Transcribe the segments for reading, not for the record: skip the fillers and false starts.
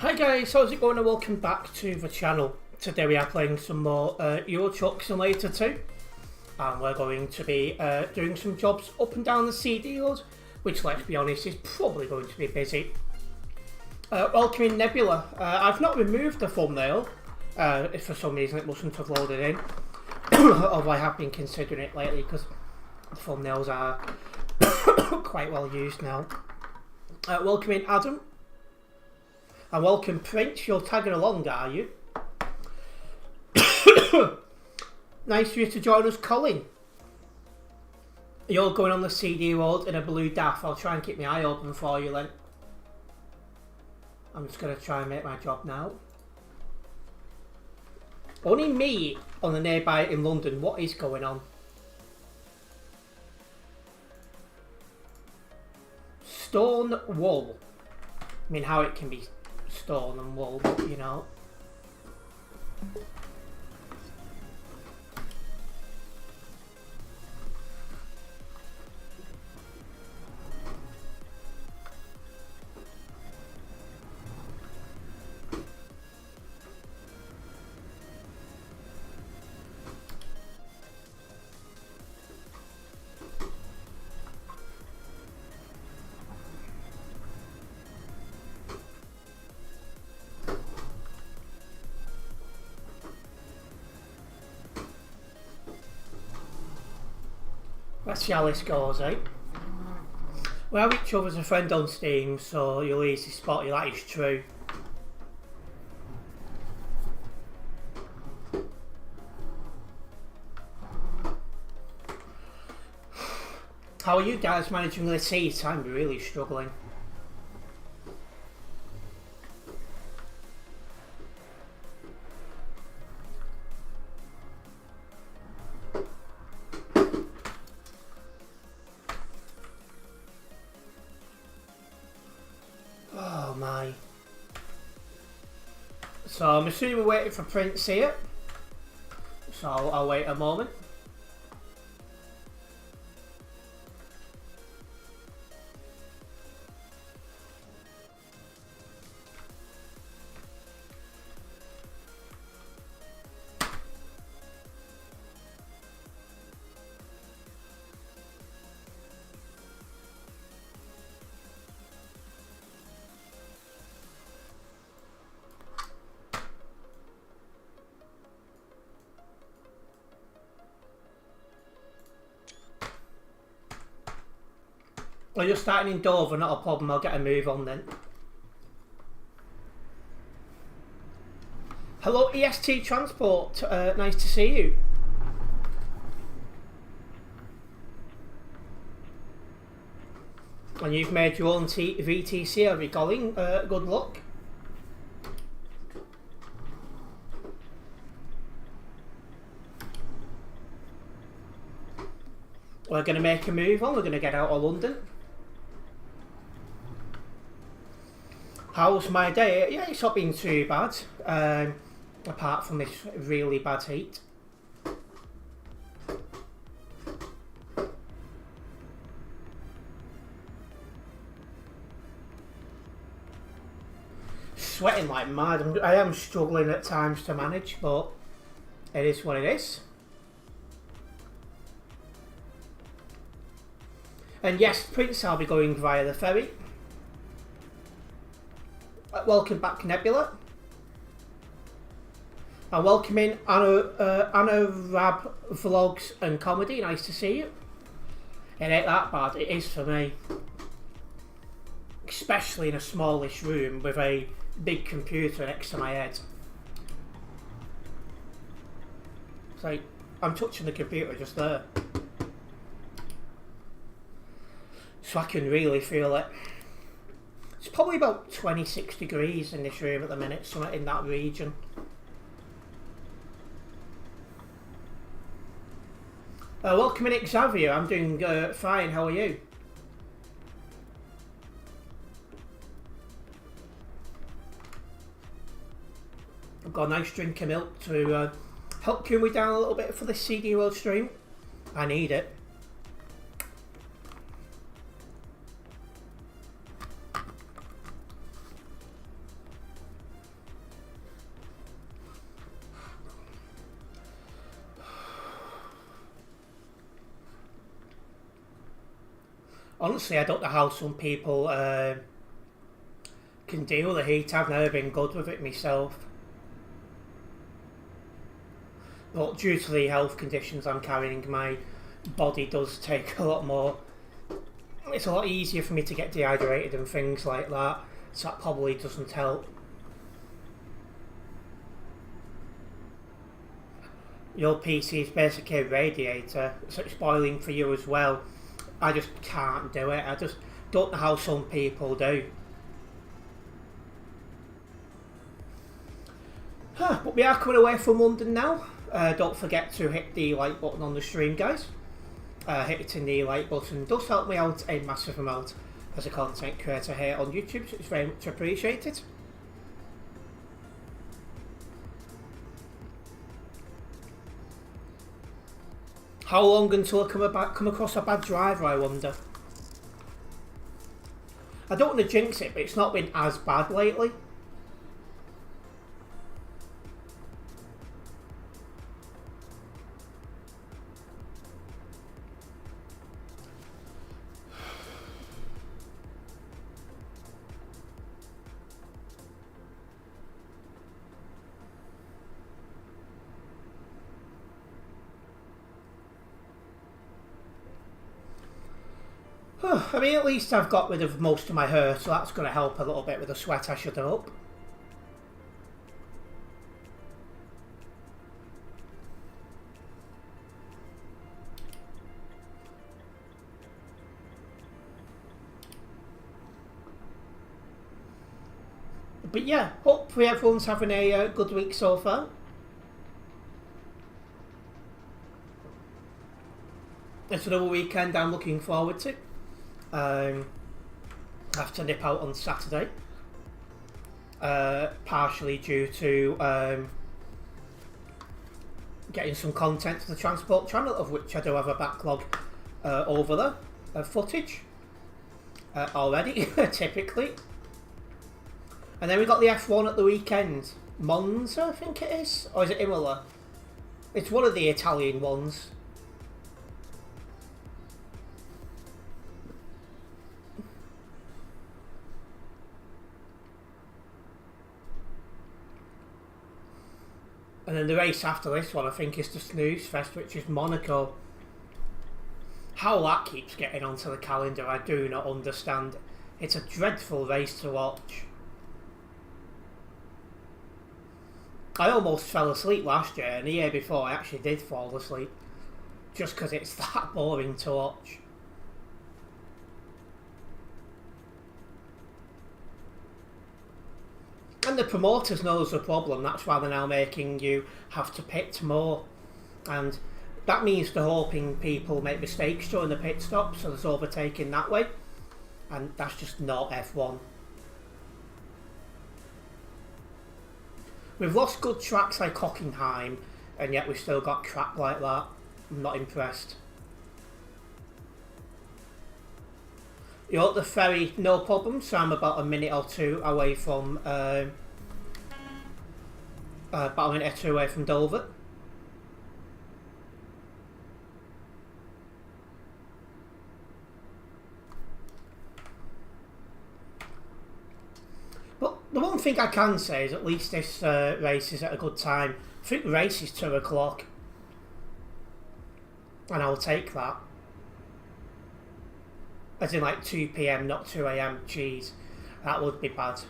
Hi guys, how's it going and welcome back to the channel. Today we are playing some more Euro Truck Simulator 2 and we're going to be doing some jobs up and down the CD road, which let's be honest is probably going to be busy. Welcoming Nebula. I've not removed the thumbnail, if for some reason it mustn't have loaded in, although I have been considering it lately because the thumbnails are quite well used now. Welcoming Adam. And welcome Prince, you're tagging along, are you? Nice for you to join us, Colin. You're going on the CD road in a blue daff. I'll try and keep my eye open for you then. I'm just going to try and make my job now. Only me on the nearby in London. What is going on? Stone wool. I mean, how it can be stone and wool, you know. Let's see how this goes, eh? We have each other as a friend on Steam, so you'll easily spot you, that is true. How are you guys managing this heat? I'm really struggling. Oh my. So I'm assuming we're waiting for Prince here. So I'll wait a moment. Well, you're starting in Dover, not a problem. I'll get a move on then. Hello, EST Transport. Nice to see you. And you've made your own VTC, have you, Colin? Good luck. We're going to make a move on. We're going to get out of London. How's my day? Yeah, it's not been too bad, apart from this really bad heat. Sweating like mad. I am struggling at times to manage, but it is what it is. And yes, Prince, I'll be going via the ferry. Welcome back, Nebula. And welcome in Anna Rab Vlogs and Comedy. Nice to see you. It ain't that bad. It is for me. Especially in a smallish room with a big computer next to my head. It's like I'm touching the computer just there. So I can really feel it. It's probably about 26 degrees in this room at the minute, somewhere in that region. Welcome in, Xavier. I'm doing fine. How are you? I've got a nice drink of milk to help cool me down a little bit for this CD World stream. I need it. Honestly, I don't know how some people can deal with the heat. I've never been good with it myself. But due to the health conditions I'm carrying, my body does take a lot more. It's a lot easier for me to get dehydrated and things like that, so that probably doesn't help. Your PC is basically a radiator, so it's boiling for you as well. I just can't do it. I just don't know how some people do. But we are coming away from London now. Don't forget to hit the like button on the stream, guys. Hitting the like button does help me out a massive amount as a content creator here on YouTube, so it's very much appreciated. How long until I come across a bad driver, I wonder? I don't want to jinx it, but it's not been as bad lately. I mean, at least I've got rid of most of my hair, so that's going to help a little bit with the sweat I should have up. But yeah, hopefully everyone's having a good week so far. It's another weekend I'm looking forward to. I have to nip out on Saturday, partially due to getting some content to the transport channel, of which I do have a backlog over there of footage already, typically. And then we got the F1 at the weekend. Monza, I think it is, or is it Imola? It's one of the Italian ones. And then the race after this one, I think, is the Snooze Fest, which is Monaco. How that keeps getting onto the calendar, I do not understand. It's a dreadful race to watch. I almost fell asleep last year, and the year before I actually did fall asleep. Just because it's that boring to watch. And the promoters knows the problem, that's why they're now making you have to pit more. And that means they're hoping people make mistakes during the pit stop, so there's overtaking that way. And that's just not F1. We've lost good tracks like Hockenheim, and yet we've still got crap like that. I'm not impressed. You're at the ferry, no problem, so I'm about a minute or two away from about a minute or two away from Dover. But the one thing I can say is at least this race is at a good time. I think the race is 2 o'clock, and I'll take that. As in like 2 PM, not 2 AM. Jeez, that would be bad.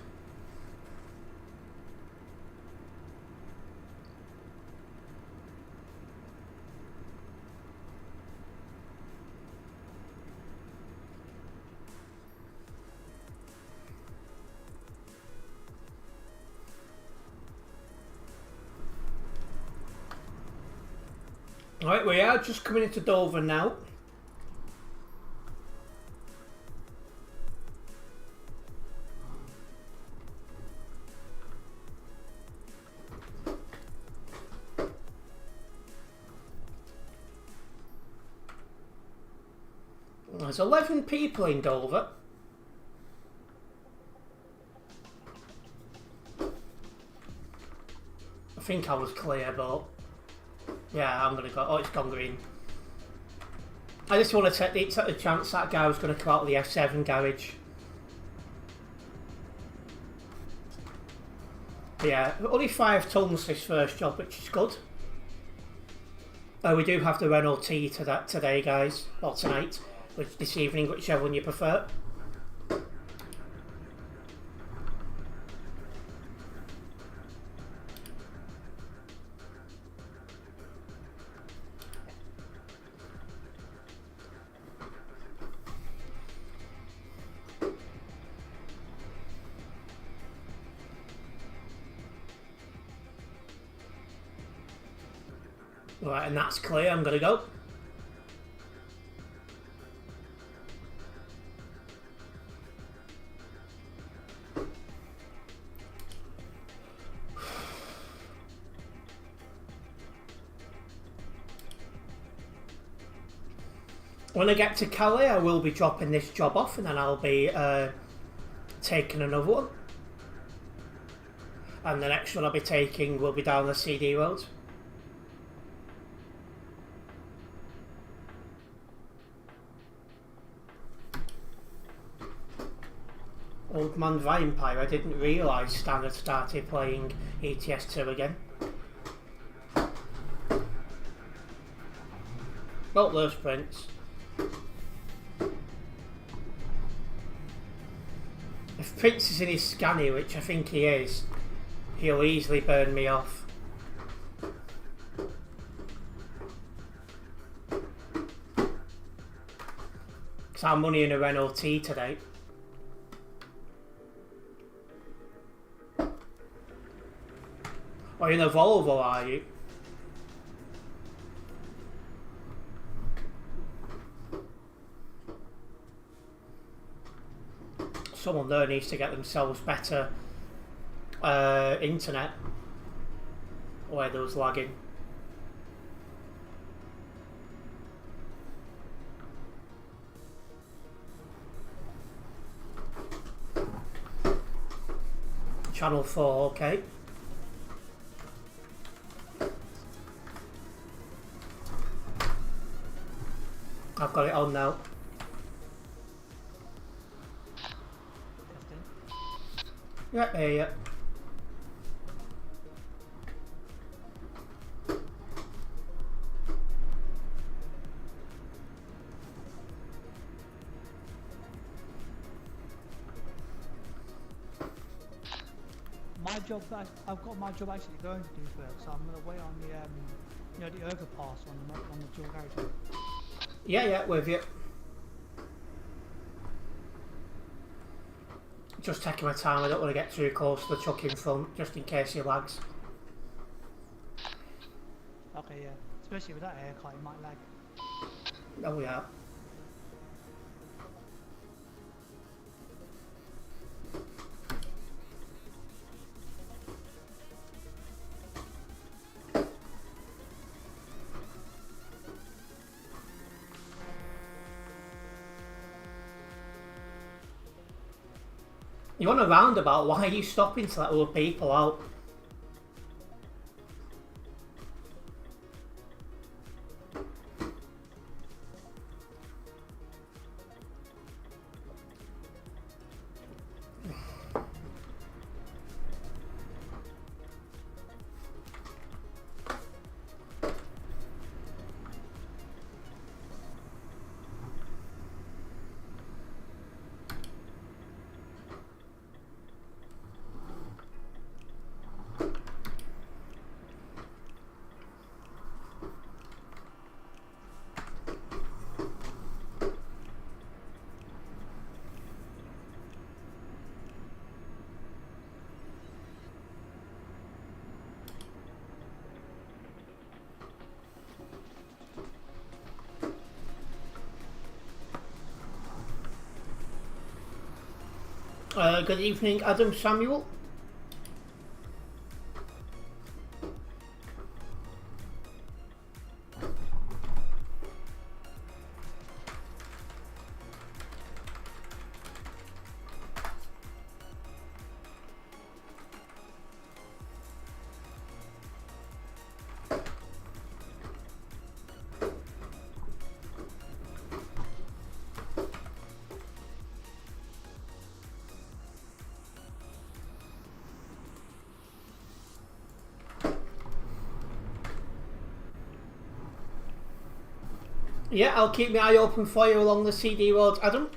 Right, we are just coming into Dover now. There's 11 people in Dover. I think I was clear, but yeah, I'm gonna go. Oh, it's gone green. I just want to take the chance that guy was going to come out of the F7 garage. But yeah, only 5 tons this first job, which is good. We do have the Renault T to that today, guys, or tonight, this evening, whichever one you prefer. Right, and that's clear. I'm gonna go. When I get to Calais, I will be dropping this job off, and then I'll be taking another one. And the next one I'll be taking will be down the CD road. Old Man Vampire, I didn't realise Standard started playing ETS2 again. Well, there's Prince. If Prince is in his scanner, which I think he is, he'll easily burn me off. Because I'm only in a Renault T today. Or in a Volvo, are you? Someone there needs to get themselves better internet. Where there was lagging. Channel 4, okay. I've got it on now. Yeah. My job, I've got my job actually going to do first, so I'm going to wait on the, the overpass on the dual garage. Yeah, with you. Just taking my time, I don't want to get too close to the truck in front, just in case he lags. Okay, yeah. Especially with that haircut, it might lag. Oh yeah. You want a roundabout, why are you stopping to let other people out? Good evening, Adam Samuel. Yeah, I'll keep my eye open for you along the CD road, Adam.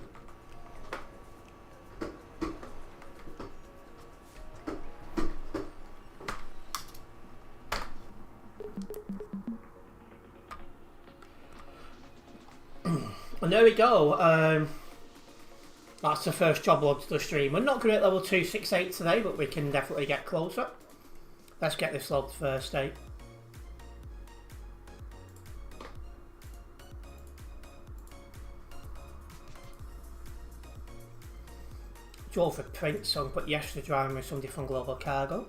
And there we go. That's the first job log to the stream. We're not good at level 268 today, but we can definitely get closer. Let's get this logged first, eh? Joe for print, so I can put yesterday driving with somebody from Global Cargo.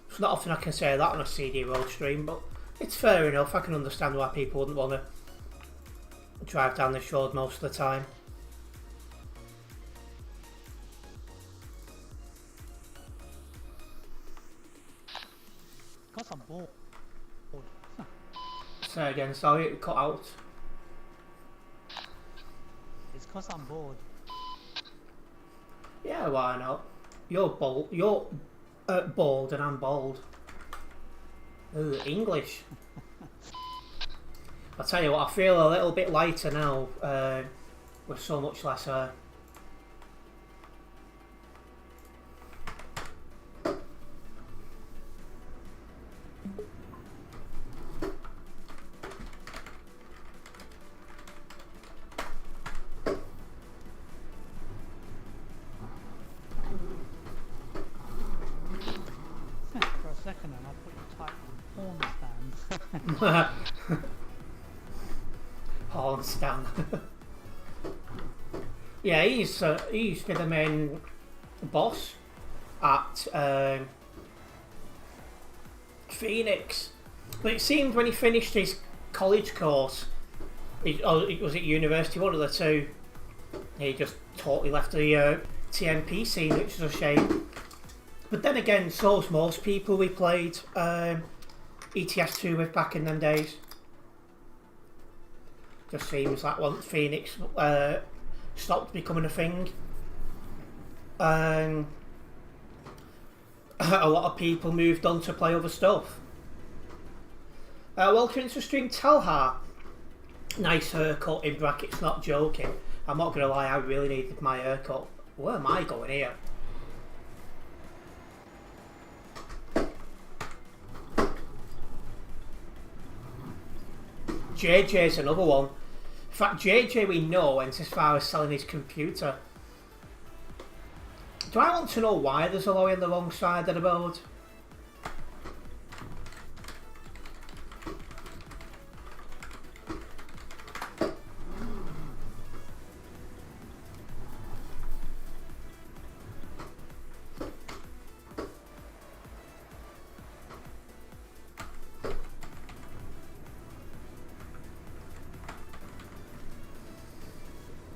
It's not often I can say that on a CD road stream, but it's fair enough. I can understand why people wouldn't want to drive down this road most of the time. Because I'm bored. Say again, sorry, it cut out. It's because I'm bored. Yeah, why not? You're bold. You're bald and I'm bald. Ooh, English. I'll tell you what, I feel a little bit lighter now with so much less hair. For a second then, I thought you typed porn stand. Horn stand. Yeah, he used to be the main boss at Phoenix. But it seemed when he finished his college course, it was at university, one of the two, he just totally left the TMP scene, which is a shame. But then again, so's most people we played ETS2 with back in them days. Just seems like once Phoenix stopped becoming a thing, a lot of people moved on to play other stuff. Welcome to stream, Telhar. Nice haircut, in brackets, not joking. I'm not gonna lie, I really needed my haircut. Where am I going here? JJ's another one. In fact, JJ we know went as far as selling his computer. Do I want to know why there's a lorry on the wrong side of the road?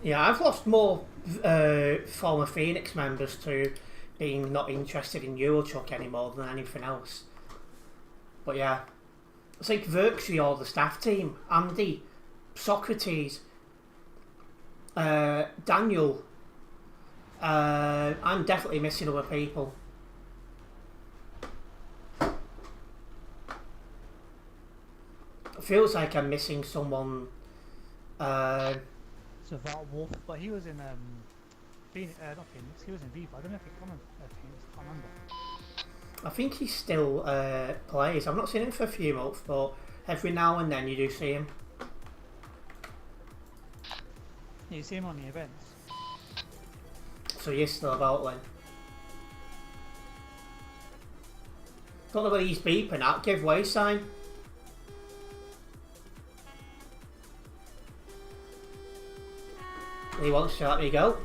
Yeah, I've lost more former Phoenix members to being not interested in Eurotruck anymore than anything else. But yeah, it's like virtually all the staff team. Andy, Socrates, Daniel. I'm definitely missing other people. It feels like I'm missing someone. So that Wolf, but he was in Phoenix, not Phoenix, he was in Viva. I don't know if he come in Phoenix, I can't remember. I think he still plays. I've not seen him for a few months, but every now and then you do see him. You see him on the events. So he is still about then. Don't know whether he's beeping at. Give way sign. He wants to let me go.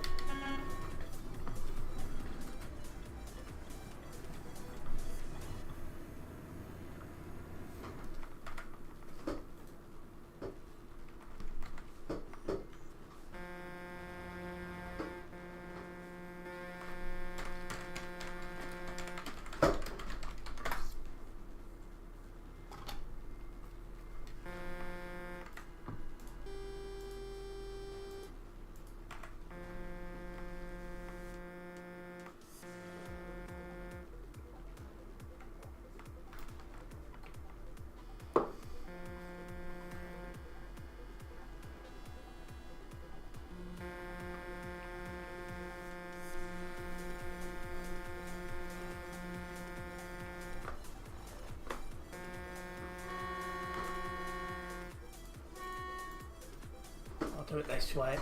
do it this way.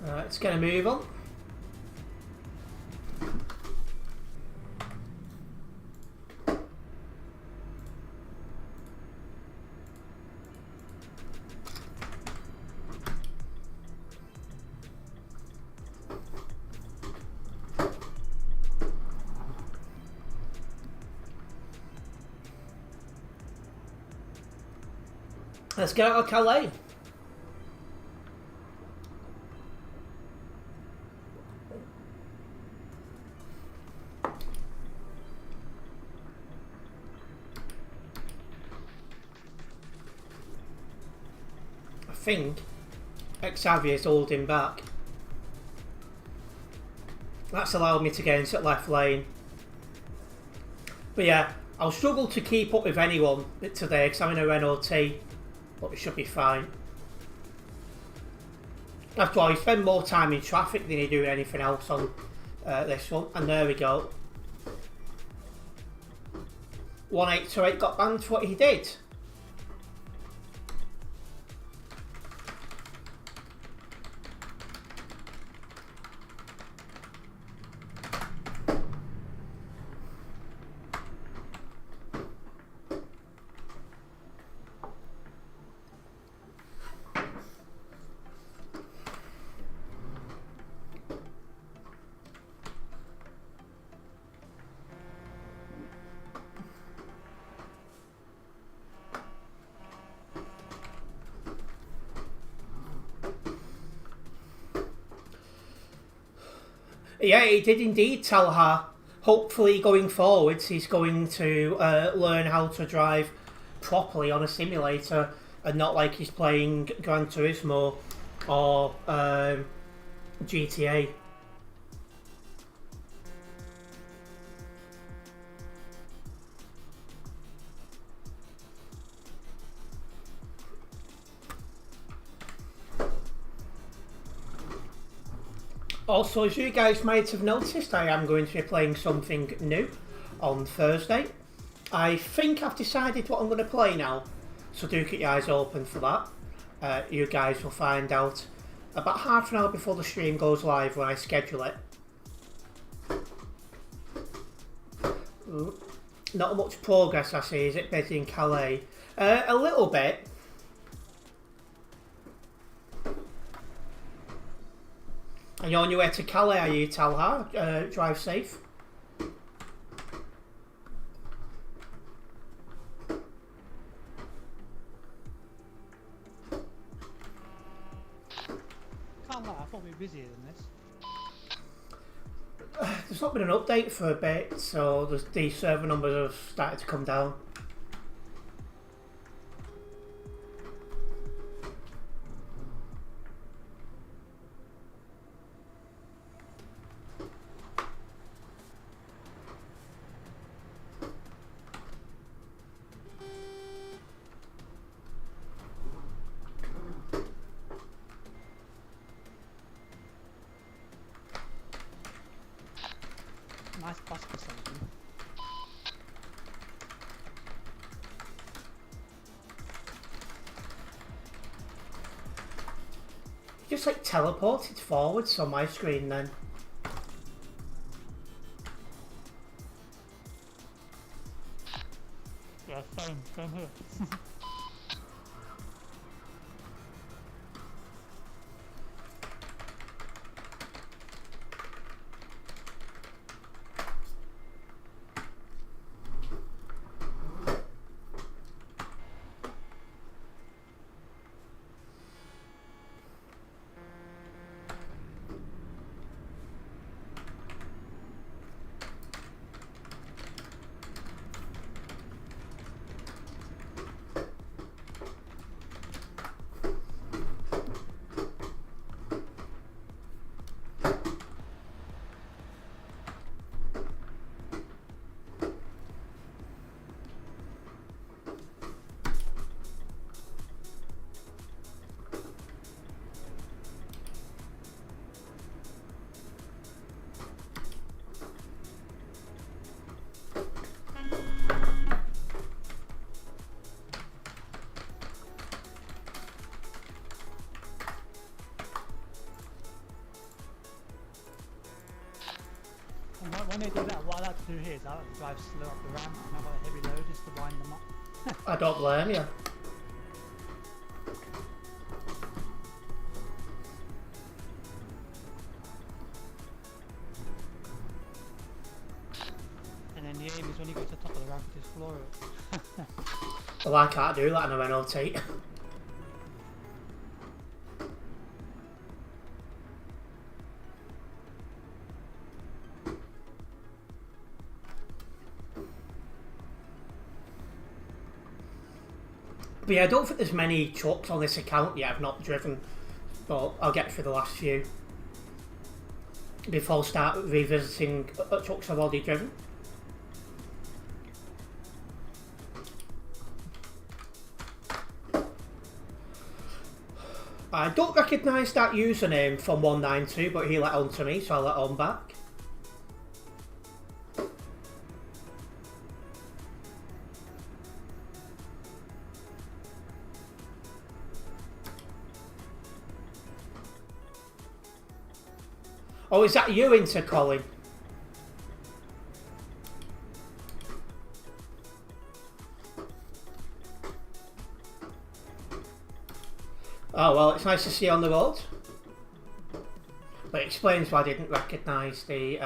Let's get a move on. Let's get out of Calais. I think Xavier's holding back. That's allowed me to get into left lane. But yeah, I'll struggle to keep up with anyone today because I'm in a Renault T, but it should be fine. After all, you spend more time in traffic than you do anything else on this one. And there we go. 1828 got banned for what he did. Yeah, he did indeed tell her. Hopefully, going forwards, he's going to learn how to drive properly on a simulator and not like he's playing Gran Turismo or GTA. Also, as you guys might have noticed, I am going to be playing something new on Thursday. I think I've decided what I'm going to play now, so do keep your eyes open for that. You guys will find out about half an hour before the stream goes live when I schedule it. Not much progress, I see. Is it busy in Calais? A little bit. And you're on your way to Calais, are you, Talha? Drive safe. Can't lie, I thought we were busier than this. There's not been an update for a bit, so the server numbers have started to come down. Nice bus facility. Just like teleported forwards on my screen then. here. When they do that, what I like to do here is I like to drive slow up the ramp and have a heavy load just to wind them up. I don't blame you. And then the aim is when you go to the top of the ramp, just floor it. Well, I can't do that in a NLT. But yeah, I don't think there's many trucks on this account yet I've not driven, but I'll get through the last few before I start revisiting trucks I've already driven. I don't recognise that username from 192, but he let on to me, so I let on back. Oh, is that you into Colin? Oh, well, it's nice to see you on the road. But it explains why I didn't recognise the...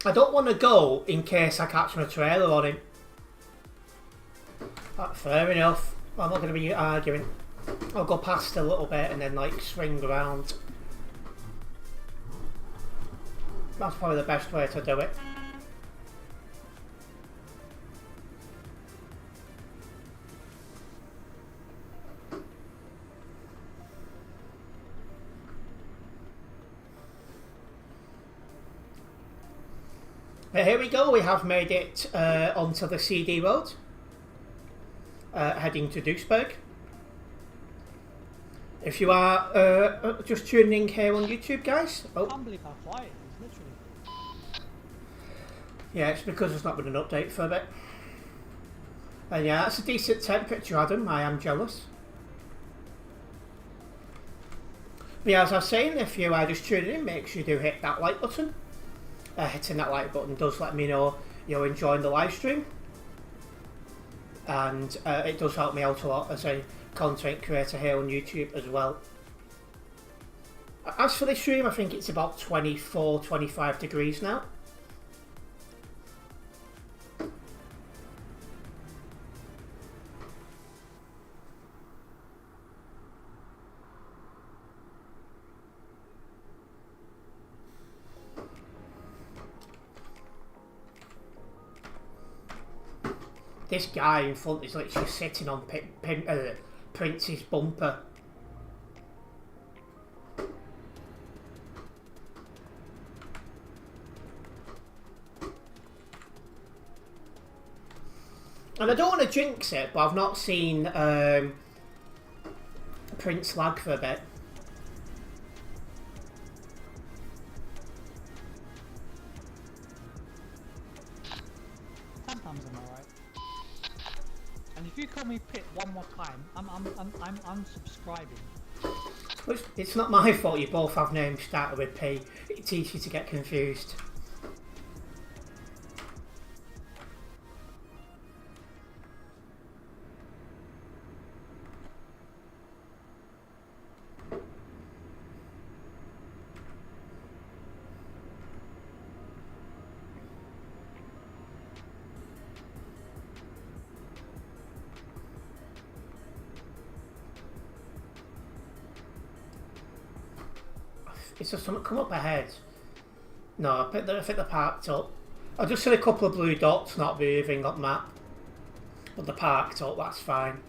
I don't want to go in case I catch my trailer on him. Fair enough. I'm not going to be arguing. I'll go past a little bit and then like swing around. That's probably the best way to do it. But here we go, we have made it onto the CD road, heading to Duisburg. If you are just tuning in here on YouTube, guys. I can't believe how quiet it is, literally. Yeah, it's because there's not been an update for a bit. And yeah, that's a decent temperature, Adam. I am jealous. But yeah, as I was saying, if you are just tuning in, make sure you do hit that like button. Hitting that like button does let me know you're enjoying the live stream, and it does help me out a lot as a content creator here on YouTube as well. As for this stream, I think it's about 24-25 degrees now. This guy in front is literally sitting on Prince's bumper. And I don't want to jinx it, but I've not seen Prince lag for a bit. Sometimes I'm alright. And if you call me Pit one more time, I'm unsubscribing. It's not my fault you both have names started with P. It's easy to get confused. Is there something come up ahead? No, I think they're parked up. I just see a couple of blue dots not moving up map. But they're parked up, that's fine.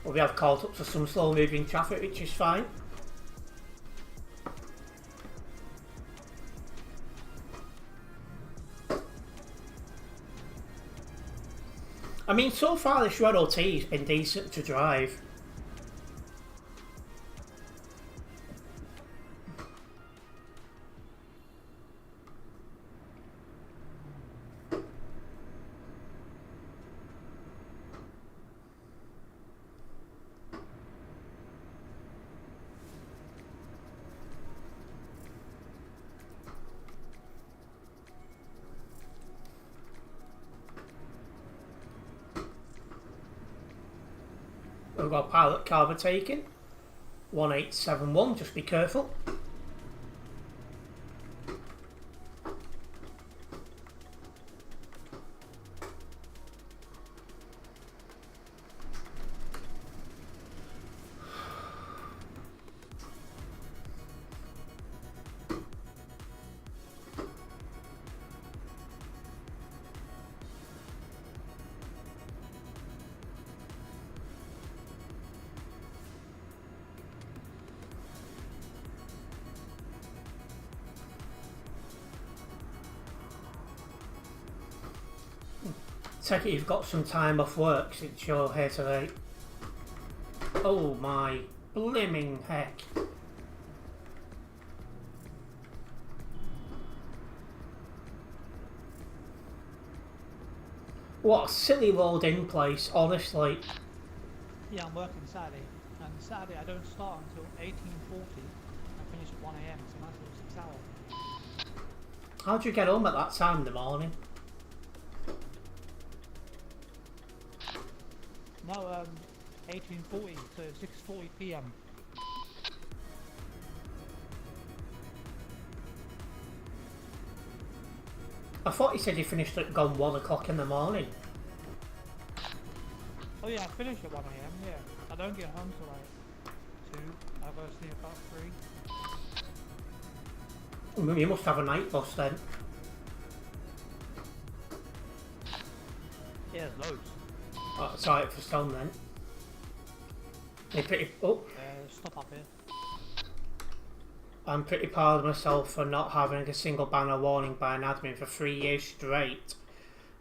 Well, we have called up to some slow moving traffic, which is fine. I mean, so far this Model T has been decent to drive. We've got a pilot car taken. 1871, just be careful. Take it you've got some time off work since you're here today. Oh my blimmin' heck. What a silly load-in place, honestly. Yeah, I'm working Saturday. And Saturday I don't start until 18:40. I finish at 1 AM, so nice little 6 hours. How do you get home at that time in the morning? No, 18:40 to 6:40 PM. I thought you said you finished at gone 1 o'clock in the morning. Oh yeah, I finish at 1 AM, yeah. I don't get home till like 2. I go to sleep about 3. You must have a night bus then. Yeah, there's loads. Oh, sorry for stone then. You're pretty. Oh, Stop up here. I'm pretty proud of myself for not having a single banner warning by an admin for 3 years straight.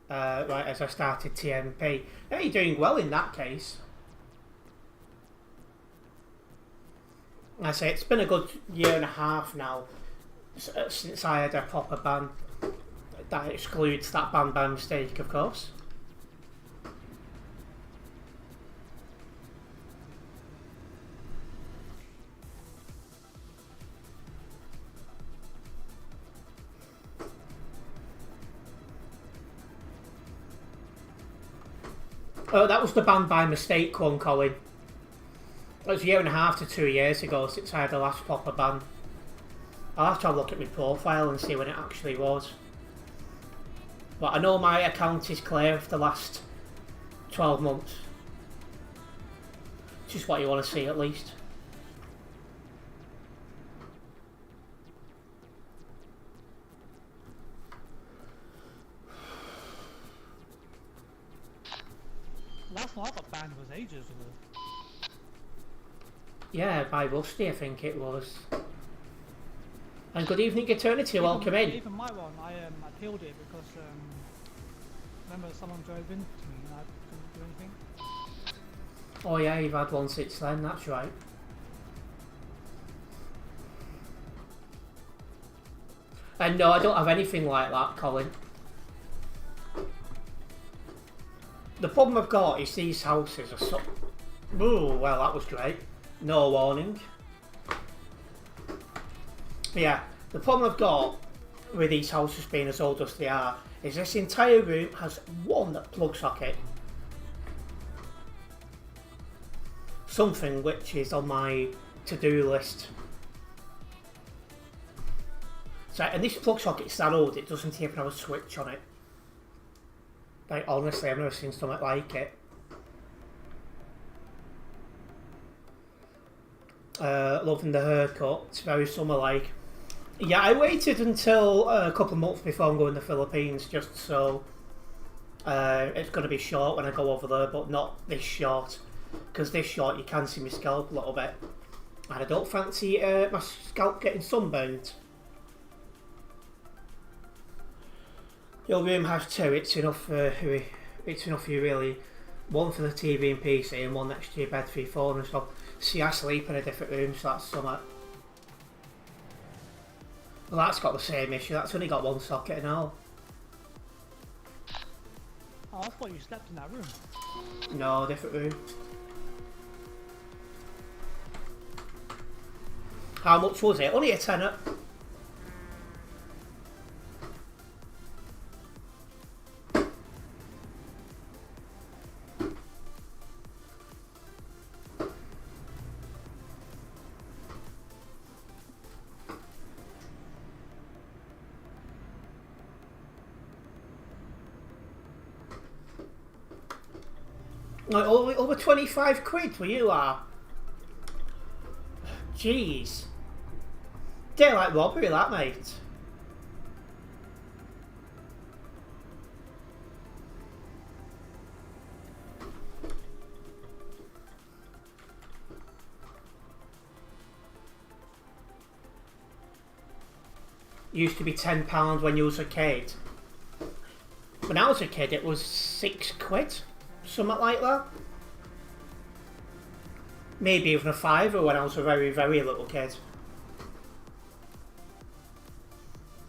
Right as I started TMP. Yeah, you're doing well in that case. I say it's been a good year and a half now since I had a proper ban. That excludes that ban by mistake, of course. That was the ban by mistake one, Colin. It was a year and a half to 2 years ago since I had the last proper ban. I'll have to have a look at my profile and see when it actually was. But I know my account is clear for the last 12 months. Which is what you want to see at least. Last time I got banned was ages ago. Yeah, by Rusty, I think it was. And good evening, Eternity. Welcome in. Even my one, I peeled it because remember someone drove into me and I couldn't do anything. Oh yeah, you've had one since then. That's right. And no, I don't have anything like that, Colin. The problem I've got is these houses are so... Ooh, well, that was great. No warning. But yeah, the problem I've got with these houses being as old as they are is this entire room has one plug socket. Something which is on my to-do list. So, and this plug socket's that old, it doesn't even have a switch on it. Like, honestly, I've never seen something like it. Loving the haircut, it's very summer-like. Yeah, I waited until a couple of months before I'm going to the Philippines, just so it's going to be short when I go over there, but not this short. Because this short, you can see my scalp a little bit. And I don't fancy my scalp getting sunburned. Your room has two, it's enough for you really. One for the TV and PC and one next to your bed for your phone and stuff. See, I sleep in a different room, so that's something. Well, that's got the same issue, that's only got one socket and all. Oh, I thought you slept in that room. No, different room. How much was it? Only a tenner. Like over 25 quid where you are. Jeez. Daylight robbery that, mate. Used to be £10 when you was a kid. When I was a kid it was 6 quid. Something like that. Maybe even a fiver when I was a very, very little kid.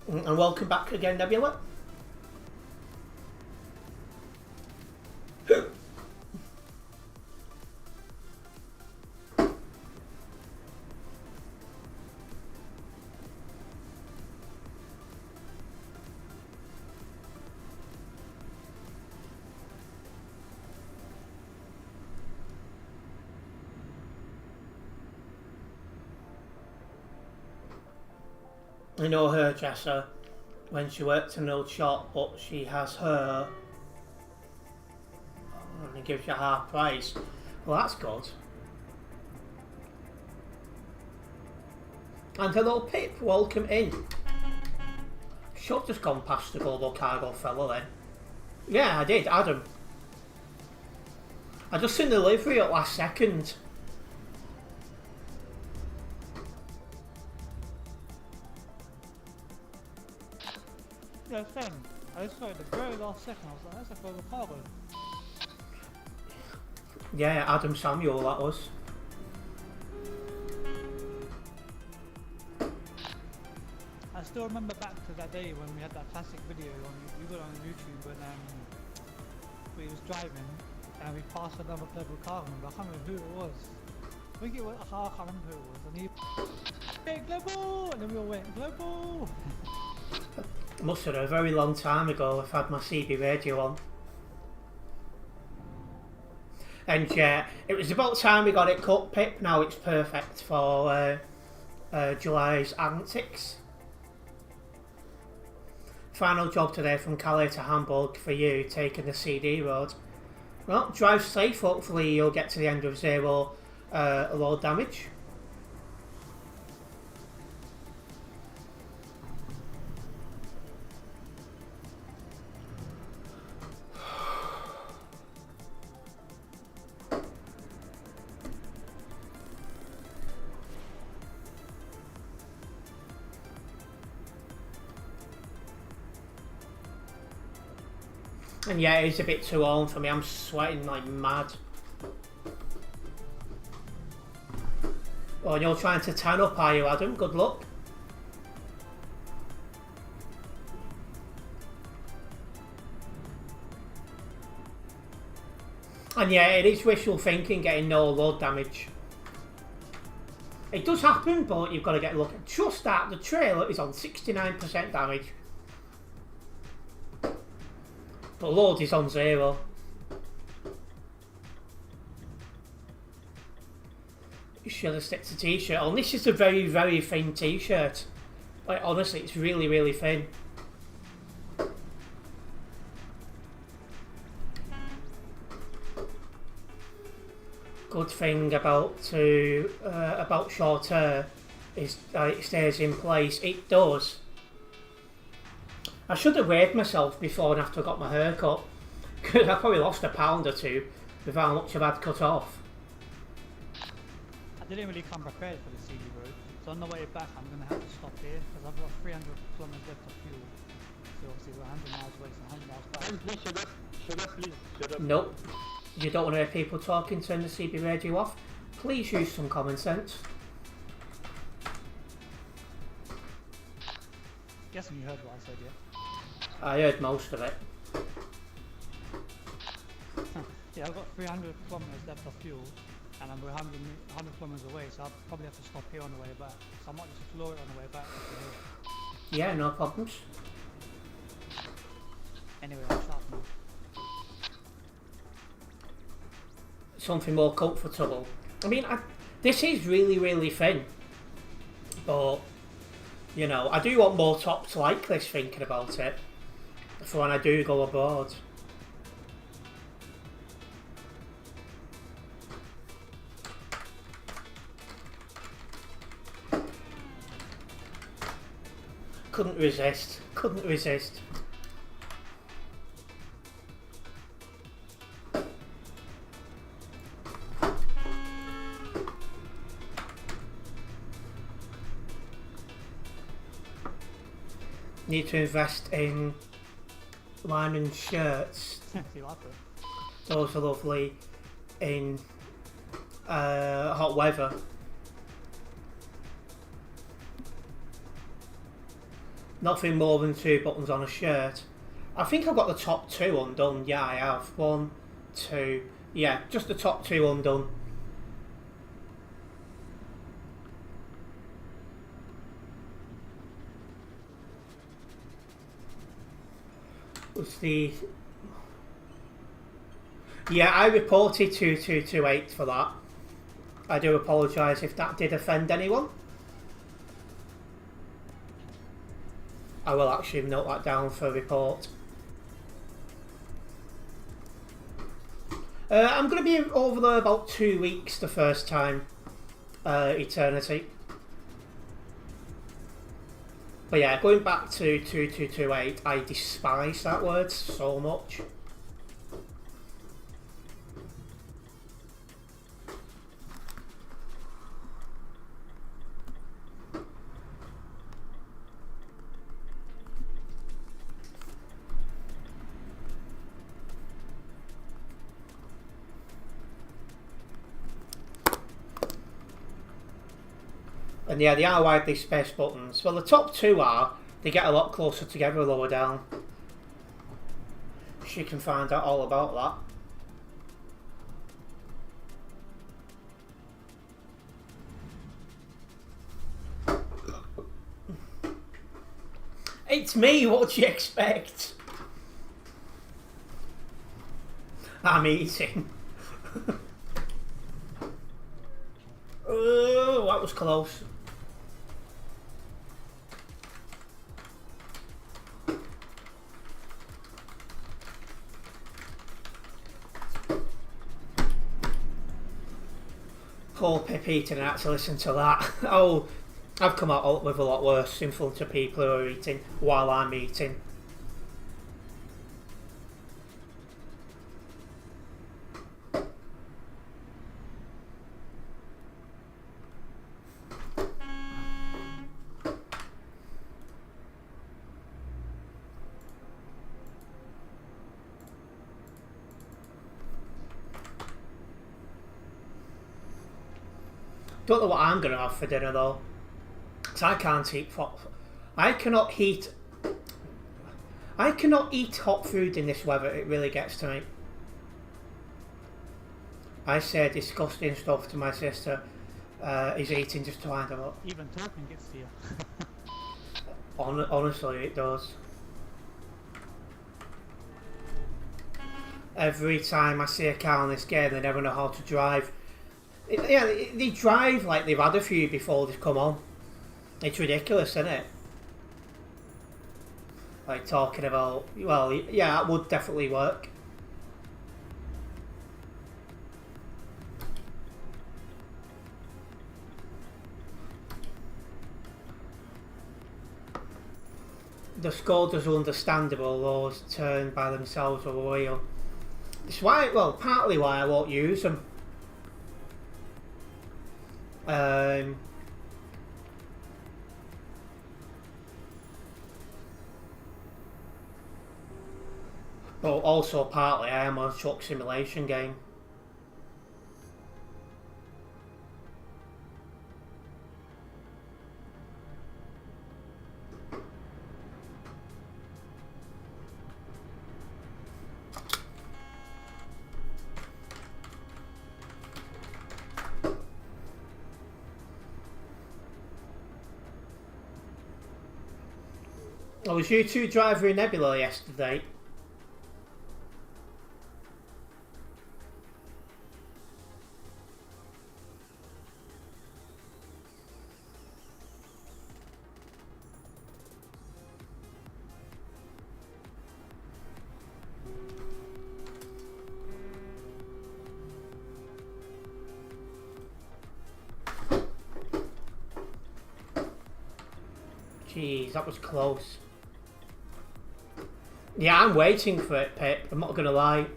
And welcome back again, Nebula. I know her, Jessa, when she worked in an old shop, but she has her and it gives you half price. Well, that's good. And hello, Pip, welcome in. Should have just gone past the global cargo fella then. Yeah, I did, Adam. I just seen the delivery at last second. Yeah, same. I just saw it at the very last second. I was like, that's a global cargo. Yeah, Adam Samuel, that was. I still remember back to that day when we had that classic video on you got it on YouTube when we was driving and we passed another global cargo. I can't remember who it was. I think it was. I can't remember who it was. And he, hey, global, and then we all went global. Must have been a very long time ago if I had my CB radio on. And yeah, it was about time we got it cut, Pip. Now it's perfect for July's antics. Final job today from Calais to Hamburg for you, taking the CD road. Well, drive safe, hopefully you'll get to the end of zero load damage. And yeah, it is a bit too warm for me. I'm sweating like mad. Oh, and you're trying to tan up, are you, Adam? Good luck. And yeah, it is wishful thinking getting no load damage. It does happen, but you've got to get a look at just that. The trailer is on 69% damage. But load is on 0. You should have stick to t-shirt on. This is a very, very thin t-shirt. Like, honestly, it's really, really thin. Good thing about short hair is that it stays in place. It does. I should have weighed myself before and after I got my hair cut, because I probably lost a pound or two with how much I've had cut off. I didn't really come prepared for the CD road, so on the way back I'm going to have to stop here because I've got 300 kilometers left of fuel. So obviously we're 100 miles away, so 100 miles back. Please shut up, please, shut up. Nope. You don't want to hear people talking, turn the CB radio off. Please use some common sense. Guessing you heard what I said, yeah? I heard most of it. Yeah, I've got 300 kilometers left of fuel, and we're 100 kilometers away, so I'll probably have to stop here on the way back. So I might just floor it on the way back to here. Yeah, no problems. Anyway, I'm sharp now. Something more comfortable. I mean, this is really, really thin. But, you know, I do want more tops like this, thinking about it, for when I do go abroad. Couldn't resist. Couldn't resist. Need to invest in lining shirts. You like it? Those are lovely in hot weather. Nothing more than 2 buttons on a shirt. I think I've got the top 2 undone. Yeah, I have. 1, 2. Yeah, just the top 2 undone. Was the... Yeah, I reported 2228 for that. I do apologise if that did offend anyone. I will actually note that down for a report. I'm going to be over there about 2 weeks the first time. Eternity. But yeah, going back to 2228, I despise that word so much. And yeah, they are widely spaced buttons. Well, the top 2 are. They get a lot closer together lower down. She can find out all about that. It's me, what do you expect? I'm eating. Oh, that was close. Poor Pip eating and had to listen to that. Oh, I've come out with a lot worse in front of people who are eating while I'm eating. Don't know what I'm gonna have for dinner though. Cause I can't eat hot. I cannot eat hot food in this weather. It really gets to me. I say disgusting stuff to my sister. He's eating just to wind her up. Even talking gets to you. Honestly, it does. Every time I see a car in this game, they never know how to drive. They drive like they've had a few before they've come on. It's ridiculous, isn't it? Like talking about, well, yeah, that would definitely work. The Skodas are understandable, those turn by themselves over a wheel. It's why, well, partly why I won't use them. But also partly I am on a truck simulation game. I was you two driving Nebula yesterday. Jeez, that was close. Yeah, I'm waiting for it, Pip. I'm not gonna lie.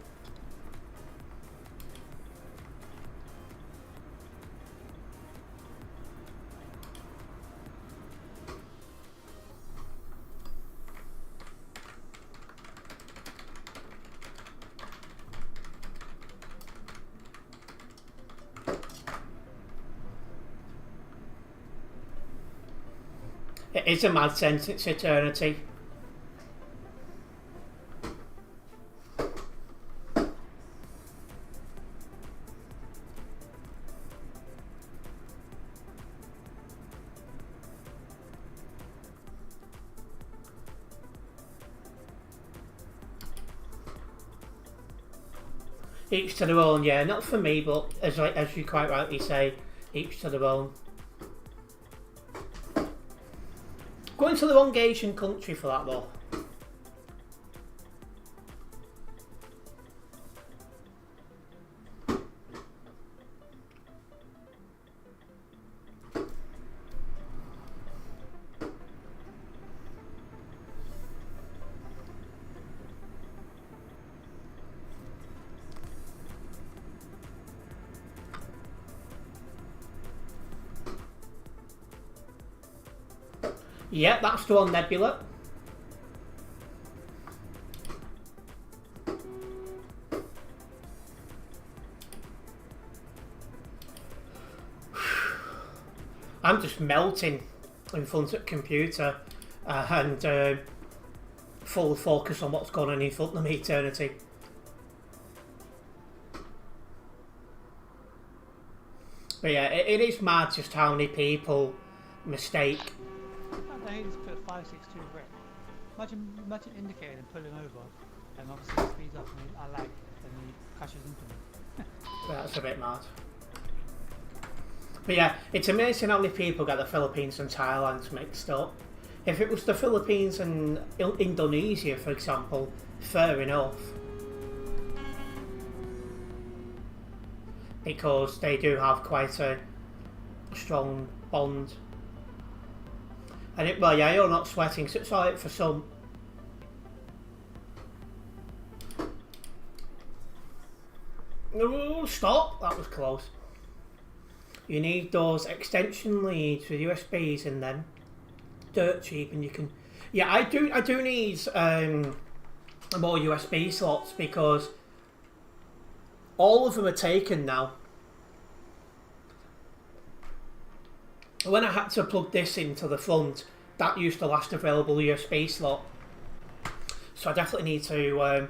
It is a mad sentence, eternity. Each to their own, yeah. Not for me, but as you quite rightly say, each to their own. Going to the wrong Asian country for that though. Yeah, that's the one, Nebula. I'm just melting in front of the computer and full focus on what's going on in front of me, eternity. But yeah, it is mad just how many people mistake. I just put 562 brake. Imagine indicating and pulling over, and obviously it speeds up and I lag, and he crashes into me. That's a bit mad. But yeah, it's amazing how many people get the Philippines and Thailand mixed up. If it was the Philippines and Indonesia, for example, fair enough. Because they do have quite a strong bond. And well, yeah, you're not sweating, so it's alright for some. Oh, stop! That was close. You need those extension leads with USBs in them. Dirt cheap, and you can. Yeah, I do need more USB slots because all of them are taken now. when I had to plug this into the front, that used the last available USB slot. So I definitely need to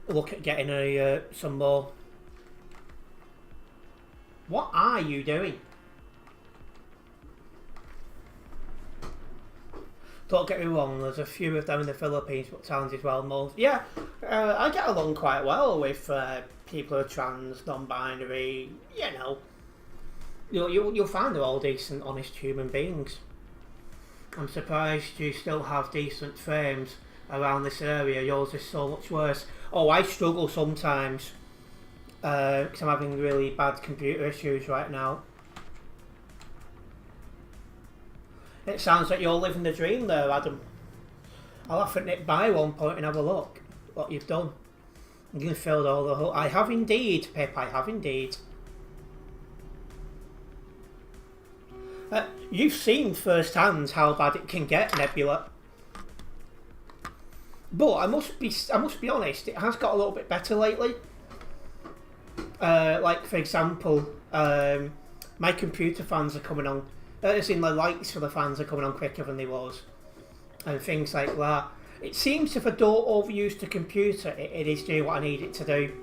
look at getting some more. What are you doing? Don't get me wrong, there's a few of them in the Philippines, but towns as well. Most, yeah, I get along quite well with people who are trans, non-binary. You know, you'll find they're all decent, honest human beings. I'm surprised you still have decent frames around this area. Yours is so much worse. Oh, I struggle sometimes because I'm having really bad computer issues right now. It sounds like you're living the dream there, Adam. I'll have to nip by one point and have a look what you've done. You've filled all the hole. I have indeed, Pip, I have indeed. You've seen firsthand how bad it can get, Nebula. But I must be honest, it has got a little bit better lately. Like for example, my computer fans are coming on. As in the lights for the fans are coming on quicker than they was, and things like that. It seems if I don't overuse the computer, it is doing what I need it to do.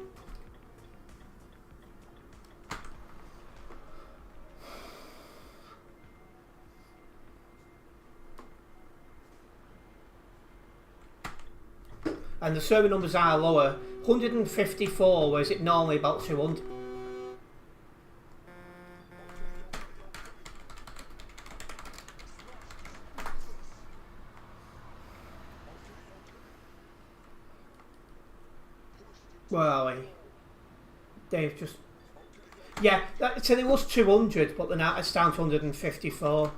And the server numbers are lower. 154, whereas it normally about 200. Where are we? Dave just... Yeah, so it was 200, but now it's down to 154.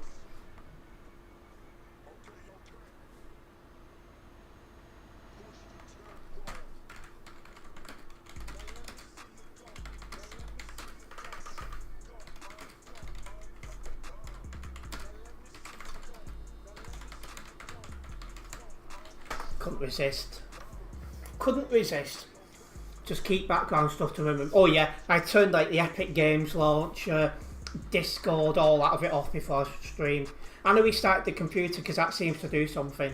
Couldn't resist. Couldn't resist. Just keep background stuff to remember. Oh yeah, I turned like the Epic Games launcher, Discord, all that of it off before I streamed. And I restarted the computer because that seems to do something.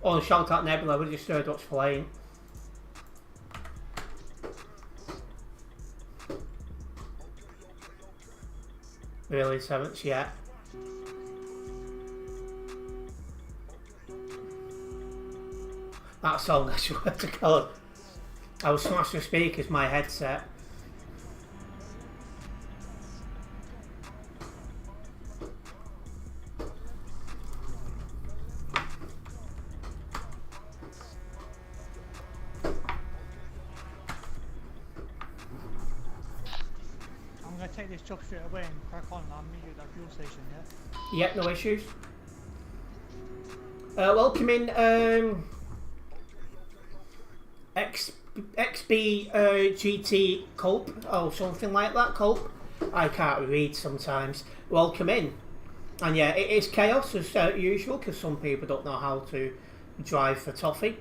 Oh, shout out Nebula, we just heard what's playing. Really, 7th yet. That song, I swear to God. I was smashing the speakers, my headset. Take this job straight away and crack on. I'll meet you at that fuel station, yeah? Yep, no issues. Welcome in XB GT Culp, or something like that, Culp. I can't read sometimes. Welcome in. And yeah, it is chaos as usual, because some people don't know how to drive for toffee.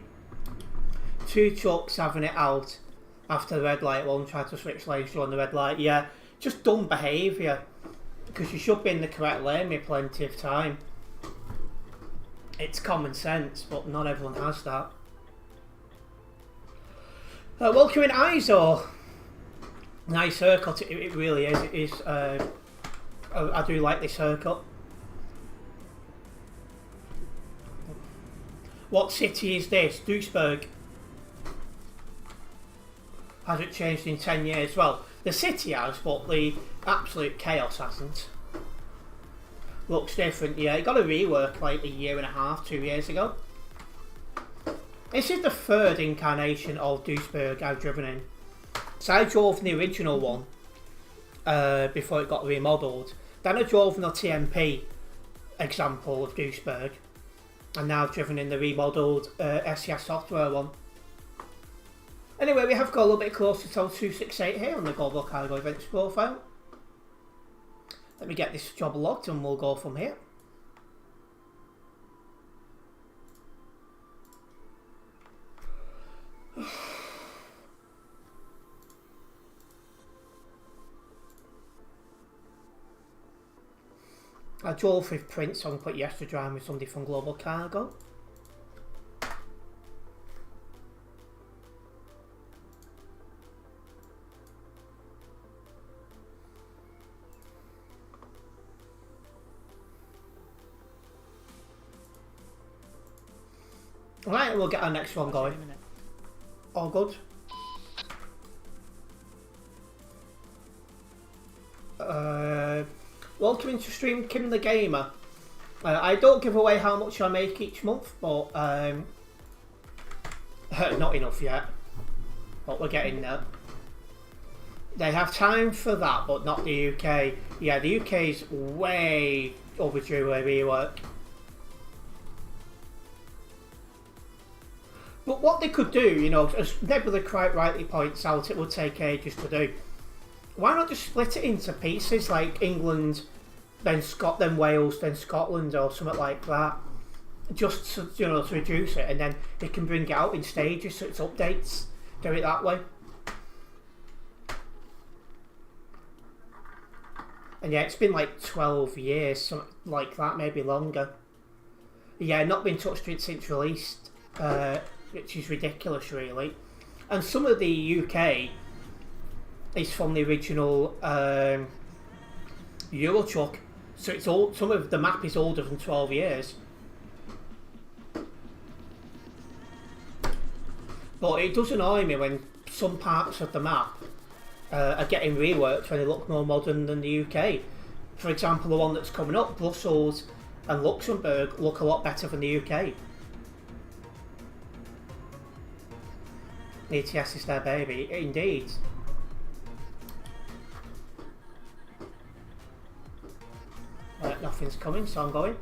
2 trucks having it out after the red light, one tried to switch lanes during the red light. Yeah. Just dumb behaviour, because you should be in the correct lane with plenty of time. It's common sense, but not everyone has that. Welcome in ISO. Nice haircut, it really is. It is. I do like this haircut. What city is this? Duisburg. Has it changed in 10 years? Well, the city has, but the absolute chaos hasn't. Looks different, yeah. It got a rework like 1.5 years, 2 years ago. This is the 3rd incarnation of Duisburg I've driven in. So I drove the original one before it got remodelled. Then I drove in a TMP example of Duisburg, and now I've driven in the remodelled SES software one. Anyway, we have got a little bit closer to 268 here on the Global Cargo Events profile. Let me get this job logged and we'll go from here. I drove with Prince, so I'm put yes to drive with somebody from Global Cargo. Right, we'll get our next one going. All good. Welcome into stream, Kim the Gamer. I don't give away how much I make each month, but not enough yet. But we're getting there. They have time for that, but not the UK. Yeah, the UK's way overdue where we work. But what they could do, you know, as Nebula quite rightly points out, it would take ages to do. Why not just split it into pieces, like England, then then Wales, then Scotland, or something like that, just to, you know, to reduce it, and then they can bring it out in stages, so it's updates. Do it that way. And yeah, it's been like 12 years, something like that, maybe longer. Yeah, not been touched since released, which is ridiculous, really. And some of the UK is from the original Euro Truck, so it's old. Some of the map is older than 12 years. But it does annoy me when some parts of the map are getting reworked when they look more modern than the UK. For example, the one that's coming up, Brussels and Luxembourg, look a lot better than the UK. ETS is their baby, indeed. Nothing's coming, so I'm going.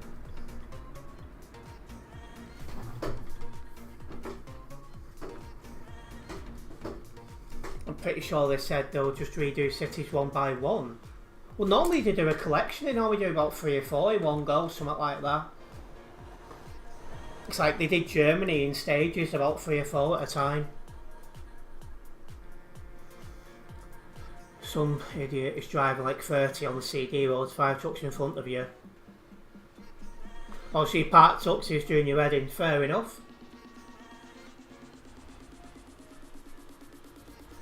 I'm pretty sure they said they'll just redo cities one by one. Well, normally they do a collection, they normally do about 3 or 4 in one go, something like that. It's like they did Germany in stages, about 3 or 4 at a time. Some idiot is driving like 30 on the CD roads, 5 trucks in front of you. Oh, so you parked up, so he's doing your wedding, fair enough.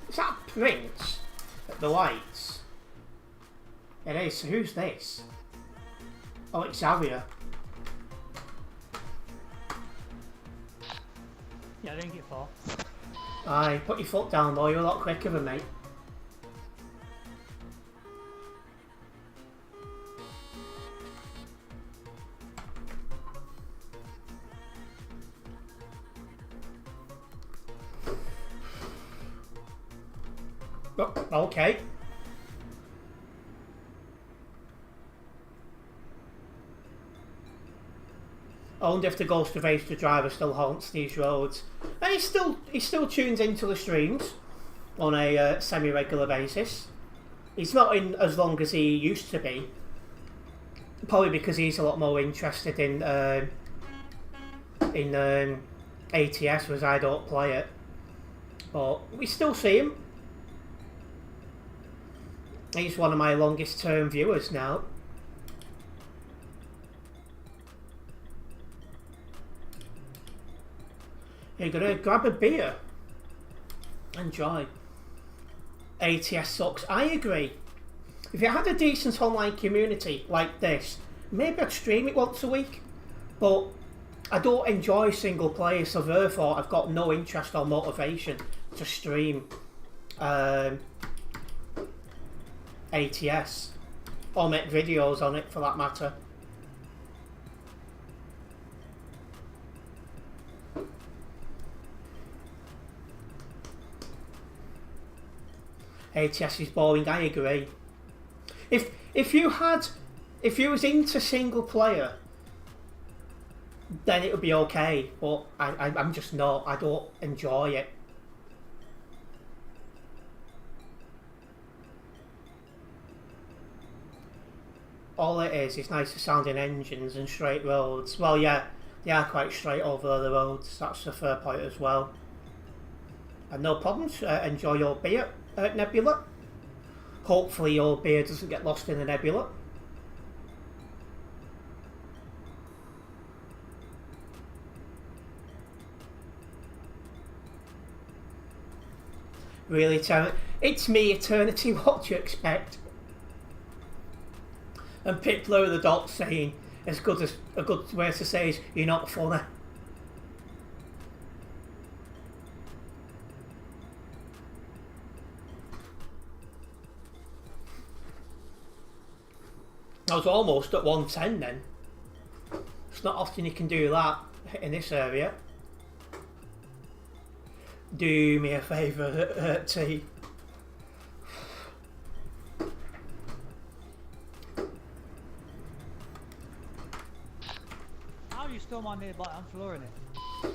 Is that Prince at the lights? It is, so who's this? Oh, it's Xavier. Yeah, I didn't get far. Aye, put your foot down boy, you're a lot quicker than me. Oh, okay. I wonder if the Ghost of Ace the driver still haunts these roads. And he still tunes into the streams on a semi-regular basis. He's not in as long as he used to be. Probably because he's a lot more interested in ATS, whereas I don't play it. But we still see him. He's one of my longest term viewers now. You're gonna grab a beer. Enjoy. ATS sucks. I agree. If you had a decent online community like this, maybe I'd stream it once a week. But I don't enjoy single player, so therefore I've got no interest or motivation to stream ATS or make videos on it for that matter. ATS is boring, I agree. If you had, if you was into single player, then it would be okay. But I'm just not. I don't enjoy it. All it is nicer sounding engines and straight roads. Well, yeah, they are quite straight over the roads. That's a fair point as well. And no problems. Enjoy your beer, Nebula. Hopefully your beer doesn't get lost in the nebula. Really, Terence? It's me, Eternity. What do you expect? And Pit Blue with the dots saying, as good as a good way to say is, you're not funny. I was almost at 110 then. It's not often you can do that in this area. Do me a favour, T. How are you still my nearby? I'm flooring it.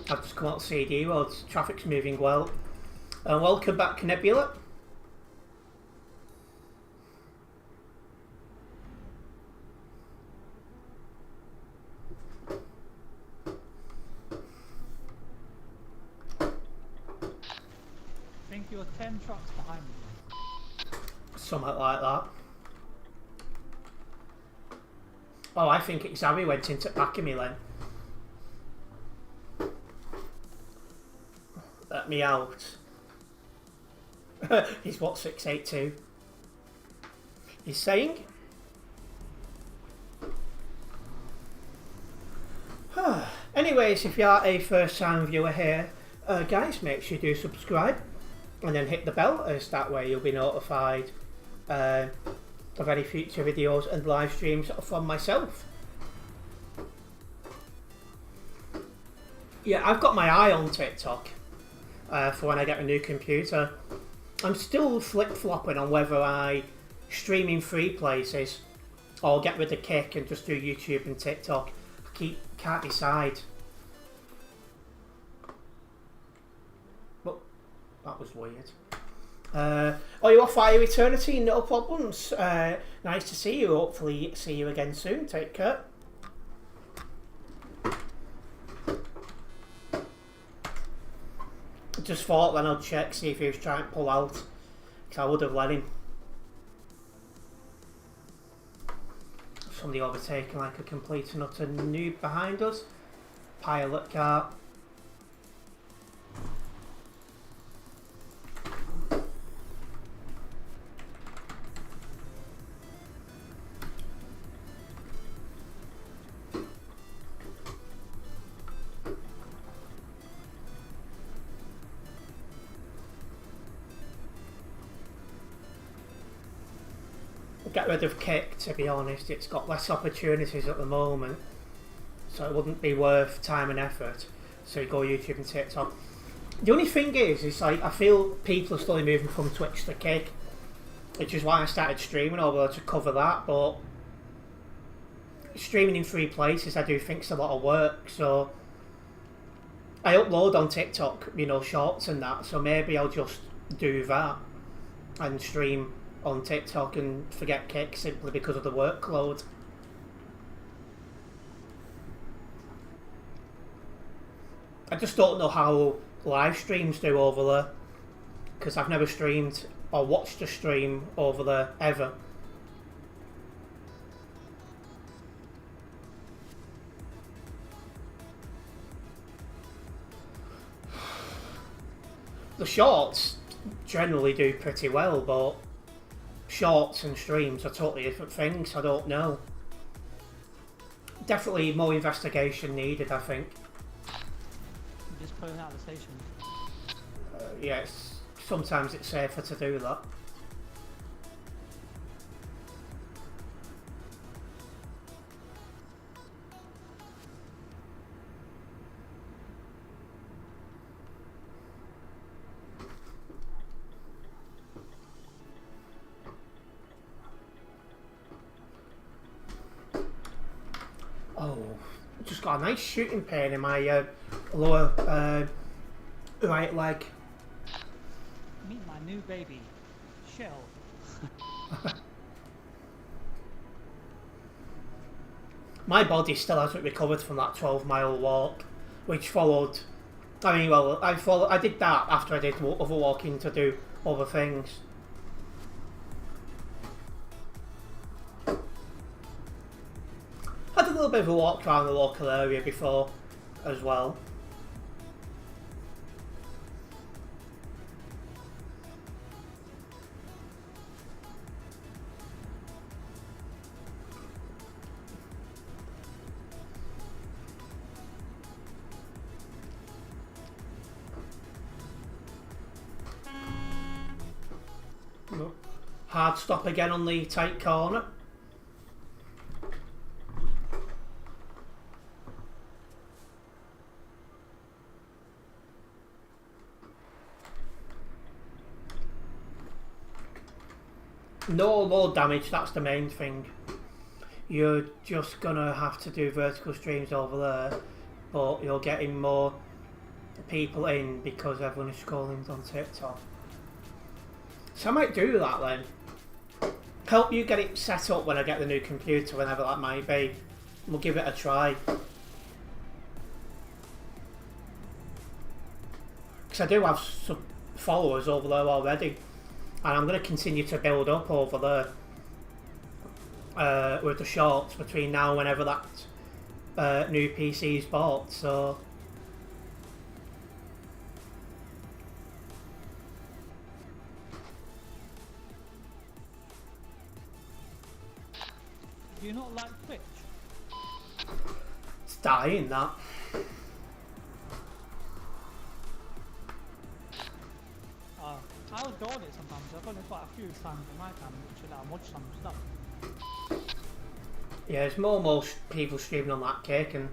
I've just come out CD roads. Traffic's moving well. And welcome back, Nebula. I think you're 10 trucks behind me. Something like that. Oh, I think Xavi went into back of me then. Let me out. He's what, 682? He's saying? Anyways, if you are a first time viewer here, guys, make sure you do subscribe and then hit the bell, as that way you'll be notified of any future videos and live streams from myself. Yeah, I've got my eye on TikTok for when I get a new computer. I'm still flip-flopping on whether I stream in free places or get rid of Kick and just do YouTube and TikTok. Can't decide. But that was weird. Are you off Fire Eternity? No problems. Nice to see you. Hopefully see you again soon. Take care. Just thought then I'd check, see if he was trying to pull out, because I would have let him. Somebody overtaking like a complete and utter noob behind us. Pilot car. Get rid of Kick, to be honest. It's got less opportunities at the moment, so it wouldn't be worth time and effort. So you go YouTube and TikTok. The only thing is like I feel people are slowly moving from Twitch to Kick, which is why I started streaming over there to cover that. But streaming in three places, I do think is a lot of work. So I upload on TikTok, you know, shorts and that. So maybe I'll just do that and stream on TikTok and forget Kick simply because of the workload. I just don't know how live streams do over there, because I've never streamed or watched a stream over there ever. The shorts generally do pretty well, but shorts and streams are totally different things. I don't know. Definitely more investigation needed, I think. Just pulling out of the station. Yes, sometimes it's safer to do that. just got a nice shooting pain in my lower right leg. Meet my new baby, Shell. My body still hasn't recovered from that 12-mile walk, which followed. I mean, well, I did that after I did other walking to do other things. I did a little bit of a walk around the local area before as well. Hard stop again on the tight corner. No load damage, that's the main thing. You're just gonna have to do vertical streams over there, but you're getting more people in because everyone is scrolling on TikTok. So I might do that then. Help you get it set up when I get the new computer, whenever that might be. We'll give it a try. Because I do have some followers over there already. And I'm going to continue to build up over there with the shorts between now and whenever that new PC is bought. So Do you not like Twitch? it's dying, that. I would go on it sometimes. I've got it quite a few times in my time to chill out and watch some stuff. Yeah, there's more people streaming on that cake, and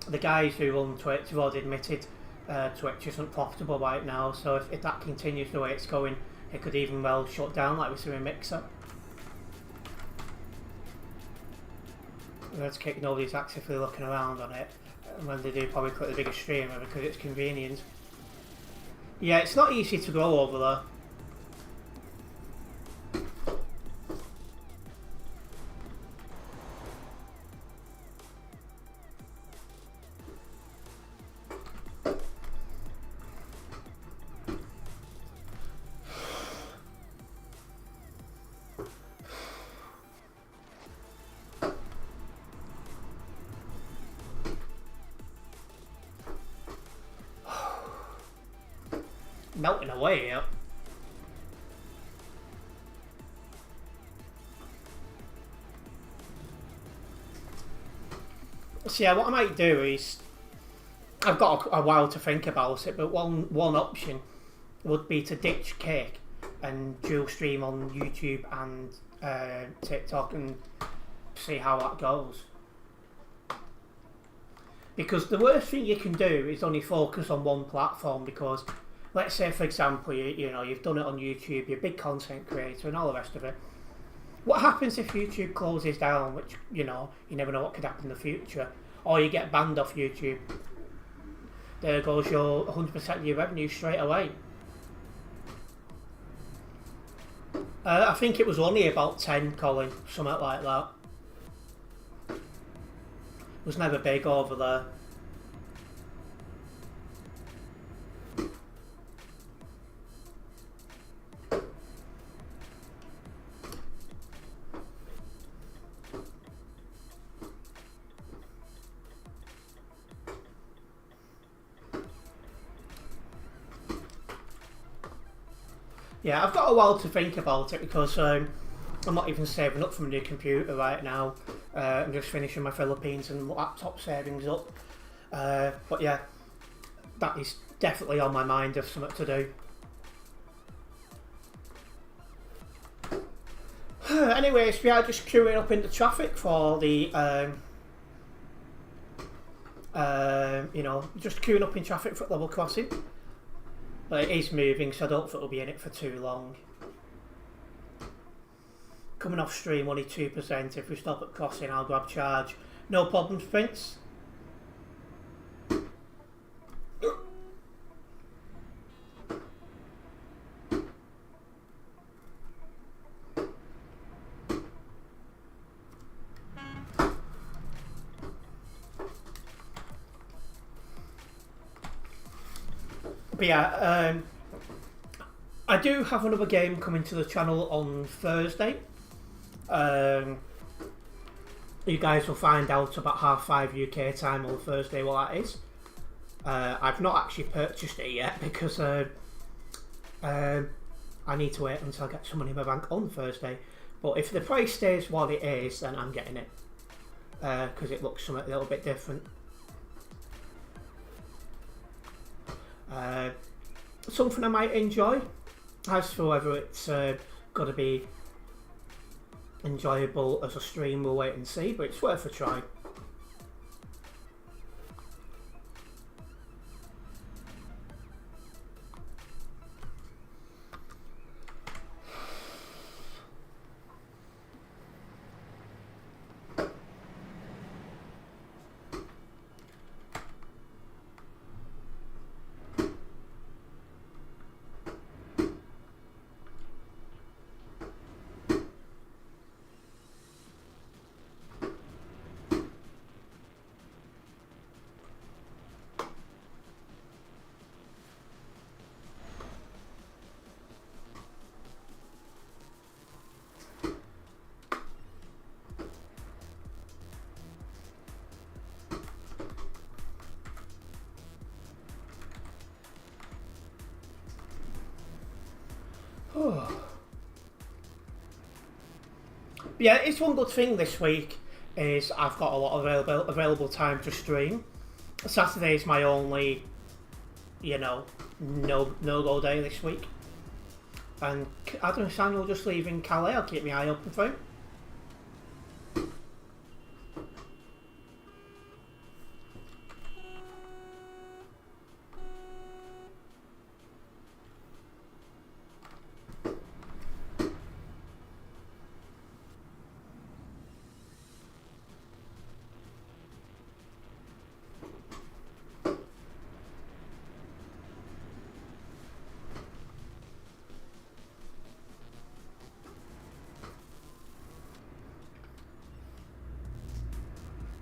the guys who run Twitch have already admitted Twitch isn't profitable right now, so if that continues the way it's going, it could even well shut down like we see with Mixer. Let's kick nobody's actively looking around on it, and when they do, probably put the biggest streamer because it's convenient. Yeah, it's not easy to grow over there. Melting away here. So yeah, what I might do is, I've got a while to think about it, but one option would be to ditch Cake and dual stream on YouTube and TikTok and see how that goes. Because the worst thing you can do is only focus on one platform, because let's say, for example, you know, you've done it on YouTube, you're a big content creator and all the rest of it. What happens if YouTube closes down, which, you know, you never know what could happen in the future, or you get banned off YouTube? There goes your 100% of your revenue straight away. I think it was only about 10, Colin, something like that. It was never big over there. Yeah, I've got a while to think about it because I'm not even saving up for a new computer right now. I'm just finishing my Philippines and laptop savings up. But yeah, that is definitely on my mind of something to do. Anyways, we are just queuing up in the traffic for the, you know, just queuing up in traffic for level crossing. But it is moving, so I don't think it'll be in it for too long. Coming off stream, only 2%. If we stop at crossing, I'll grab charge. No problems, Prince. But yeah, I do have another game coming to the channel on Thursday. You guys will find out about 5:30 UK time on Thursday what that is. I've not actually purchased it yet because I need to wait until I get some money in my bank on Thursday. But if the price stays what it is, then I'm getting it because it looks something a little bit different. Something I might enjoy. As for whether it's going to be enjoyable as a stream, we'll wait and see, but it's worth a try. Yeah, it's one good thing this week is I've got a lot of available time to stream. Saturday is my only, no-go day this week. And I don't know, Samuel just leaving Calais, I'll keep my eye open for him.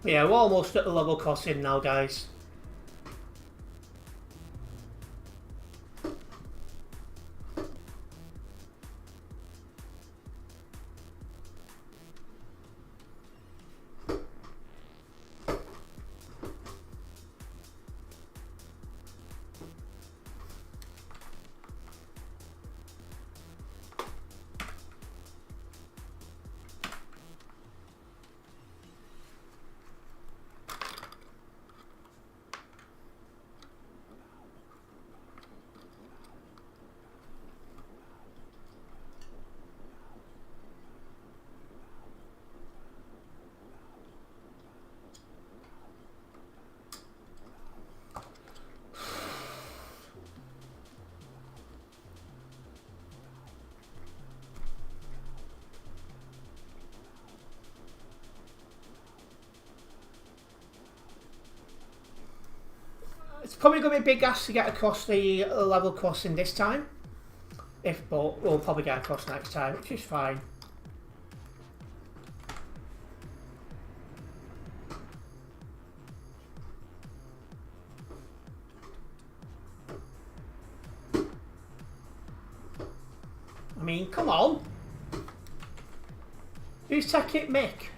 Yeah, we're almost at the level crossing now, guys. It's probably going to be a big ask to get across the level crossing this time. But we'll probably get across next time, which is fine. I mean, come on. Who's taking Mick?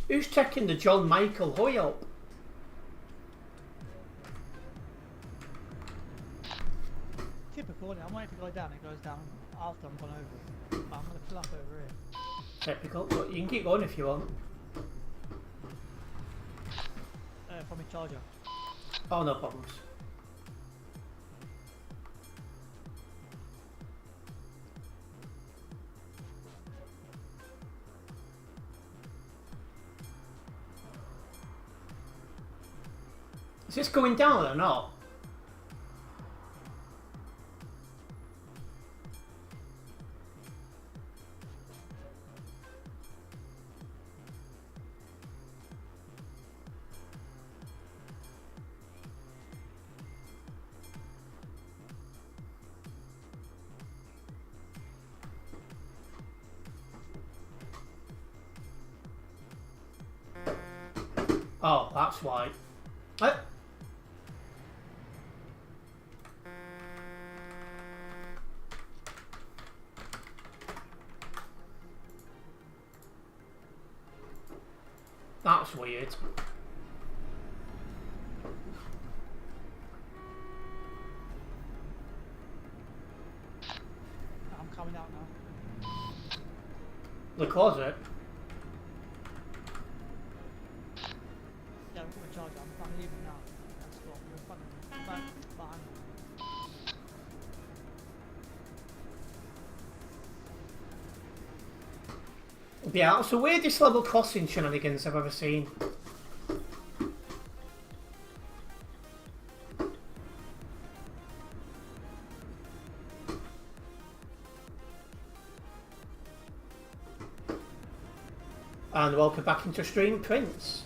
Who's checking the John Michael? Hurry up. Typical, isn't it? I want it to go down, it goes down after I'm gone over. But I'm going to fill up over here. Typical, but you can keep going if you want. From my charger. Oh, no problems. Is this going down or not? Oh, that's why. Eh? That's weird. I'm coming out now. The closet. Yeah, I've got my charger. I'm leaving now. That's what you're in front of me. No, behind me. Yeah, that's the weirdest level crossing shenanigans I've ever seen. And welcome back into stream, Prince.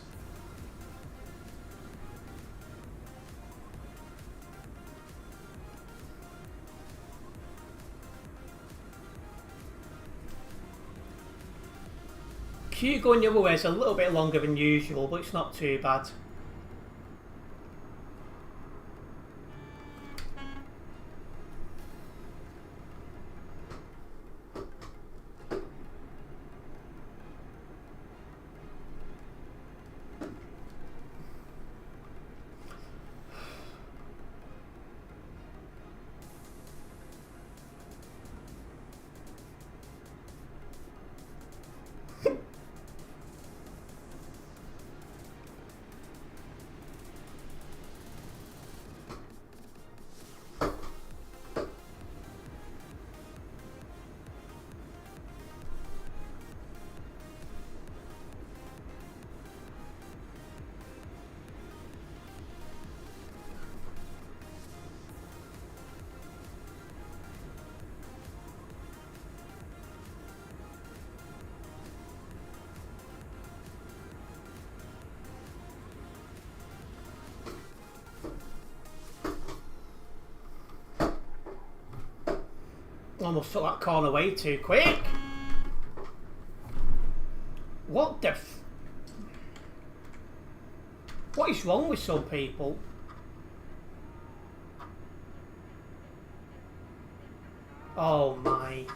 Queue going the other way is a little bit longer than usual, but it's not too bad. Almost took that corner way too quick. What the f... What is wrong with some people? Oh my...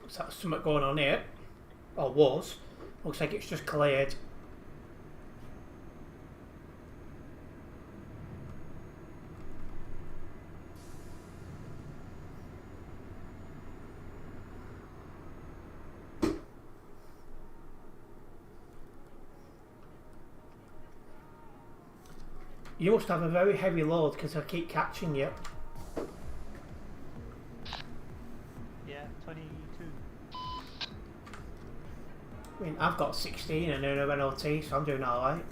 Is that something going on here? Or was? Looks like it's just cleared. You must have a very heavy load because I keep catching you. Yeah, 22. I mean, I've got 16 and no NLT, so I'm doing alright.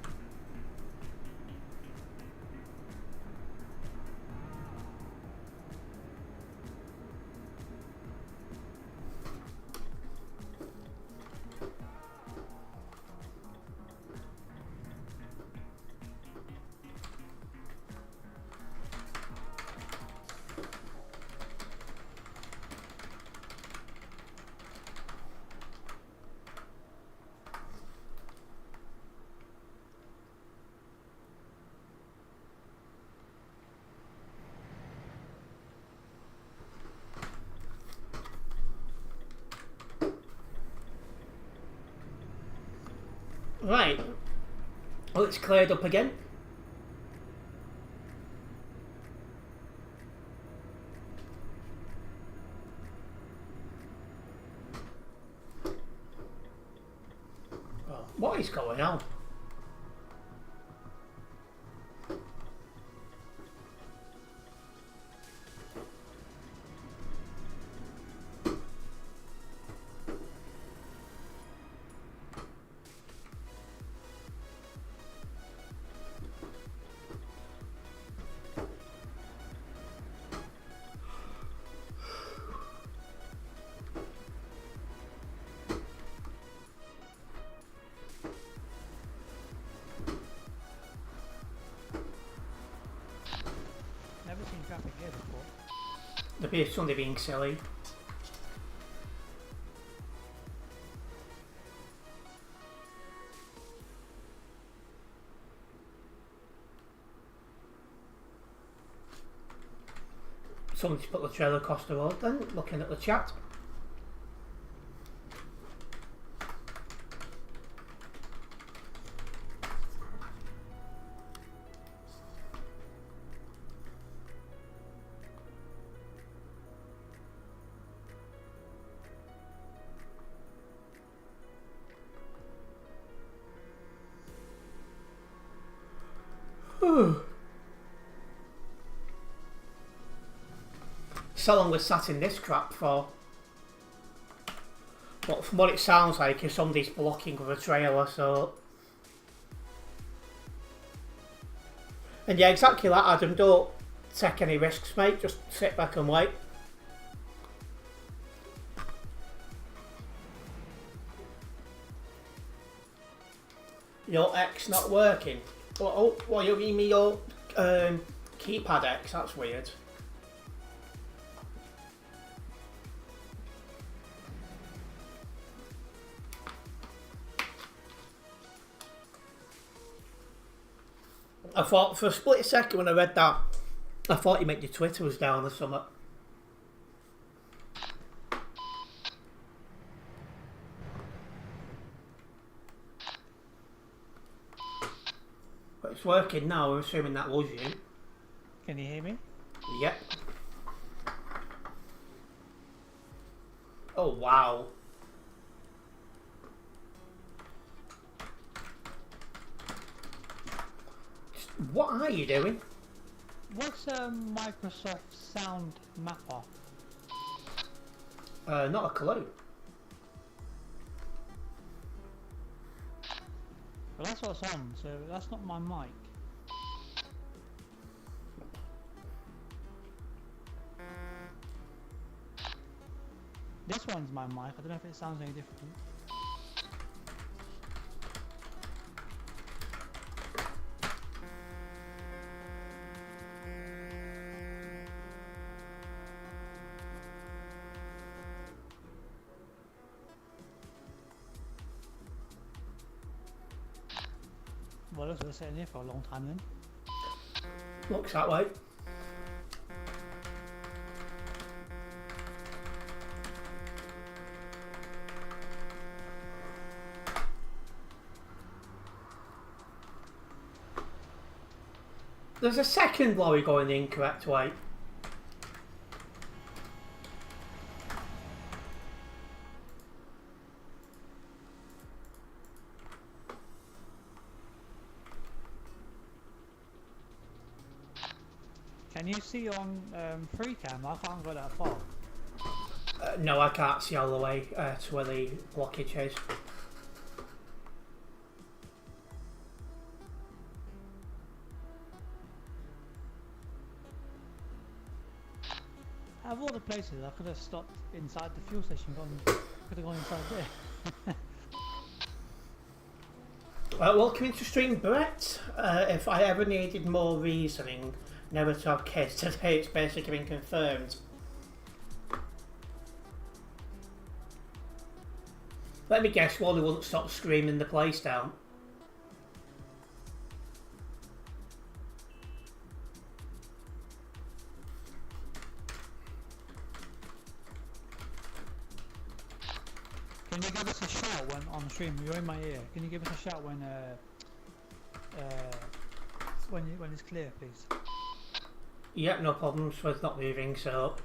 Right. Well, it's cleared up again. Oh, what is going on? be somebody being silly. Somebody's put the trailer across the road then, looking at the chat. So long we're sat in this crap for. But from what it sounds like, if somebody's blocking with a trailer, so. And yeah, exactly that, Adam. Don't take any risks, mate. Just sit back and wait. Your X not working? What you mean your keypad X? That's weird. I thought for a split second when I read that, I thought you meant your Twitter was down or something. But it's working now, we're assuming that was you. Can you hear me? Yep. Oh wow. What are you doing? What's Microsoft Sound Mapper? Not a clue. Well, that's what's on, so that's not my mic. This one's my mic, I don't know if it sounds any different. Well, looks like we're sitting here for a long time then. Looks that way. There's a second lorry going the incorrect way. Can you see on free cam? I can't go that far. No, I can't see all the way to where the blockage is. Out of all the places, I could have stopped inside the fuel station. Could have gone inside there. Welcome into stream, Brett. If I ever needed more reasoning never to have kids, today it's basically been confirmed. Let me guess, Wally wouldn't stop screaming the place down. Can you give us a shout when on stream? You're in my ear. Can you give us a shout when it's clear, please? Yep, no problems with not moving, so...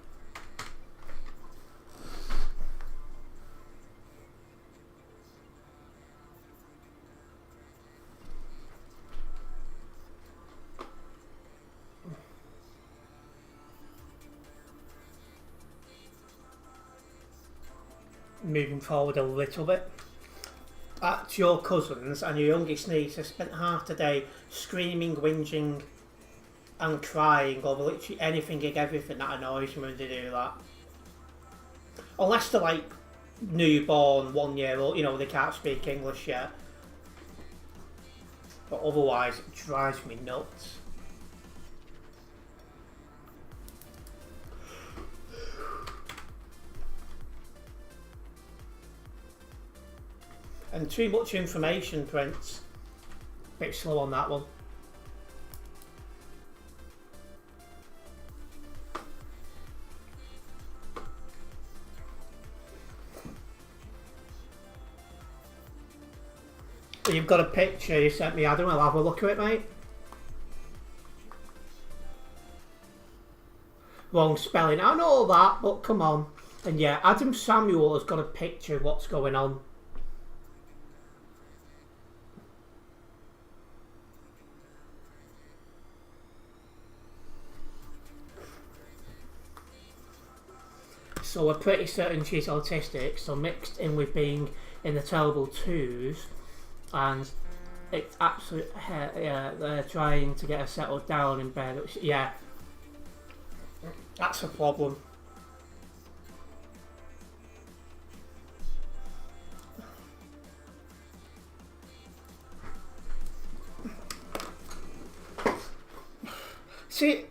Moving forward a little bit. At your cousins and your youngest niece have spent half the day screaming, whinging and crying over literally anything and everything that annoys me when they do that. Unless they're like newborn, 1 year old, you know, they can't speak English yet. But otherwise it drives me nuts. And too much information, Prince. Bit slow on that one. You've got a picture you sent me, Adam. I'll have a look at it, mate. Wrong spelling. I know that, but come on. And yeah, Adam Samuel has got a picture of what's going on. So we're pretty certain she's autistic, so mixed in with being in the terrible twos, and it's absolute, yeah, they're trying to get her settled down in bed, which, yeah, that's a problem. See,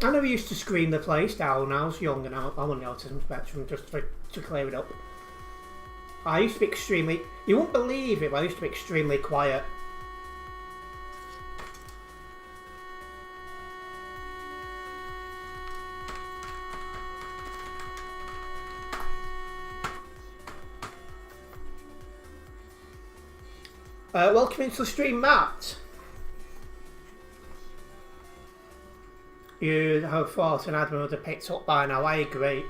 I never used to scream the place down when I was young, and I'm on the autism spectrum, just to clear it up. I used to be extremely, you won't believe it, but I used to be extremely quiet. Welcome into the stream, Matt. You have thought an admin would have picked up by now, I agree.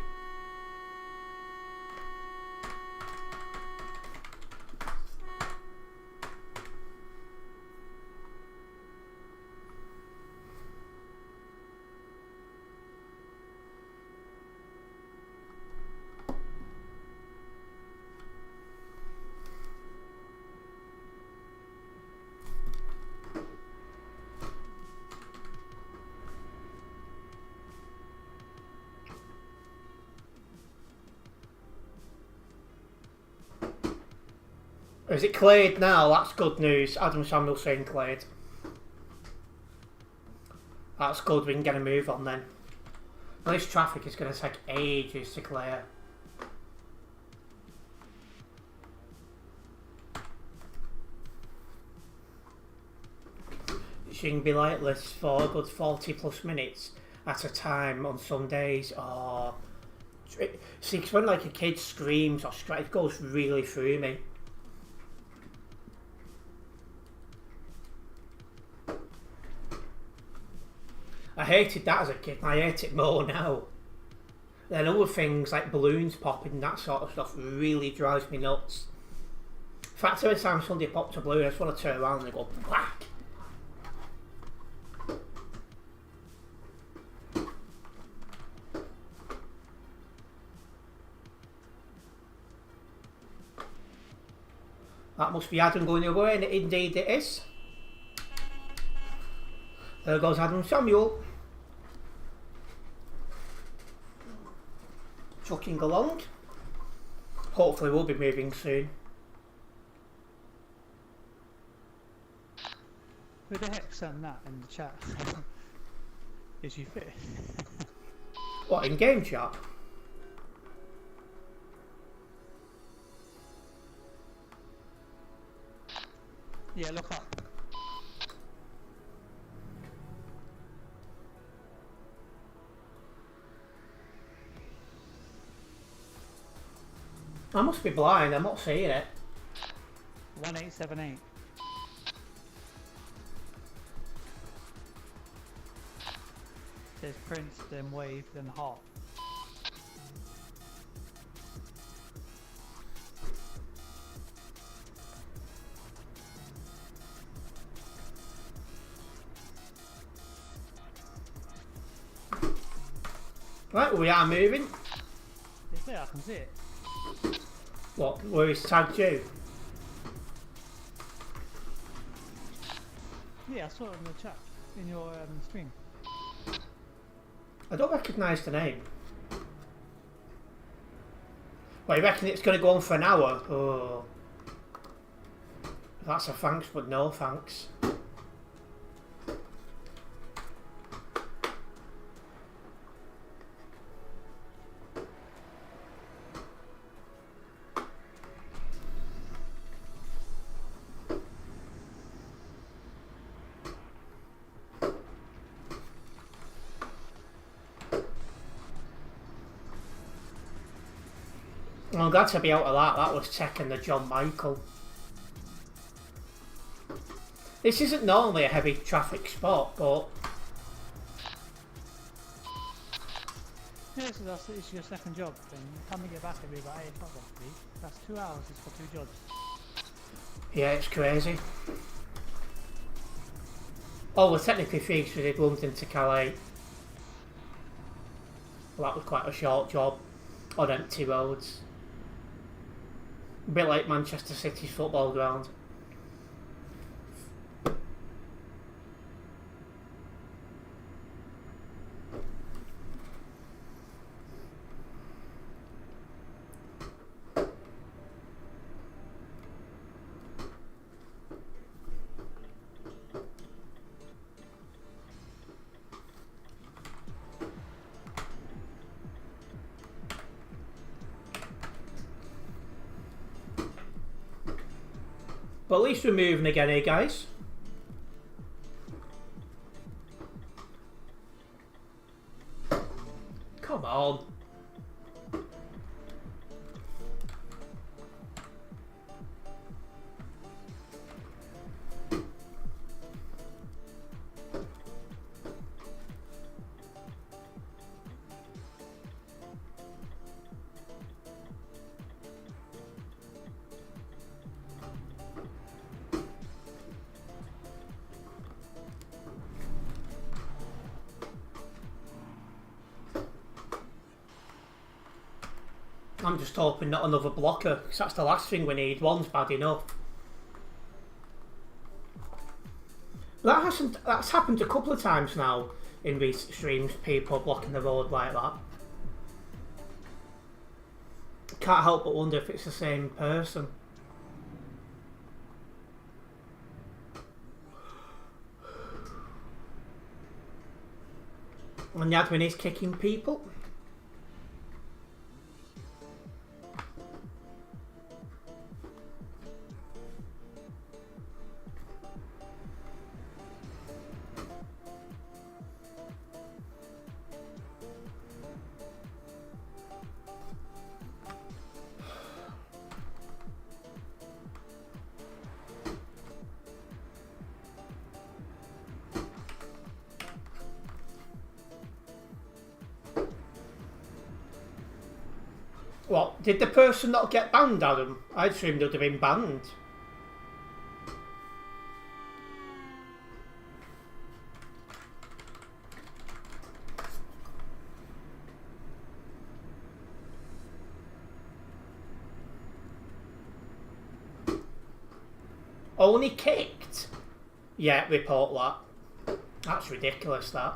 Is it cleared now? That's good news. Adam Samuel's saying cleared. That's good, we can get a move on then. This traffic is going to take ages to clear. She can be like this for a good 40 plus minutes at a time on some days. Oh. See, because when like a kid screams or it goes really through me. I hated that as a kid, and I hate it more now. Then other things like balloons popping and that sort of stuff really drives me nuts. In fact, every time somebody pops a balloon, I just want to turn around and go whack. That must be Adam going the other way, and indeed it is. There goes Adam Samuel. Chucking along. Hopefully we'll be moving soon. Who the heck sent that in the chat? Is you fit? What, in game chat? Yeah, look up. I must be blind, I'm not seeing it. 1878. Says Prince, then wave, then heart. Right, we are moving. It's there, I can see it. What, where he's tagged you? Yeah, I saw it in the chat, in your stream. I don't recognise the name. Well, you reckon it's going to go on for an hour? Oh. That's a thanks, but no thanks. Well, I'm glad to be out of that. That was checking the John Michael. This isn't normally a heavy traffic spot, but Yeah, so it's your second job thing. Time to get back will be about 8 o'clock roughly. That's 2 hours is for 2 jobs. yeah, it's crazy. Oh, well, technically 3 because we did London to Calais. Well, that was quite a short job on empty roads. A bit like Manchester City's football ground. But at least we're moving again here, guys. Come on. I'm just hoping not another blocker, because that's the last thing we need. One's bad enough. That's happened a couple of times now in recent streams, people blocking the road like that. Can't help but wonder if it's the same person. And the admin is kicking people. What? Did the person not get banned, Adam? I assumed they'd have been banned. Only kicked? Yeah, report that. That's ridiculous, that.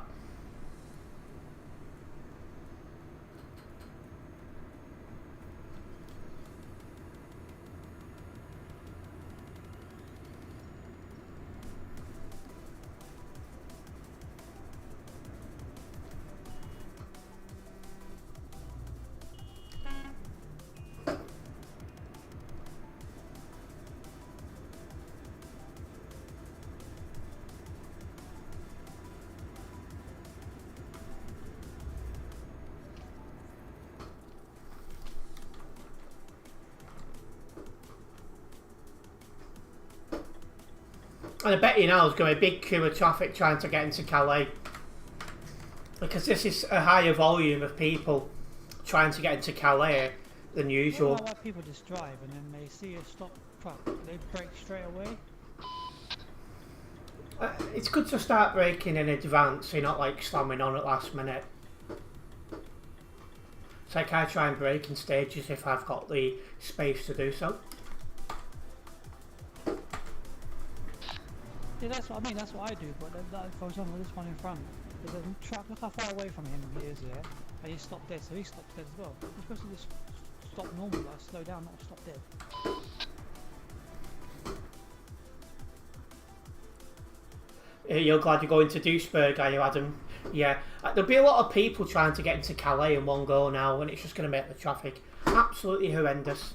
And I bet you now there's going to be a big queue of traffic trying to get into Calais. Because this is a higher volume of people trying to get into Calais than usual. I don't know why people just drive and then they see a stop truck, they brake straight away. It's good to start braking in advance, so you're not like slamming on at last minute. It's like I try and brake in stages if I've got the space to do so. Yeah, that's what I mean, that's what I do, but for example, this one in front, there's a truck, look how far away from him he is here, and he stopped dead, so he stopped dead as well. You're supposed to just stop normal, like slow down, not stop dead. You're glad you're going to Duisburg, are you, Adam? Yeah. There'll be a lot of people trying to get into Calais in one go now, and it's just going to make the traffic absolutely horrendous.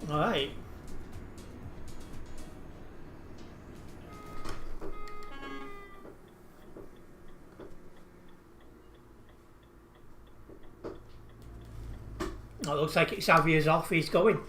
Alright. It looks like it's Xavier's off, he's going.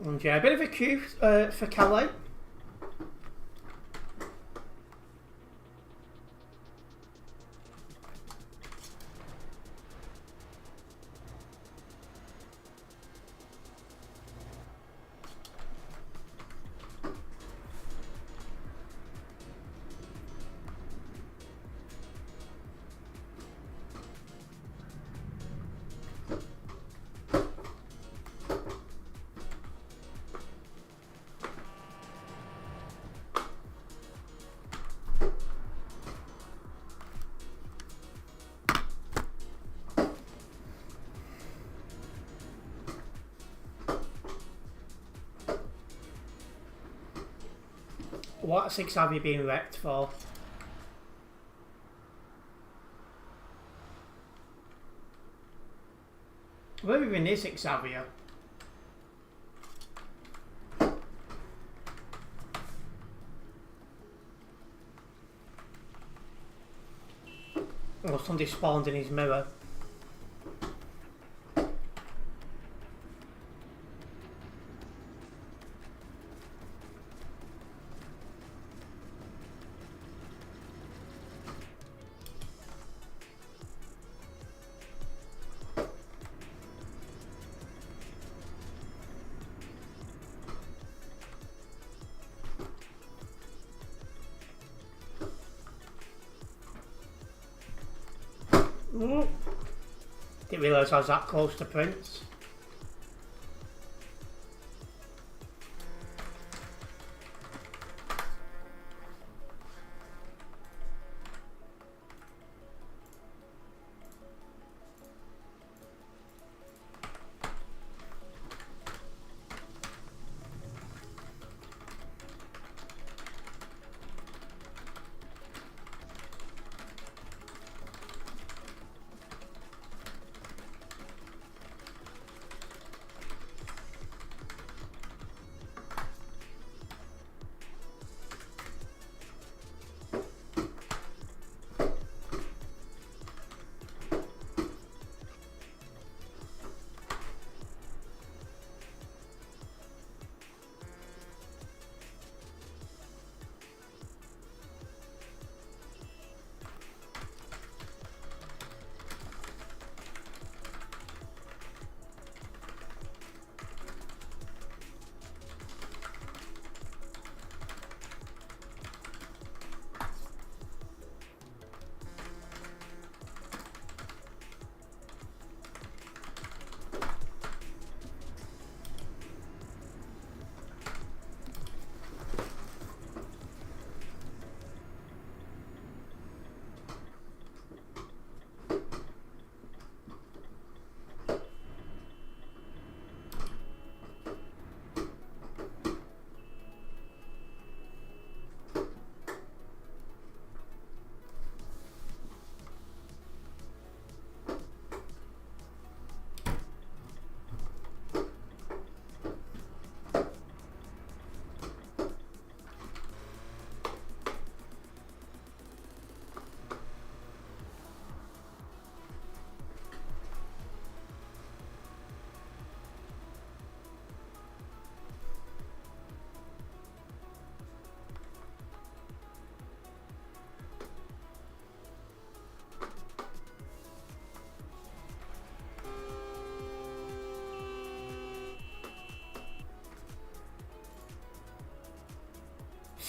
And yeah, a bit of a queue for Calais. What six have you been wrecked for? Where even is Xavier? Oh, somebody spawned in his mirror. Didn't realise I was that close to Prince.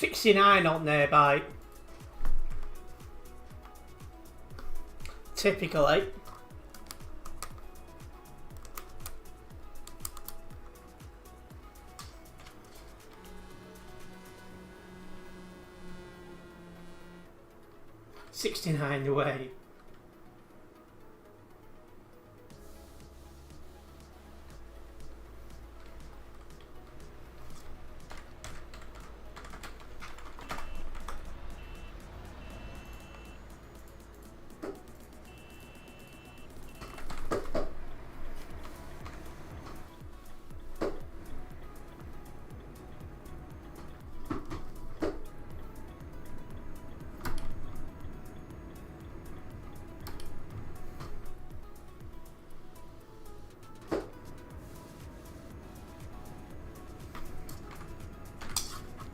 $69 on nearby. Typically. 69 away.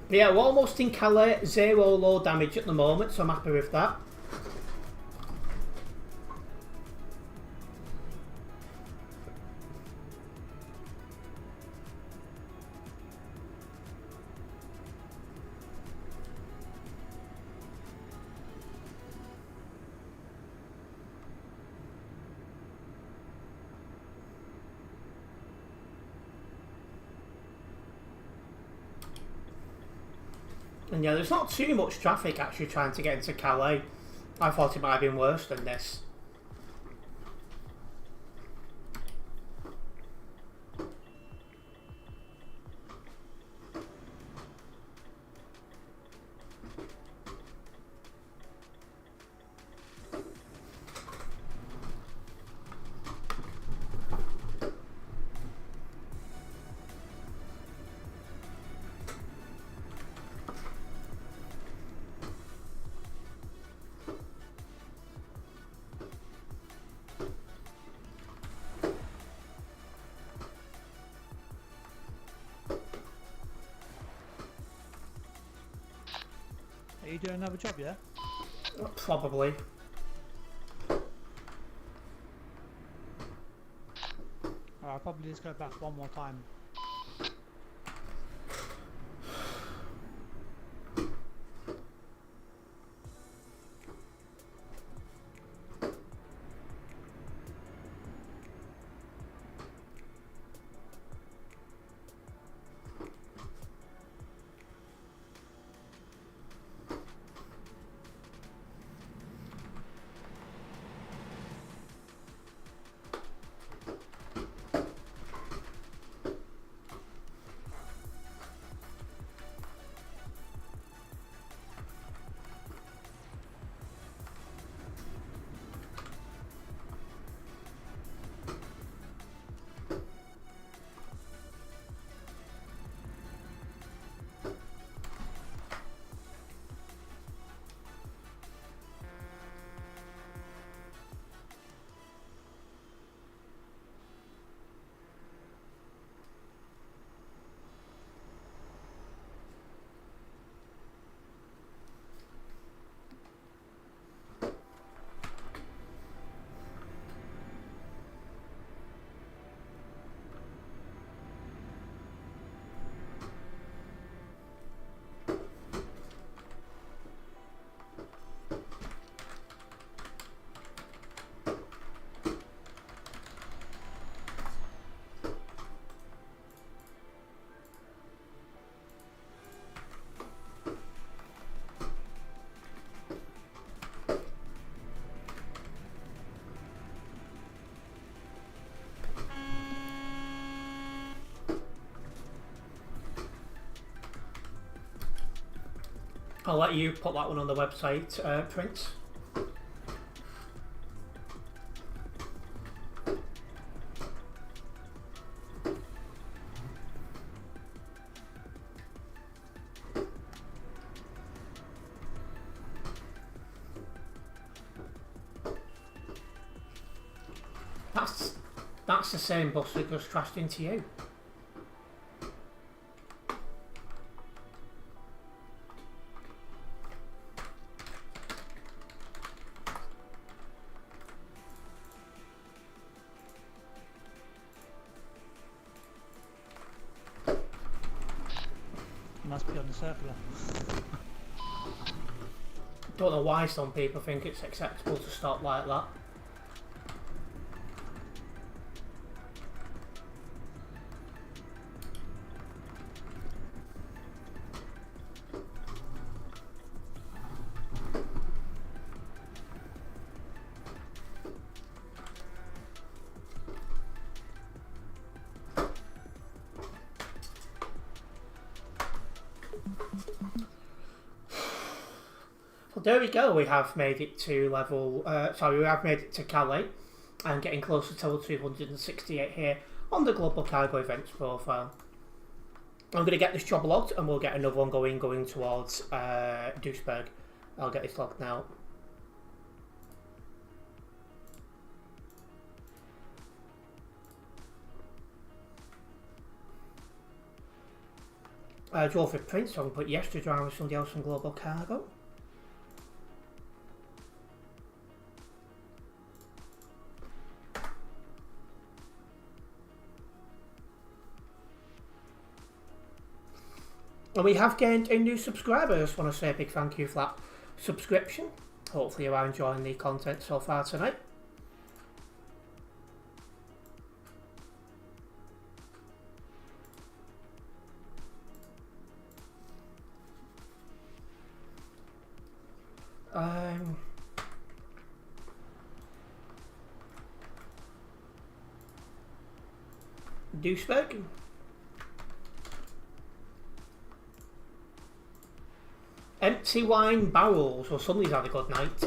Yeah, we're almost in Calais, 0 low damage at the moment, so I'm happy with that. And yeah, there's not too much traffic actually trying to get into Calais. I thought it might have been worse than this. Are you doing another job, yeah? Probably. I'll probably just go back one more time. I'll let you put that one on the website, Prince. That's the same bus that just crashed into you. Must be on the circular. Don't know why some people think it's acceptable to stop like that. there we go. We have made it to level. We have made it to Calais, and getting closer to level 268 here on the Global Cargo Events profile. I'm going to get this job logged, and we'll get another one going towards Duisburg. I'll get this logged now. Drove with Prince, so I can put yes to drive with somebody else on Global Cargo. And we have gained a new subscriber. I just want to say a big thank you for that subscription. Hopefully you are enjoying the content so far tonight. Duisburg. Empty wine barrels, or somebody's had a good night.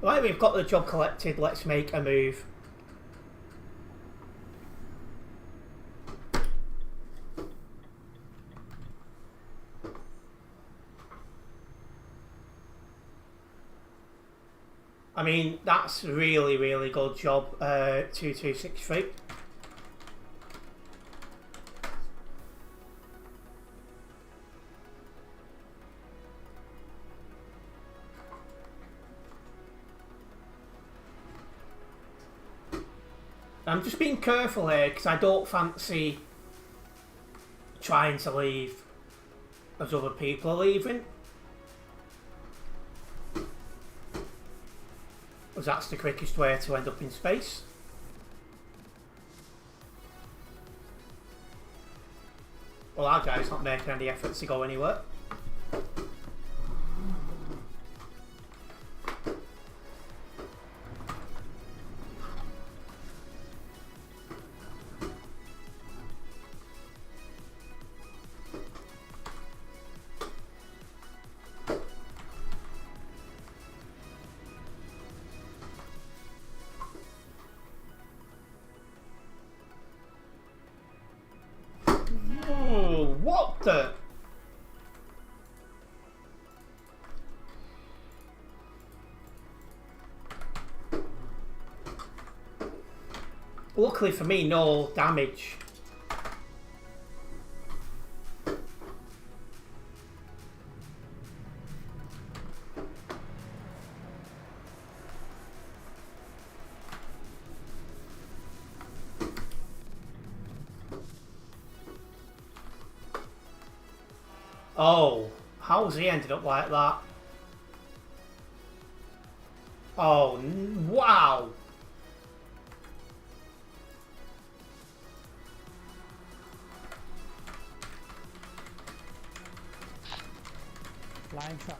Right, we've got the job collected, let's make a move. I mean, that's really, really good job, 2263. I'm just being careful here because I don't fancy trying to leave as other people are leaving. Because that's the quickest way to end up in space. Well, our guy's not making any efforts to go anywhere. What the? Luckily for me, no damage. Oh, how's he ended up like that? Oh, wow. Flying trucks.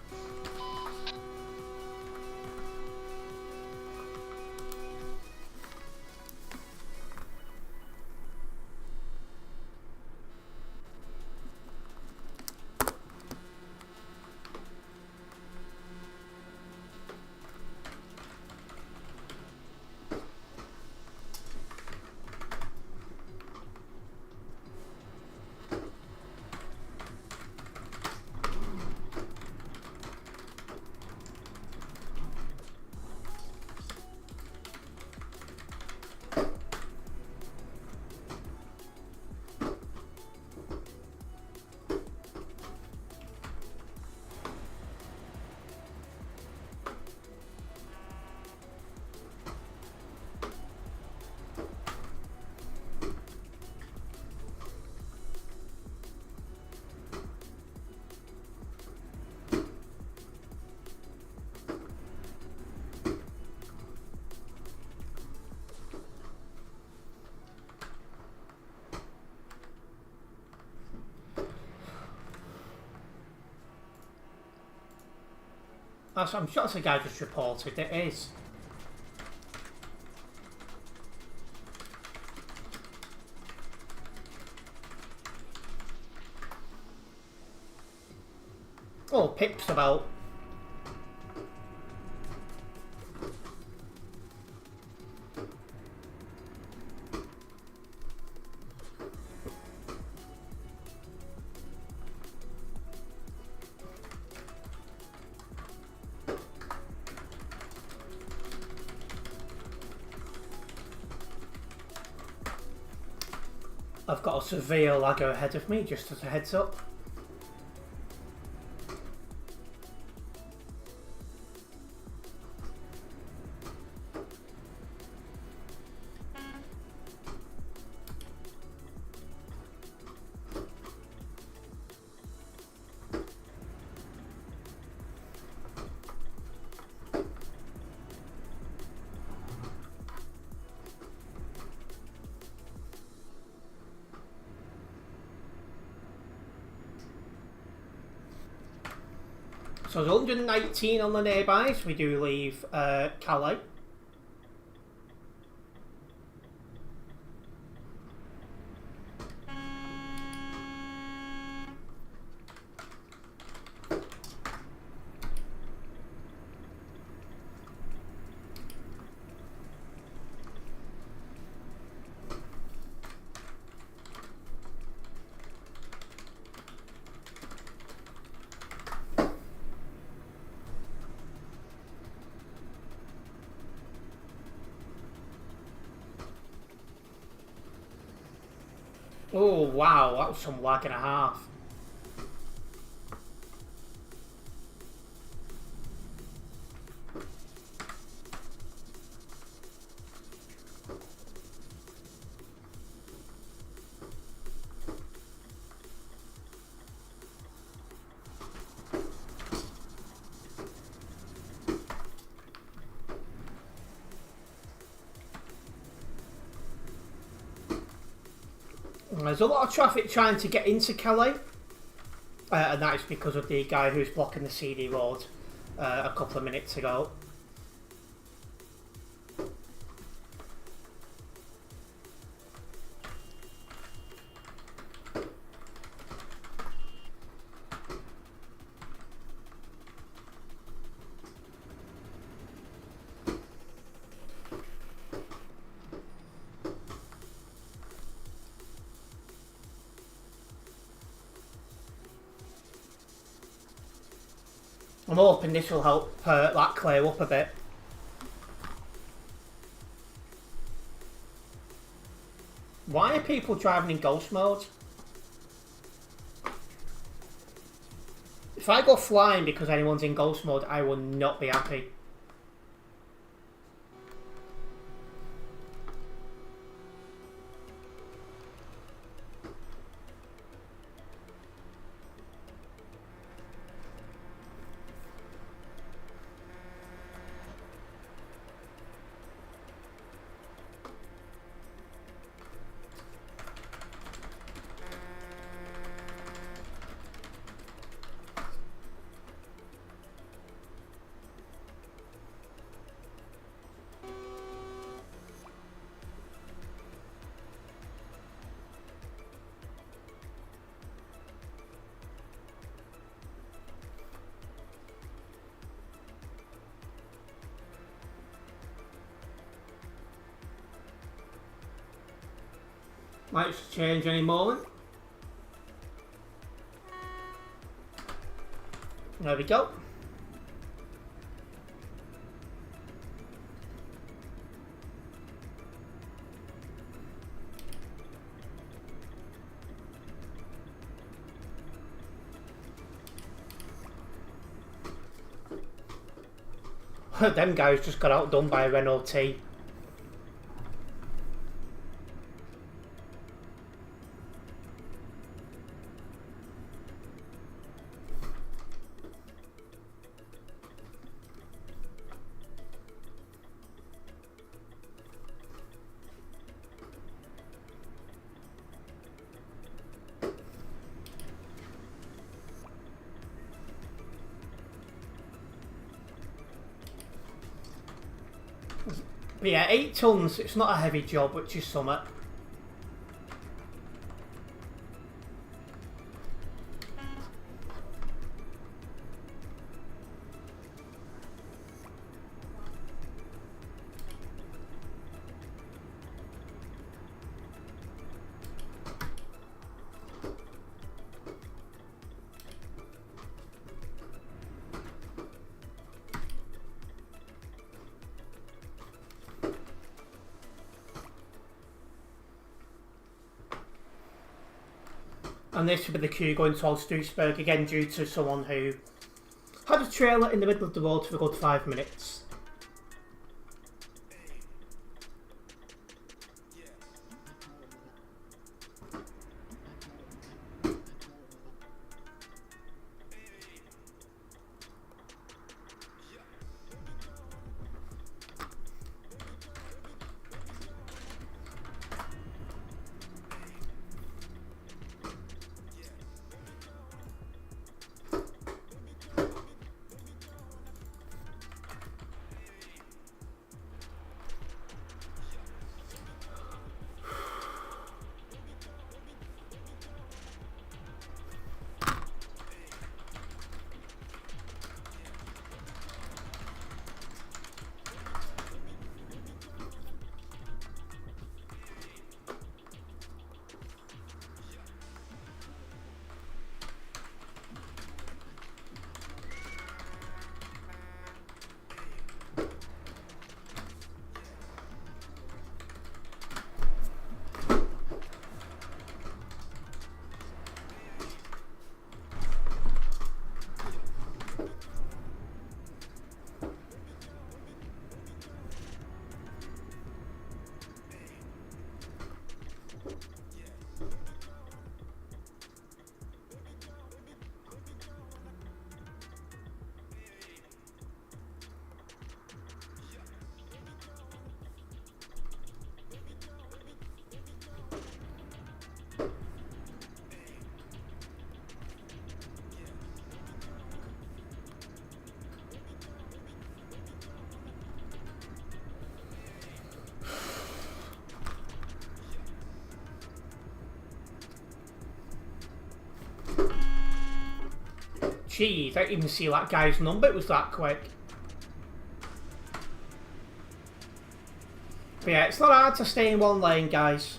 I'm sure that's a guy just reported. It is. Oh, Pip's about. I've got a severe lagger ahead of me, just as a heads up. So there's 119 on the nearbys. We do leave Calais. Oh wow, that was some lag and a half. There's a lot of traffic trying to get into Calais, and that is because of the guy who's blocking the CD road a couple of minutes ago. I'm hoping this will help that clear up a bit. Why are people driving in ghost mode? If I go flying because anyone's in ghost mode, I will not be happy. Might change any moment. There we go. Them guys just got outdone by a Renault T. But yeah, 8 tons, it's not a heavy job, which is something. And this would be the queue going towards Duisburg again due to someone who had a trailer in the middle of the road for a good 5 minutes. Jeez, I didn't even see that guy's number, it was that quick. But yeah, it's not hard to stay in one lane, guys.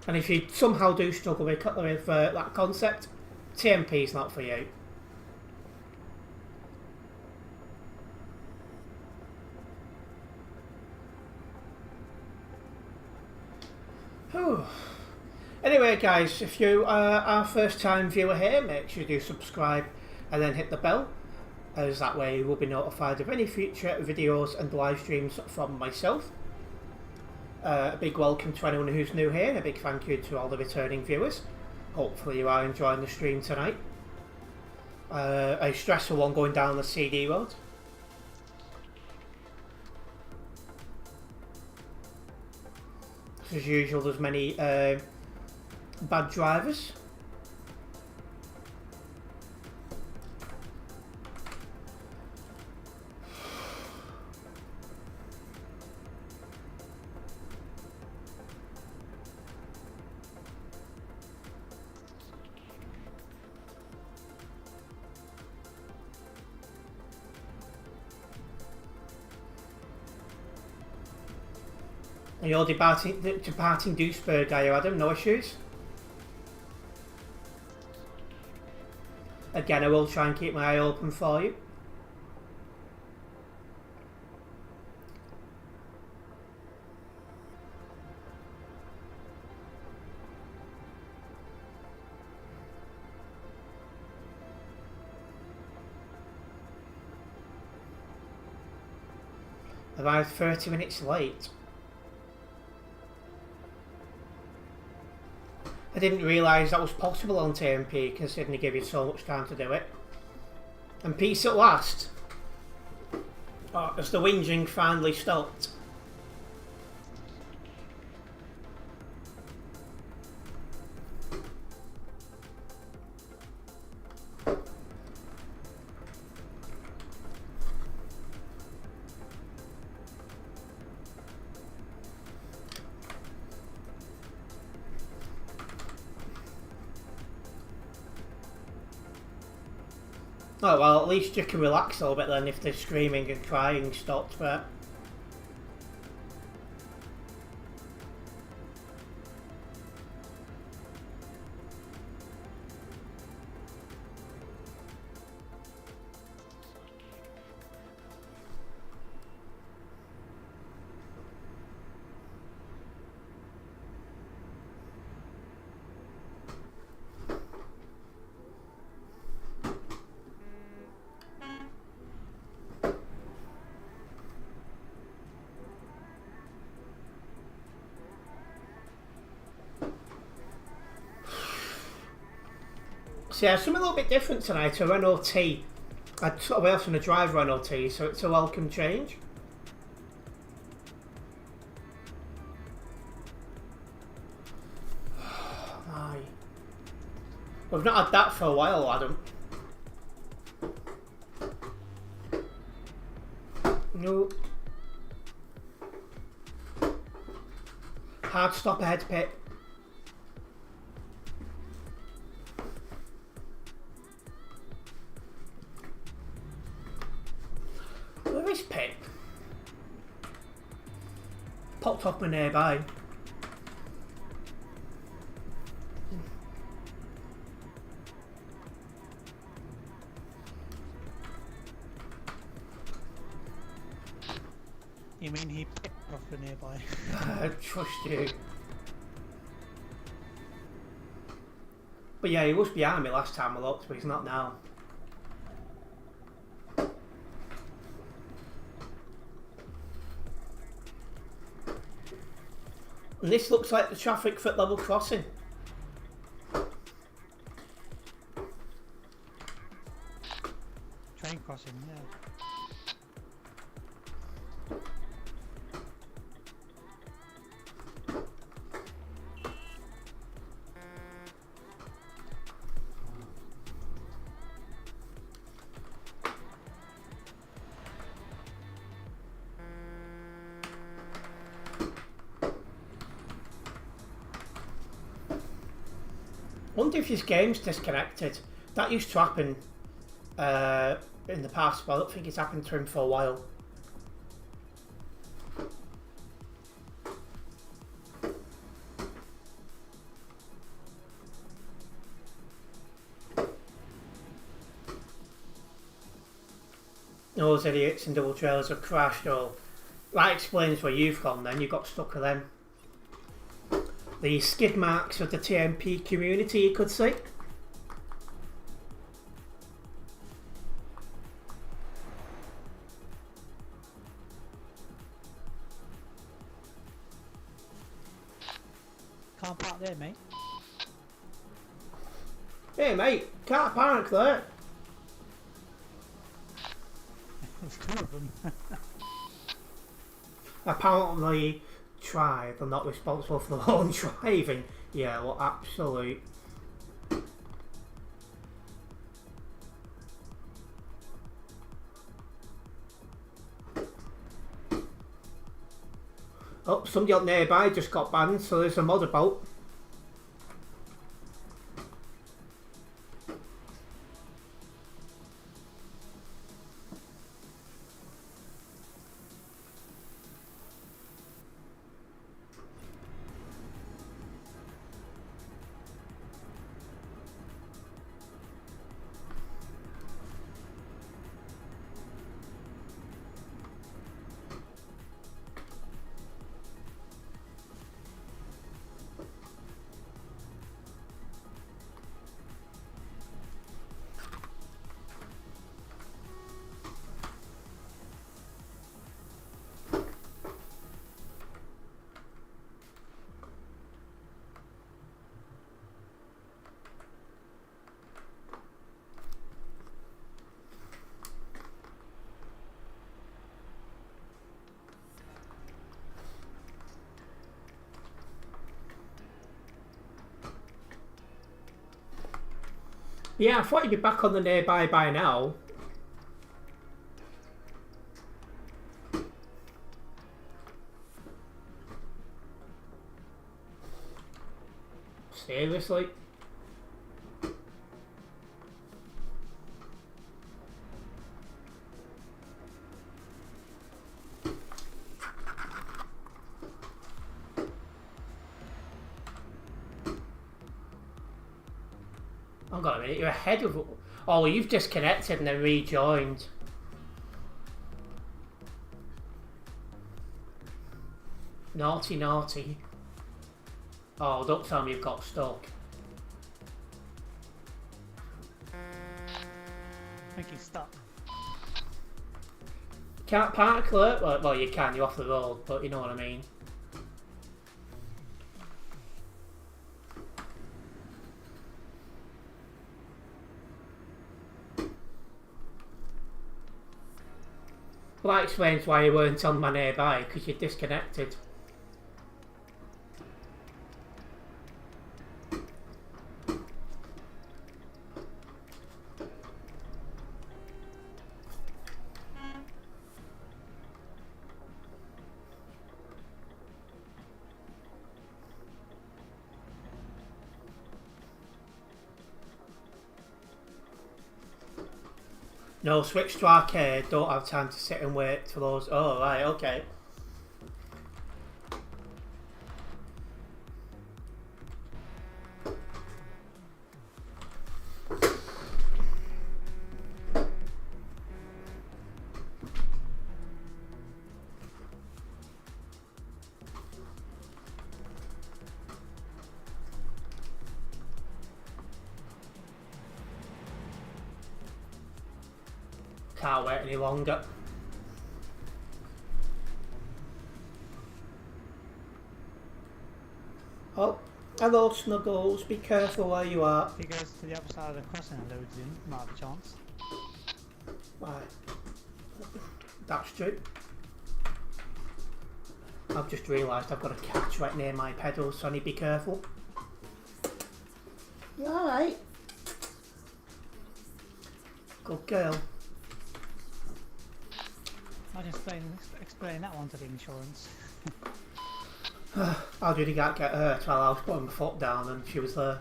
And if you somehow do struggle with that concept, TMP is not for you. Whew. Anyway guys, if you are our first time viewer here, make sure you do subscribe and then hit the bell, as that way you will be notified of any future videos and live streams from myself. A big welcome to anyone who's new here, and a big thank you to all the returning viewers. Hopefully you are enjoying the stream tonight. A stressful one going down the CD road. As usual, there's many bad drivers. You're departing Duisburg, are you, Adam? No issues? Again, I will try and keep my eye open for you. Arrived 30 minutes late. I didn't realise that was possible on TMP, considering they give you so much time to do it. And peace at last. Oh, as the whinging finally stopped. Oh well, at least you can relax a little bit then if the screaming and crying stops, but... So yeah, something a little bit different tonight, a Renault T. I took away from the drive Renault T, so it's a welcome change. Aye. We've not had that for a while, Adam. No. Hard stop ahead pit. Where is Pip? Popped off my nearby. You mean he picked off the nearby? I trust you. But yeah, he was behind me last time I looked, but he's not now. And this looks like the traffic for level crossing. Train crossing, yeah. Wonder if this game's disconnected. That used to happen in the past, but I don't think it's happened to him for a while. Those idiots in double trailers have crashed, or that explains where you've gone then, you got stuck with them. The skid marks of the TMP community, you could say. Can't park there, mate. Hey mate, can't park there. There's two of them. Apparently, Tribe are not responsible for the wrong driving. Yeah, well, absolute. Oh, somebody up nearby just got banned, so there's a mod about. Yeah, I thought you'd be back on the nearby by now. Seriously? Hang on a minute, you're ahead of... Oh, you've disconnected and then rejoined. Naughty, naughty. Oh, don't tell me you've got stuck. I think he's stuck. Can't park alert? Well, you can, you're off the road, but you know what I mean. Well, that explains why you weren't on my nearby, because you're disconnected. No, switch to arcade, don't have time to sit and wait for those. Oh, right, okay. Can't wait any longer. Oh, hello Snuggles, be careful where you are. If he goes to the other side of the crossing and loads in, might have a chance. Right. That's true. I've just realised I've got a catch right near my pedals, so I need to be careful. You alright? Good girl. I can explain that one to the insurance. How did he get hurt while I was putting my foot down and she was there?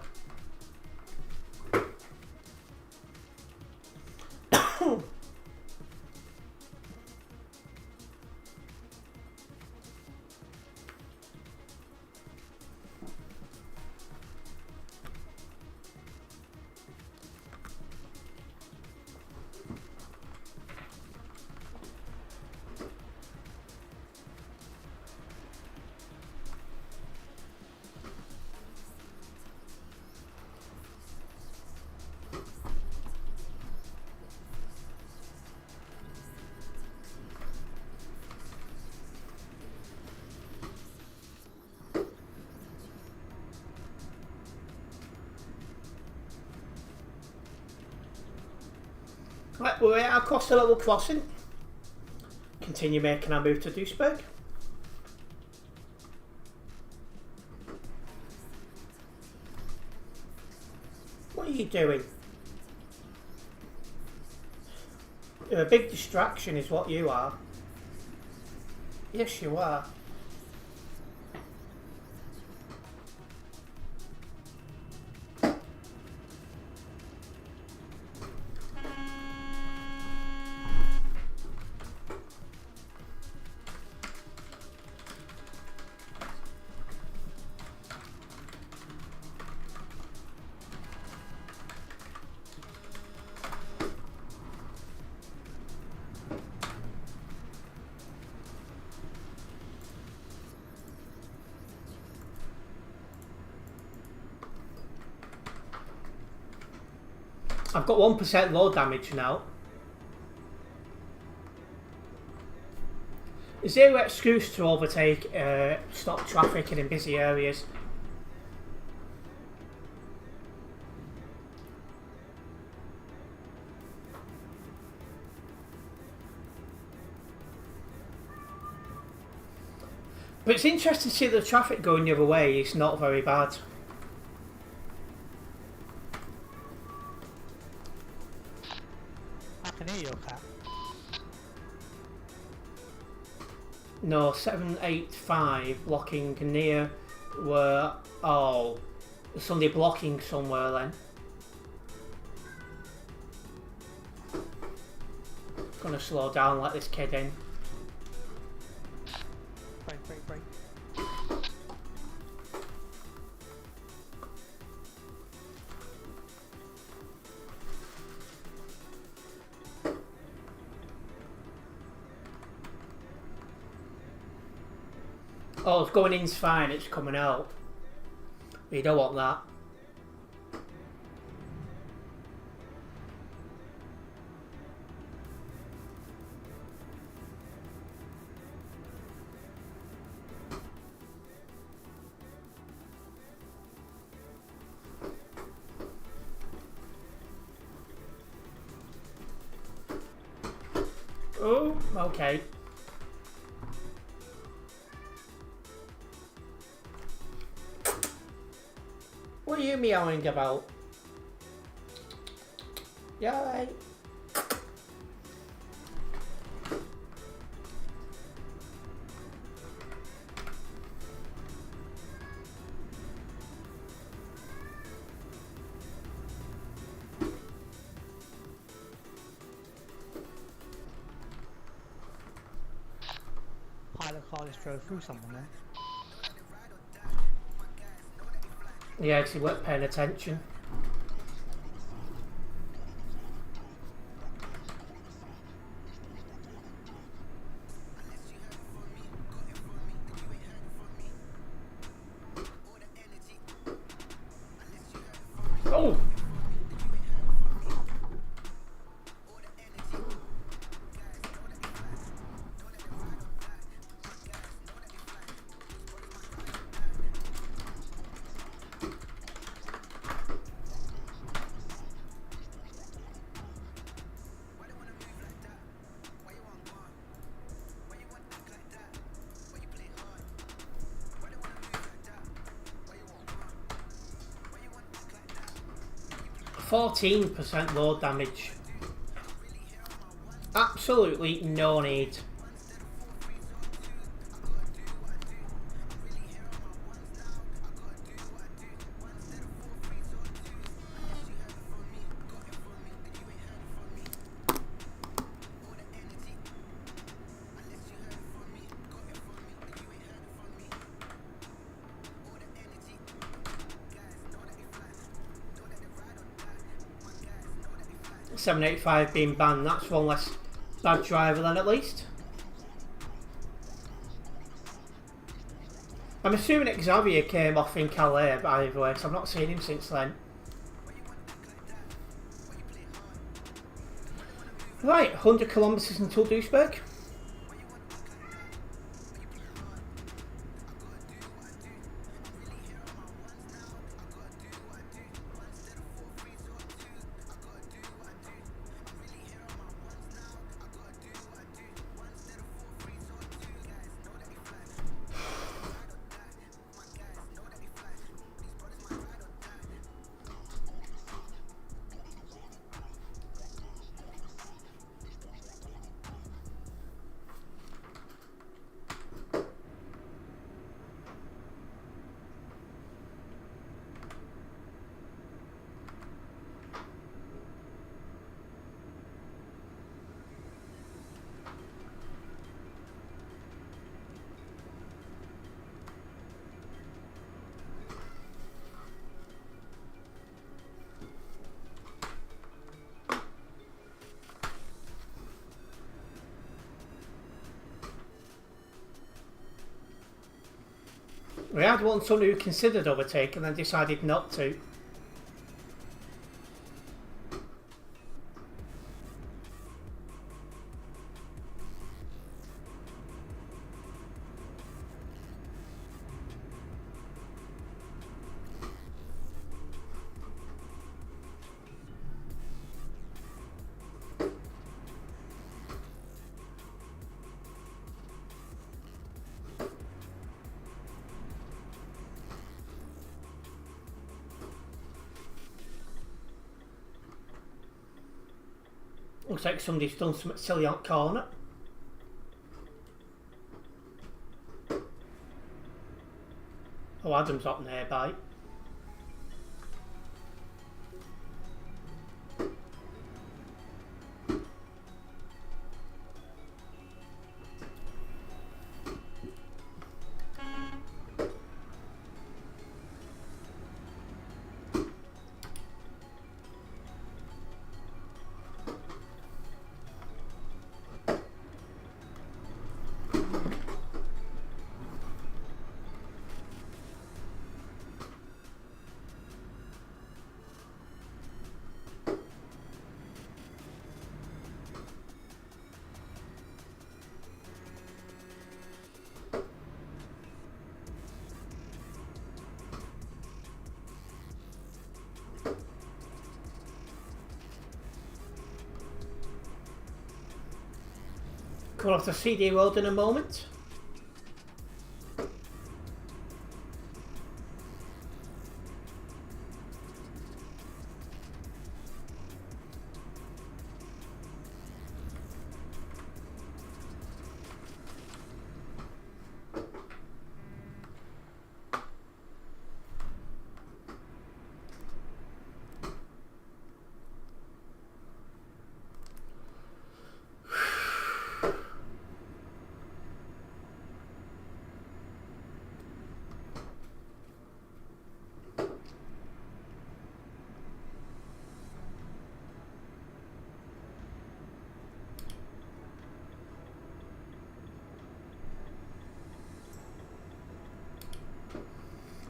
Right, we're across the level crossing. Continue making our move to Duisburg. What are you doing? You're a big distraction is what you are. Yes, you are. I've got 1% load damage now. Zero excuse to overtake, stop traffic in busy areas. But it's interesting to see the traffic going the other way. It's not very bad. I can hear your cat. No, 785 blocking near where... Oh, there's somebody blocking somewhere then. Gonna slow down, let this kid in. Break. Oh, it's going in's fine, it's coming out. But you don't want that. Oh, okay. What are you meowing about? Yeah, right. Pilot car just drove through someone there. Yeah, because you weren't paying attention. Oh! 14% load damage. Absolutely no need. .785 being banned, that's one less bad driver then at least. I'm assuming Xavier came off in Calais by the way, because I've not seen him since then. Right, 100 kilometres until Duisburg. We had one son who considered overtake and then decided not to. Looks like somebody's done something silly on corner. Oh, Adam's up nearby. Coming off the CD road in a moment.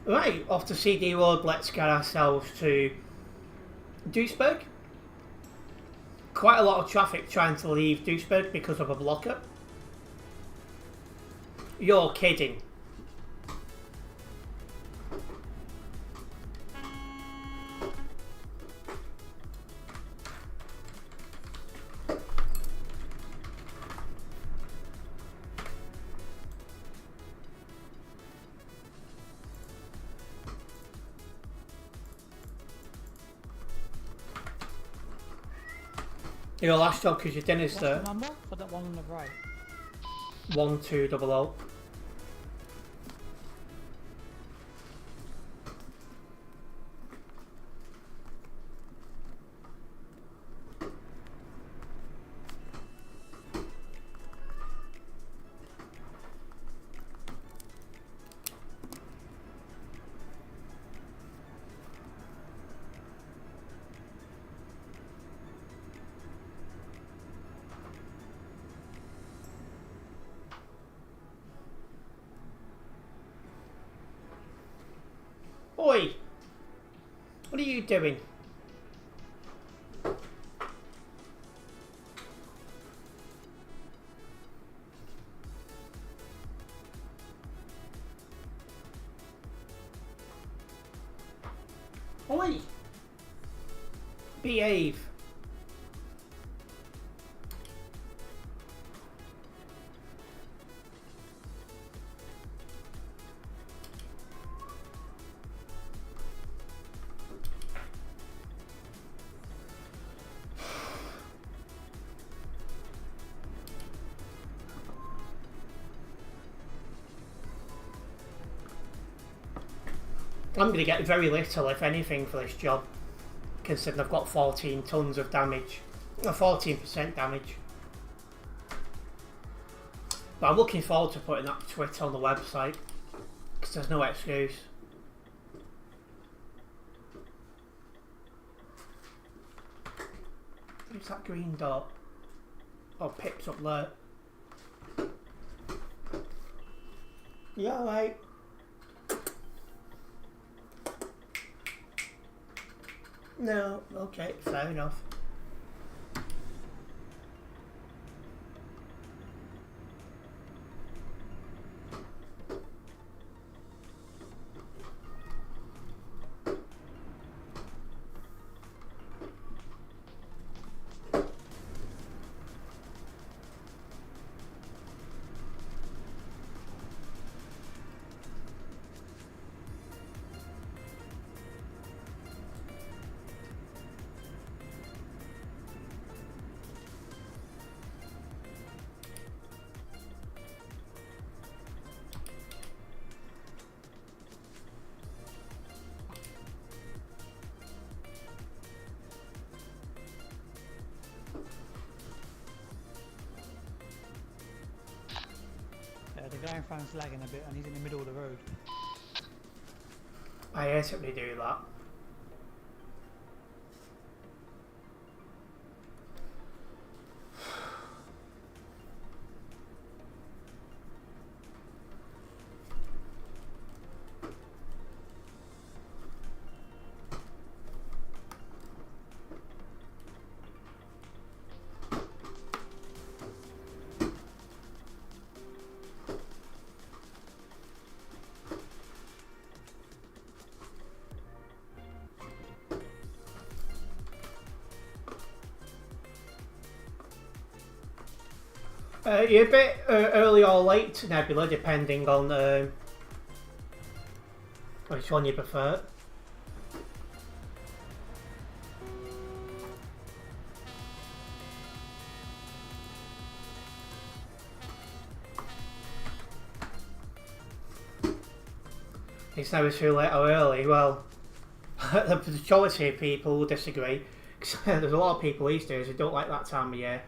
Right, off the CD road, let's get ourselves to Duisburg. Quite a lot of traffic trying to leave Duisburg because of a blocker. You're kidding. Your last job because your dinner's What's there. the number for that one on the right? 1200. Oi! What are you doing? Oi! Behave. I'm going to get very little, if anything, for this job, considering I've got 14 tons of damage, 14% damage. But I'm looking forward to putting that twit on the website, because there's no excuse. Who's that green dot? Oh, Pip's up there. You alright? No, okay, fair enough. The guy in front's lagging a bit and he's in the middle of the road. I hate it when they do that. You're a bit early or late to Nebula, depending on which one you prefer. It's never too late or early. Well, the majority of people will disagree. Cause there's a lot of people these days who don't like that time of year.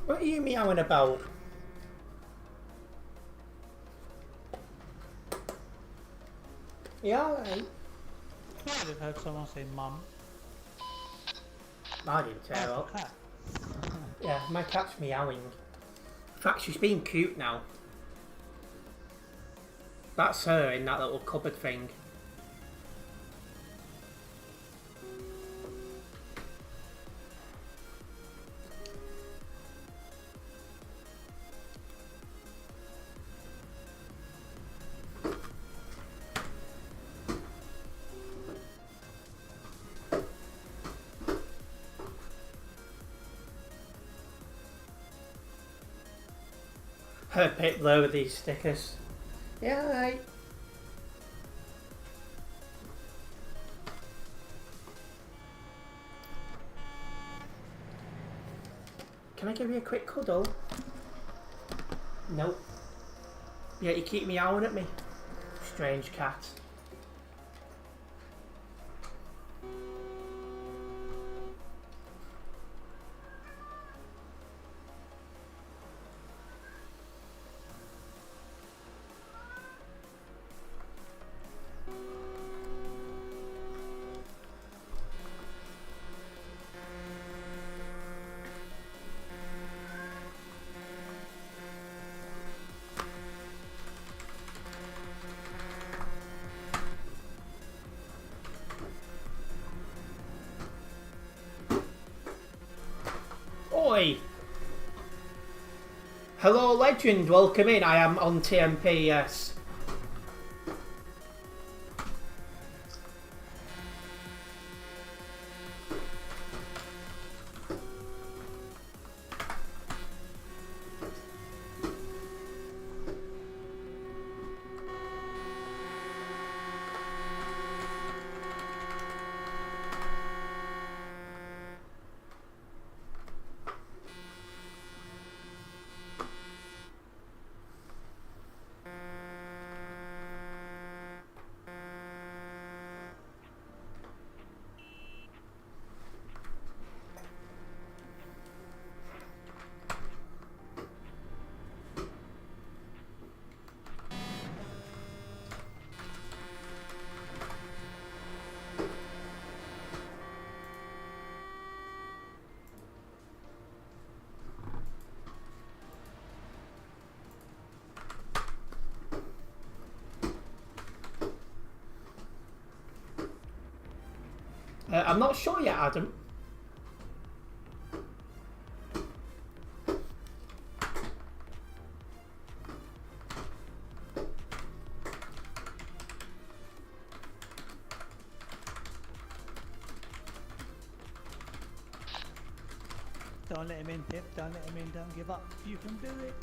What are you meowing about? Yeah, alright. I just heard someone say mum. I didn't tear Oh, up. cat. Yeah, my cat's meowing. In fact, she's being cute now. That's her in that little cupboard thing. Her bit low with these stickers. Yeah, right. Can I give you a quick cuddle? Nope. Yeah, you keep meowing at me. Strange cat. Oi! Hello, legend. Welcome in. I am on TMP. Yes. I'm not sure yet, Adam. Don't let him in, Pip. Don't let him in. Don't give up. You can do it.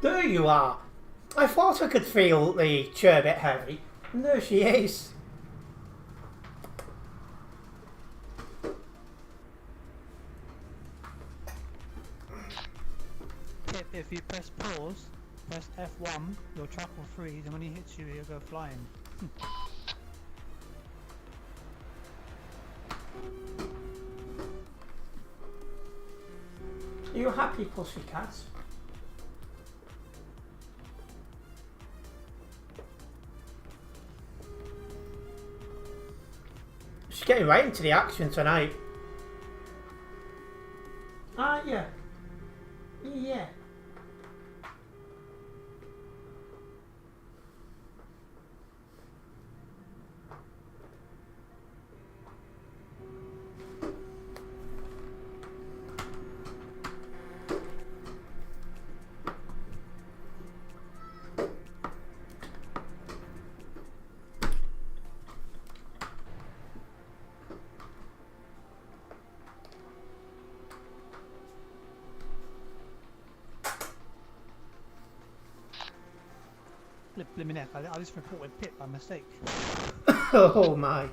There you are. I thought I could feel the chair a bit heavy. And there she is. Pip, if you press pause, press F1, your truck will freeze, and when he hits you, he'll go flying. Are you happy, pussycat? She's getting right into the action tonight. Aren't you? Yeah. Blimmin' heck, I just reported Pip by mistake. Oh my.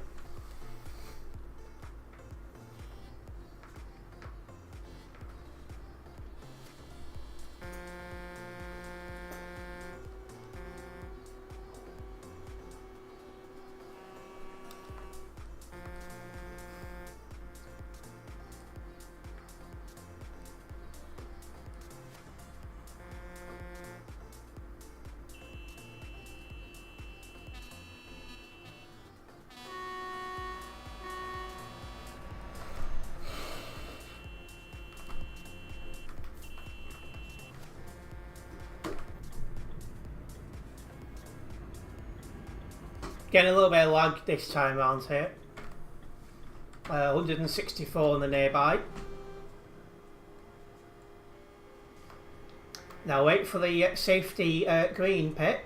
Getting a little bit of lag this time around here. 164 on the nearby. Now wait for the safety green pit.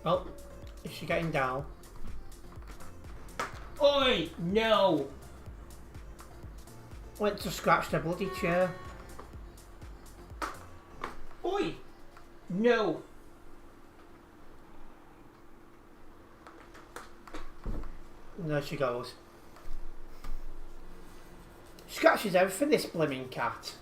Oh, is she getting down? Oi! No! Went to scratch the bloody chair. Oi! No! And there she goes. Scratches everything, this blimmin' cat.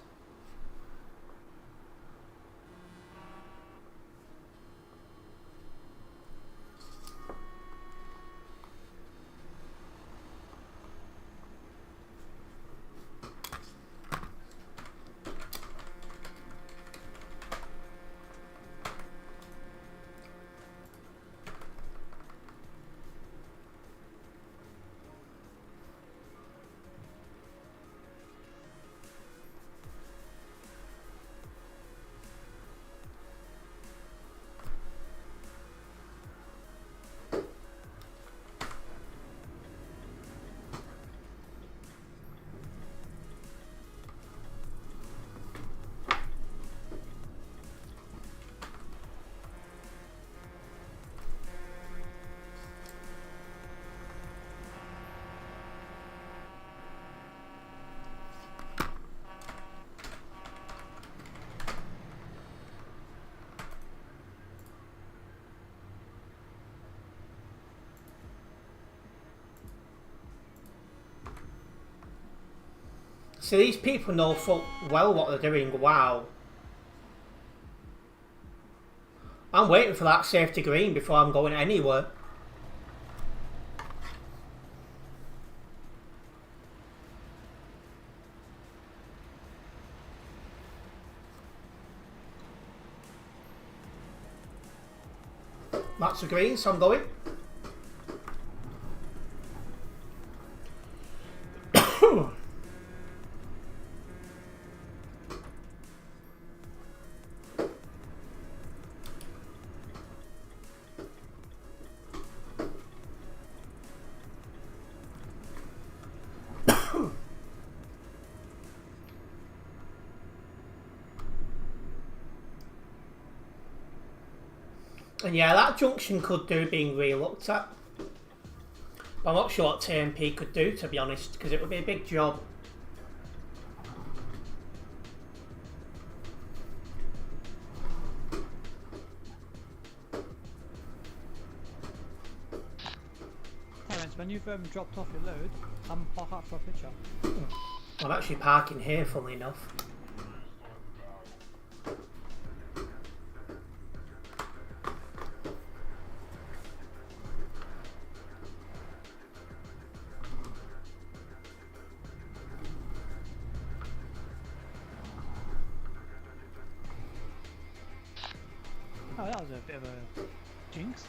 So these people know full well what they're doing. Wow. I'm waiting for that safety green before I'm going anywhere. That's a green, so I'm going. And yeah, that junction could do being re-looked at. But I'm not sure what TMP could do, to be honest, because it would be a big job. Terence, when you've dropped off your load, come park up for a picture. I'm actually parking here, funnily enough. Oh, that was a bit of a jinx.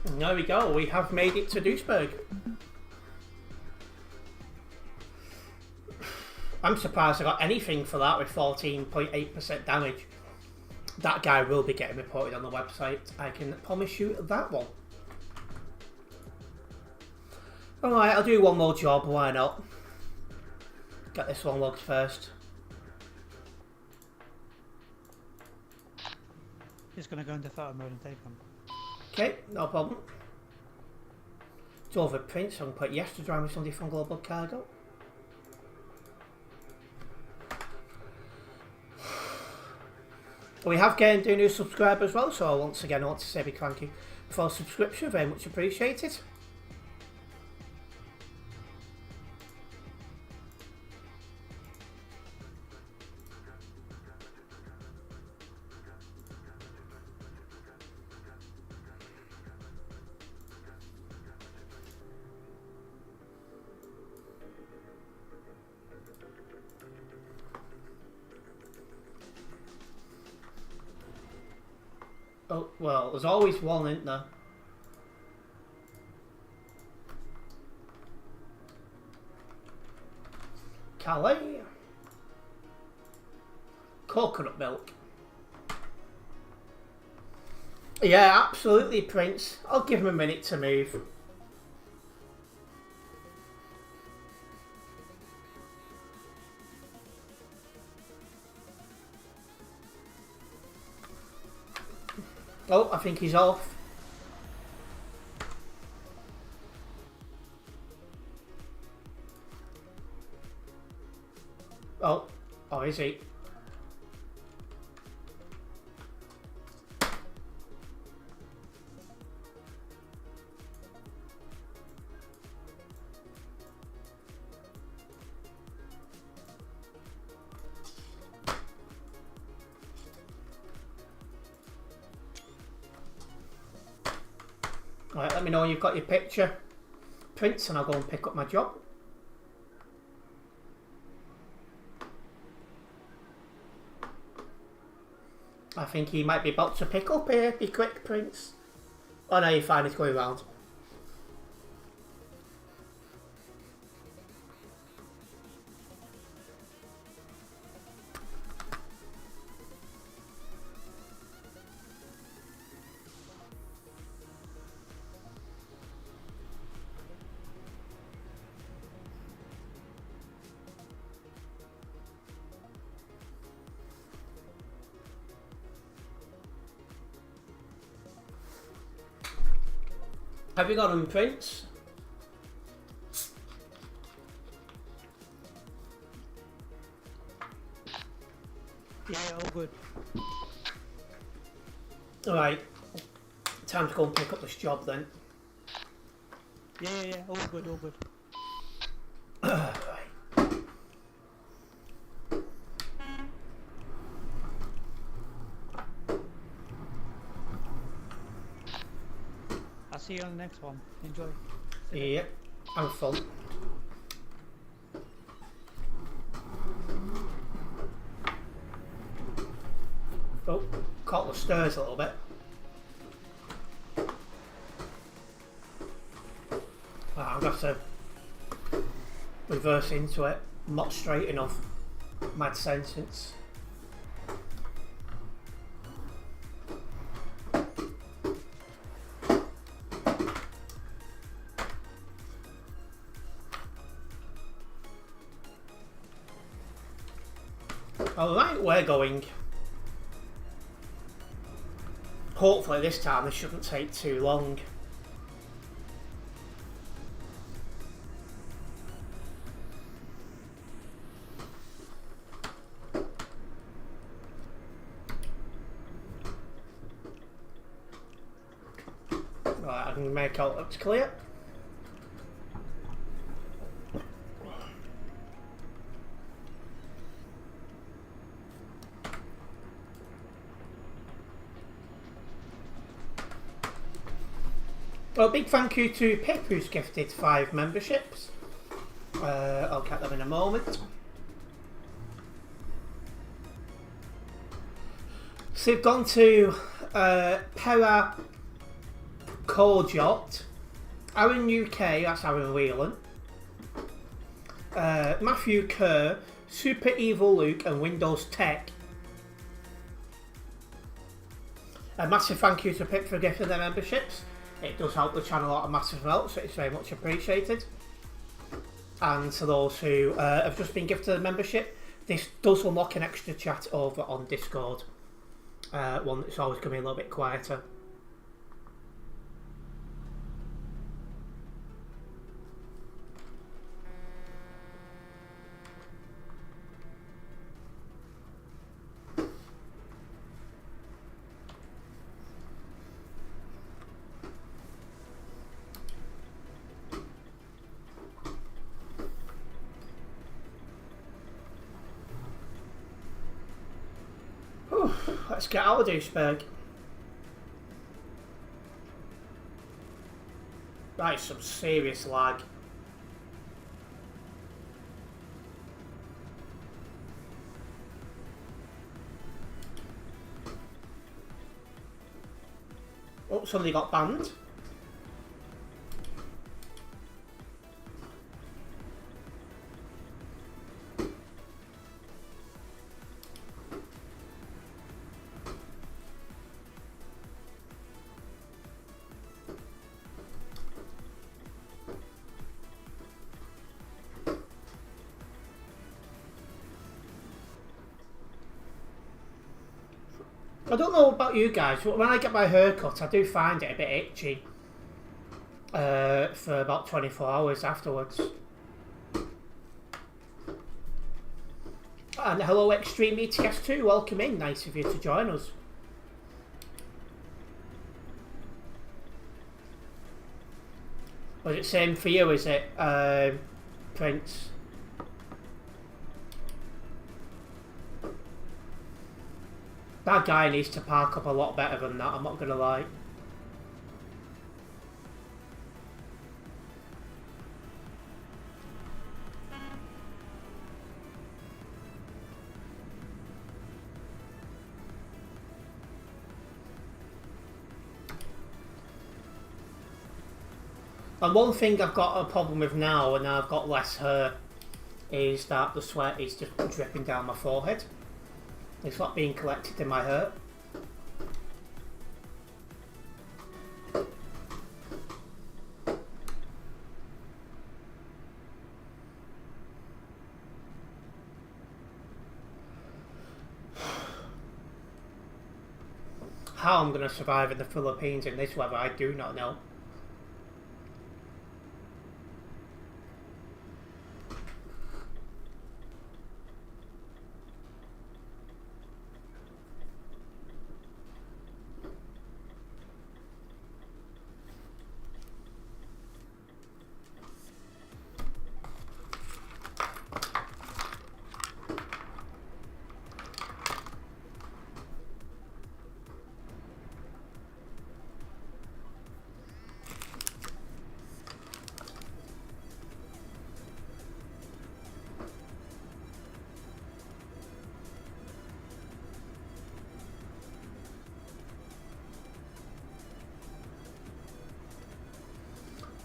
And there we go, we have made it to Duisburg. I'm surprised I got anything for that with 14.8% damage. That guy will be getting reported on the website, I can promise you that one. Alright, I'll do one more job, why not? Get this one logged first. Just gonna go into photo mode and take them. Okay, no problem. It's over print, so I can put yes to drive me Sunday from Global Cargo. We have gained a new subscriber as well, so once again I want to say a big thank you for a subscription, very much appreciated. Oh, well, there's always one, isn't there? Calais. Coconut milk. Yeah, absolutely, Prince. I'll give him a minute to move. Oh, I think he's off. Oh, is he? Right, let me know when you've got your picture, Prince, and I'll go and pick up my job. I think he might be about to pick up here. Be quick, Prince. Oh no, you're fine, it's going round. Have you got him, Prince? Yeah, all good. Alright, time to go and pick up this job then. Yeah, all good, all good. I'll see you on the next one. Enjoy. Yeah, have fun. Oh, caught the stairs a little bit. I'm going to have to reverse into it. I'm not straight enough. Mad sentence. Alright, we're going. Hopefully this time this shouldn't take too long. Right, I can make out looks clear. Well, big thank you to Pip, who's gifted 5 memberships. I'll get them in a moment. So we've gone to Pera Corjot, Aaron UK, that's Aaron Whelan, Matthew Kerr, Super Evil Luke, and Windows Tech. A massive thank you to Pip for gifting their memberships. It does help the channel out a massive amount, so it's very much appreciated. And to those who have just been gifted a membership, this does unlock an extra chat over on Discord. One that's always going to be a little bit quieter. Let's get out of douchebag. Right, some serious lag. Oh, somebody got banned. I don't know about you guys, but when I get my hair cut, I do find it a bit itchy for about 24 hours afterwards. And hello Extreme ETS2, welcome in, nice of you to join us. Was it same for you, is it, Prince? That guy needs to park up a lot better than that, I'm not gonna lie. And one thing I've got a problem with now, and I've got less hair, is that the sweat is just dripping down my forehead. It's not being collected in my hair. How I'm going to survive in the Philippines in this weather, I do not know.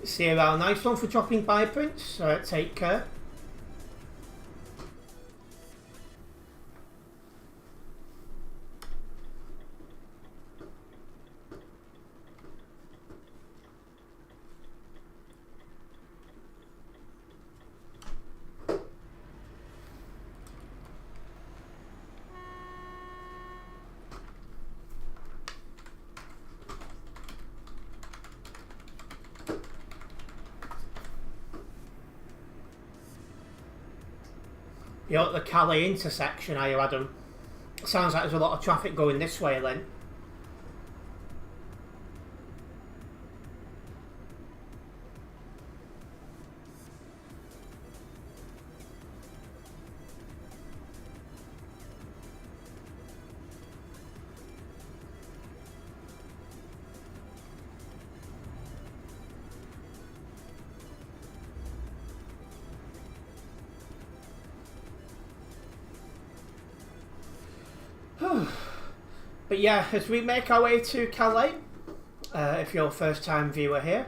See you around. Nice one for dropping by, Prince. Take care. You're at the Calais intersection, are you, Adam? Sounds like there's a lot of traffic going this way then. But yeah, as we make our way to Calais, if you're a first time viewer here,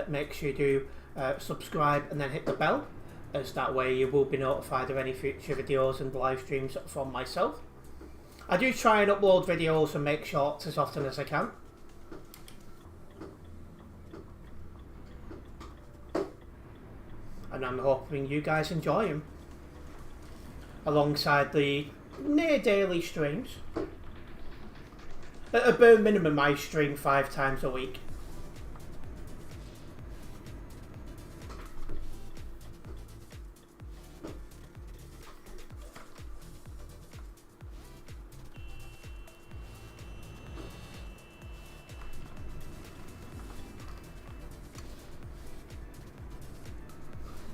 make sure you do subscribe and then hit the bell, as that way you will be notified of any future videos and live streams from myself. I do try and upload videos and make shorts as often as I can. And I'm hoping you guys enjoy them, alongside the near daily streams. At a bare minimum, I stream 5 times a week.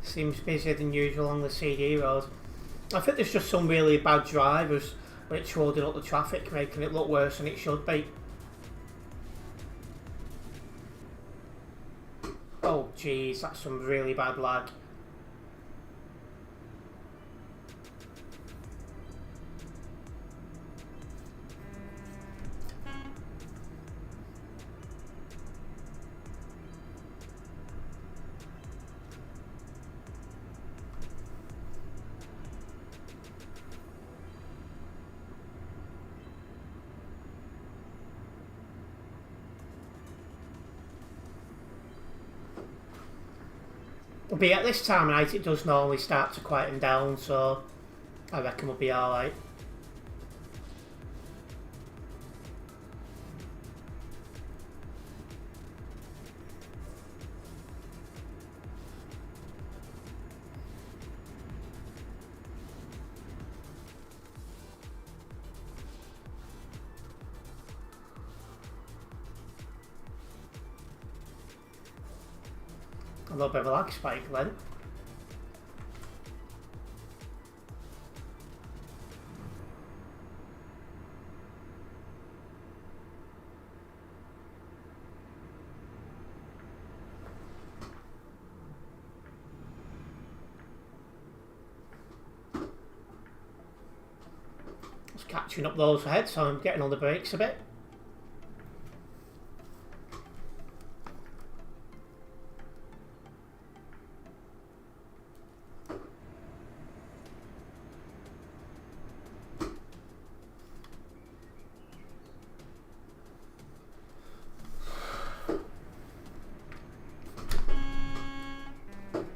Seems busier than usual on the CD road. I think there's just some really bad drivers which holding up the traffic, making it look worse than it should be. Oh jeez, that's some really bad lag. But at this time of night it does normally start to quieten down, so I reckon we'll be alright. A little bit of a lag spike then. Just catching up those ahead, so I'm getting on the brakes a bit.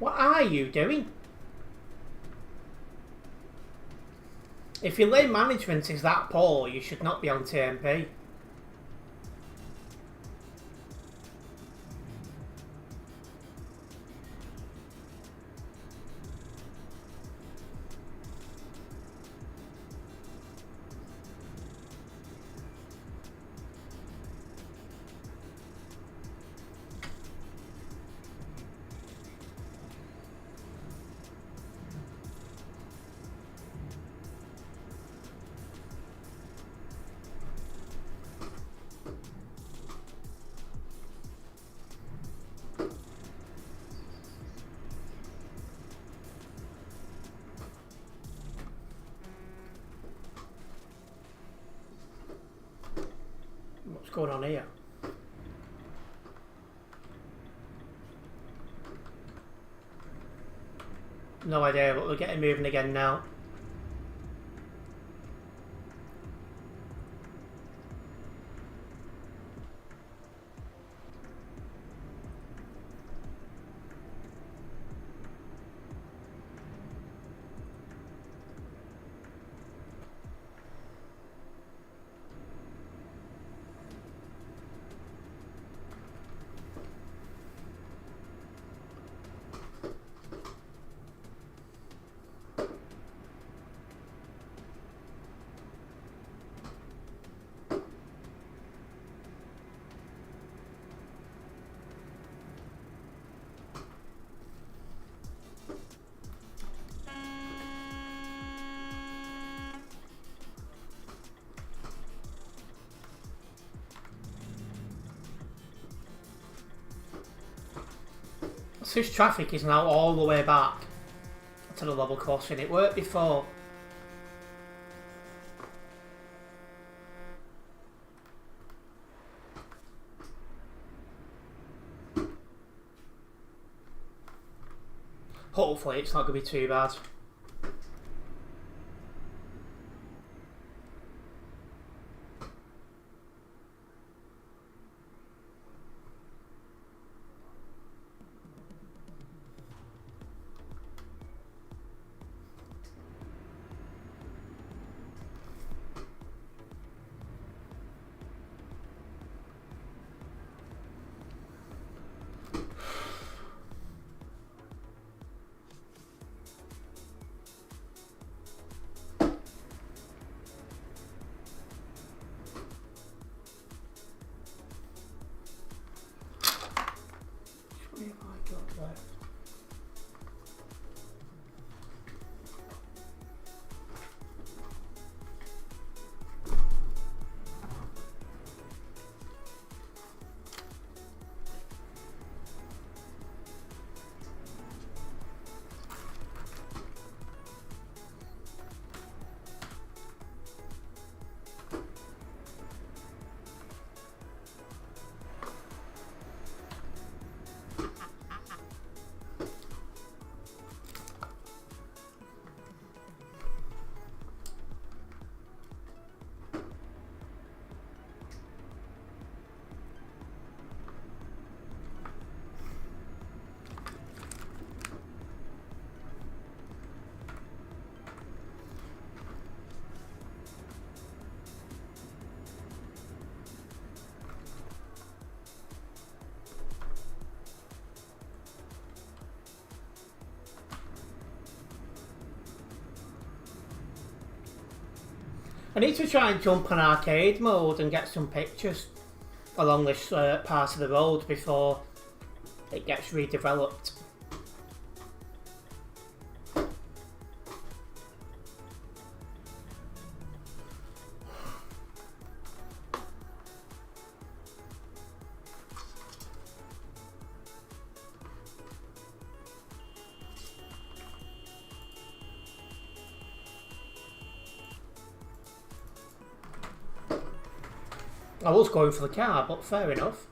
What are you doing? If your lane management is that poor, you should not be on TMP. What's going on here? No idea, but we're getting moving again now. This traffic is now all the way back to the level crossing. It worked before. Hopefully it's not going to be too bad. What have I got left? I need to try and jump on arcade mode and get some pictures along this part of the road before it gets redeveloped. I was going for the car, but fair enough.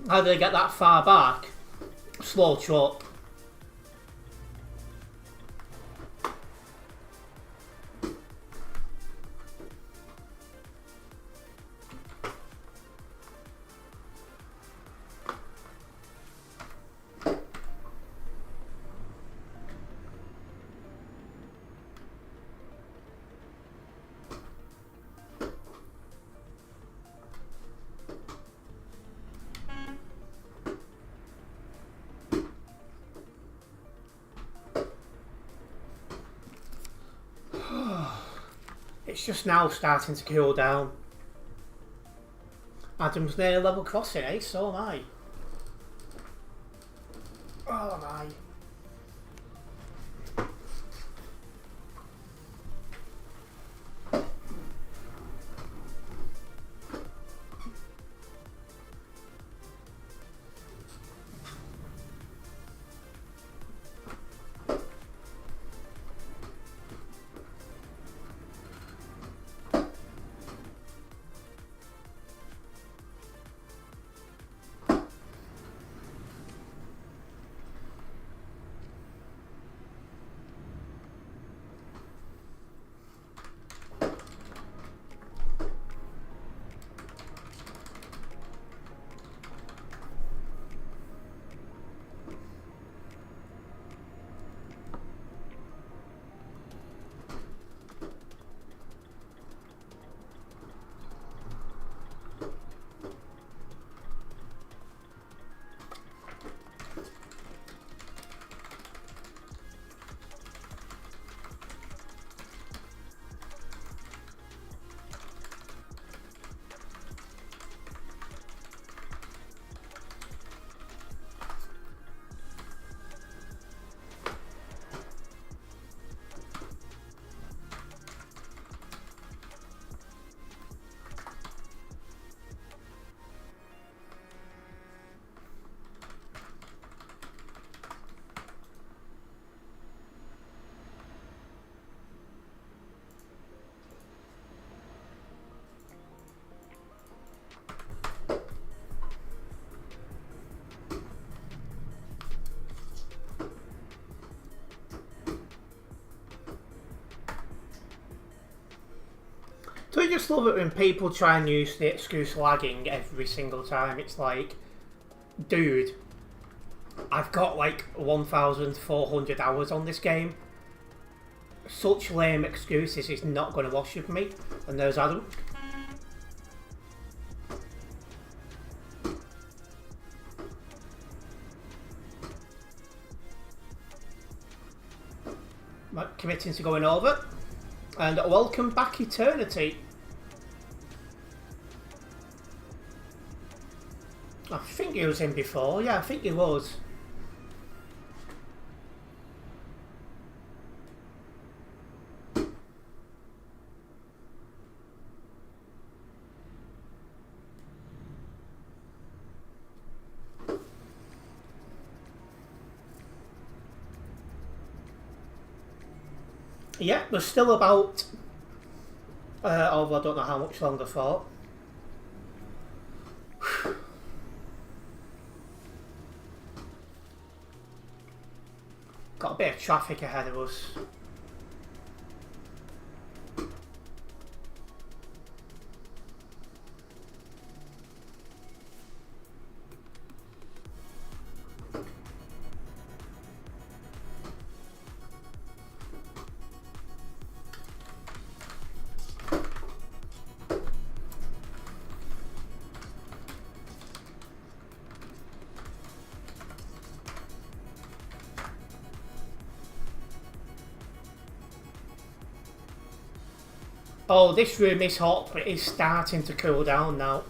How did they get that far back? Slow truck. It's just now starting to cool down. Adam's near level crossing, eh? So am I. Oh, am I? I just love it when people try and use the excuse lagging every single time. It's like, dude, I've got like 1,400 hours on this game. Such lame excuses is not going to wash with me, and there's Adam. Committing to going over. And welcome back, Eternity. I think he was in before. Yeah, I think he was. Yeah, there's still about, although I don't know how much longer for. Got a bit of traffic ahead of us. Oh, this room is hot, but it's starting to cool down now.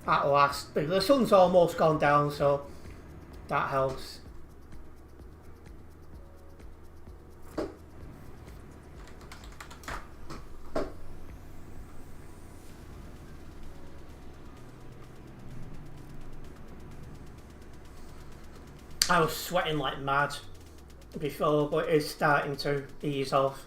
At last. The sun's almost gone down, so that helps. I was sweating like mad before, but it's starting to ease off.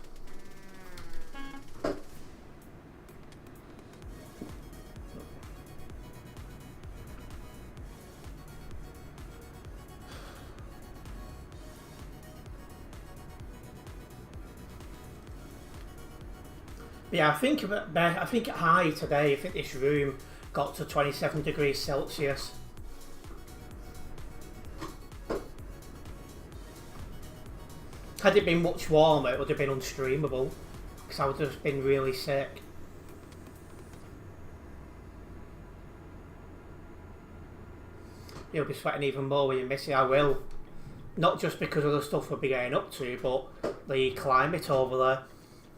Yeah, I think high today. I think this room got to 27 degrees Celsius. Had it been much warmer, it would have been unstreamable, because I would have been really sick. You'll be sweating even more when you miss it. I will. Not just because of the stuff we'll be getting up to, but the climate over there.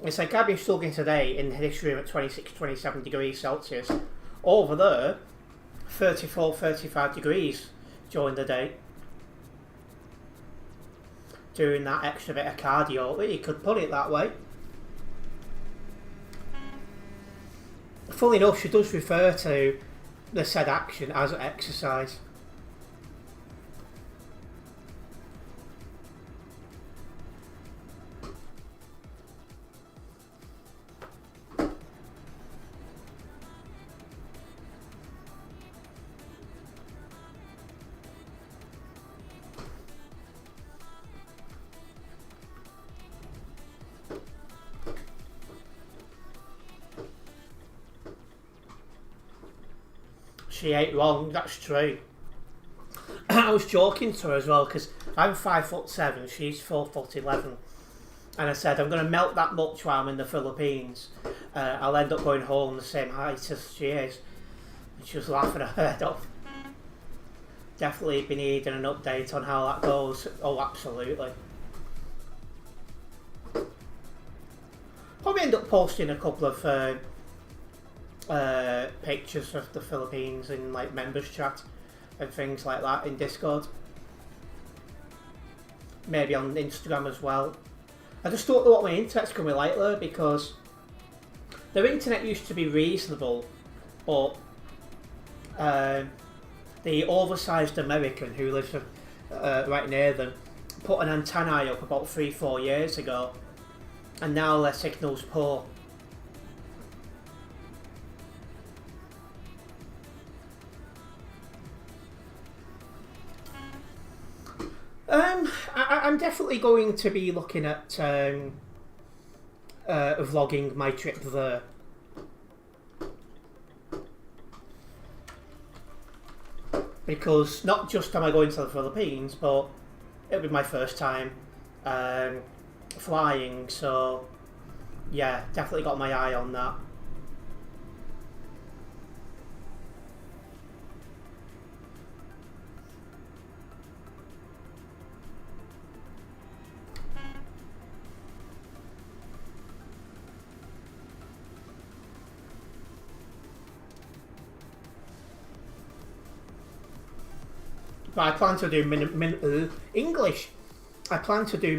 It's like I've been struggling today in this room at 26, 27 degrees Celsius. Over there, 34, 35 degrees during the day. Doing that extra bit of cardio, you could put it that way. Funnily enough, she does refer to the said action as exercise. She ain't wrong, that's true. I was joking to her as well, because I'm 5'7", she's 4'11", and I said I'm going to melt that much while I'm in the Philippines. I'll end up going home the same height as she is. And she was laughing her head off. Definitely be needing an update on how that goes. Oh, absolutely. Probably end up posting a couple of pictures of the Philippines in like members chat and things like that in Discord. Maybe on Instagram as well. I just don't know what my internet's going to be like there, because their internet used to be reasonable, but the oversized American who lives right near them put an antenna up about 3-4 years ago, and now their signal's poor. I'm definitely going to be looking at vlogging my trip there. Because not just am I going to the Philippines, but it'll be my first time flying, so yeah, definitely got my eye on that. But I plan to do English. I plan to do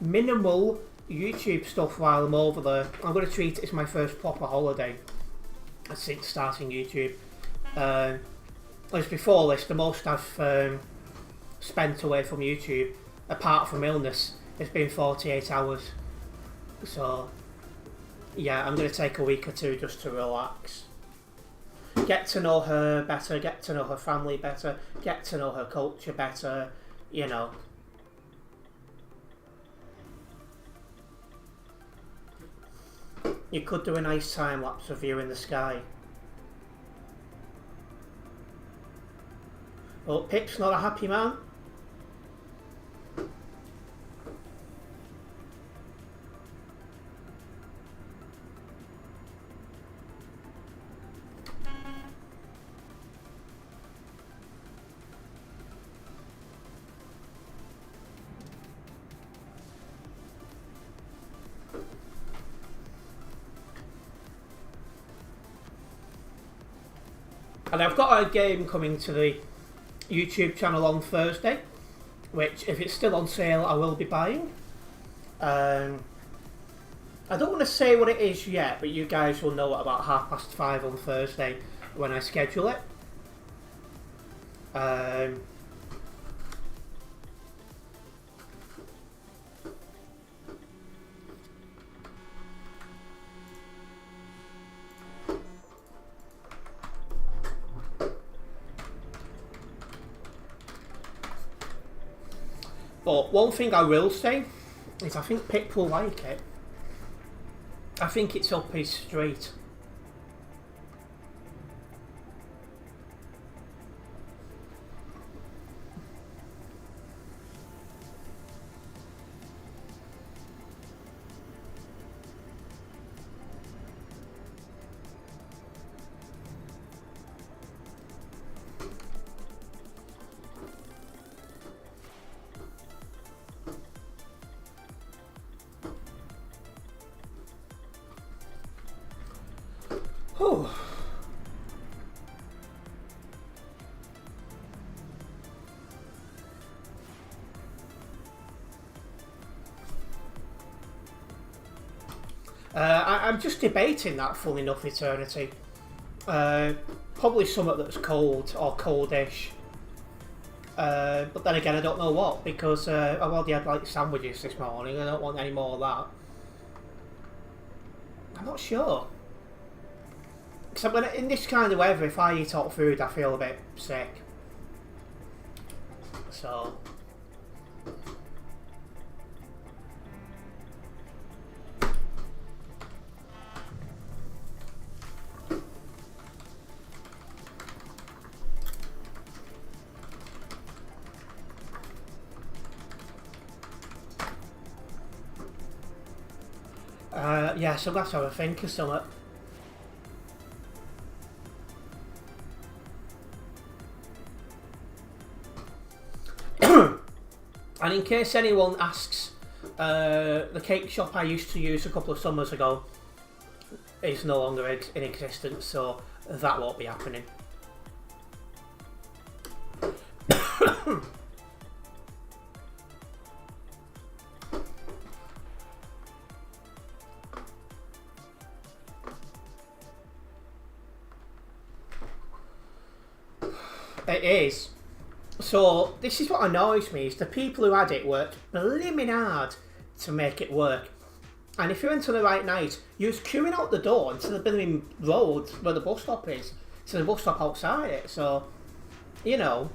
minimal YouTube stuff while I'm over there. I'm going to treat it as my first proper holiday since starting YouTube. As before this, the most I've spent away from YouTube, apart from illness, has been 48 hours. So, yeah, I'm going to take a week or two just to relax. Get to know her better, get to know her family better, get to know her culture better, you know. You could do a nice time lapse of you in the sky. Well, Pip's not a happy man. And I've got a game coming to the YouTube channel on Thursday, which, if it's still on sale, I will be buying. I don't want to say what it is yet, but you guys will know at about 5:30 on Thursday when I schedule it. But one thing I will say is I think Pip will like it. I think it's up his street. Whew. I'm just debating that, full enough, Eternity. Probably something that's cold or coldish. But then again, I don't know what, because I've already had like sandwiches this morning. I don't want any more of that. I'm not sure. Because in this kind of weather, if I eat hot food, I feel a bit sick. So. Yeah, so let's have a think of something. And in case anyone asks, the cake shop I used to use a couple of summers ago is no longer in existence, so that won't be happening. It is. So, this is what annoys me, is the people who had it worked blimmin' hard to make it work. And if you went on the right night, you was queuing out the door into the blimmin' road where the bus stop is, to the bus stop outside it. So, you know,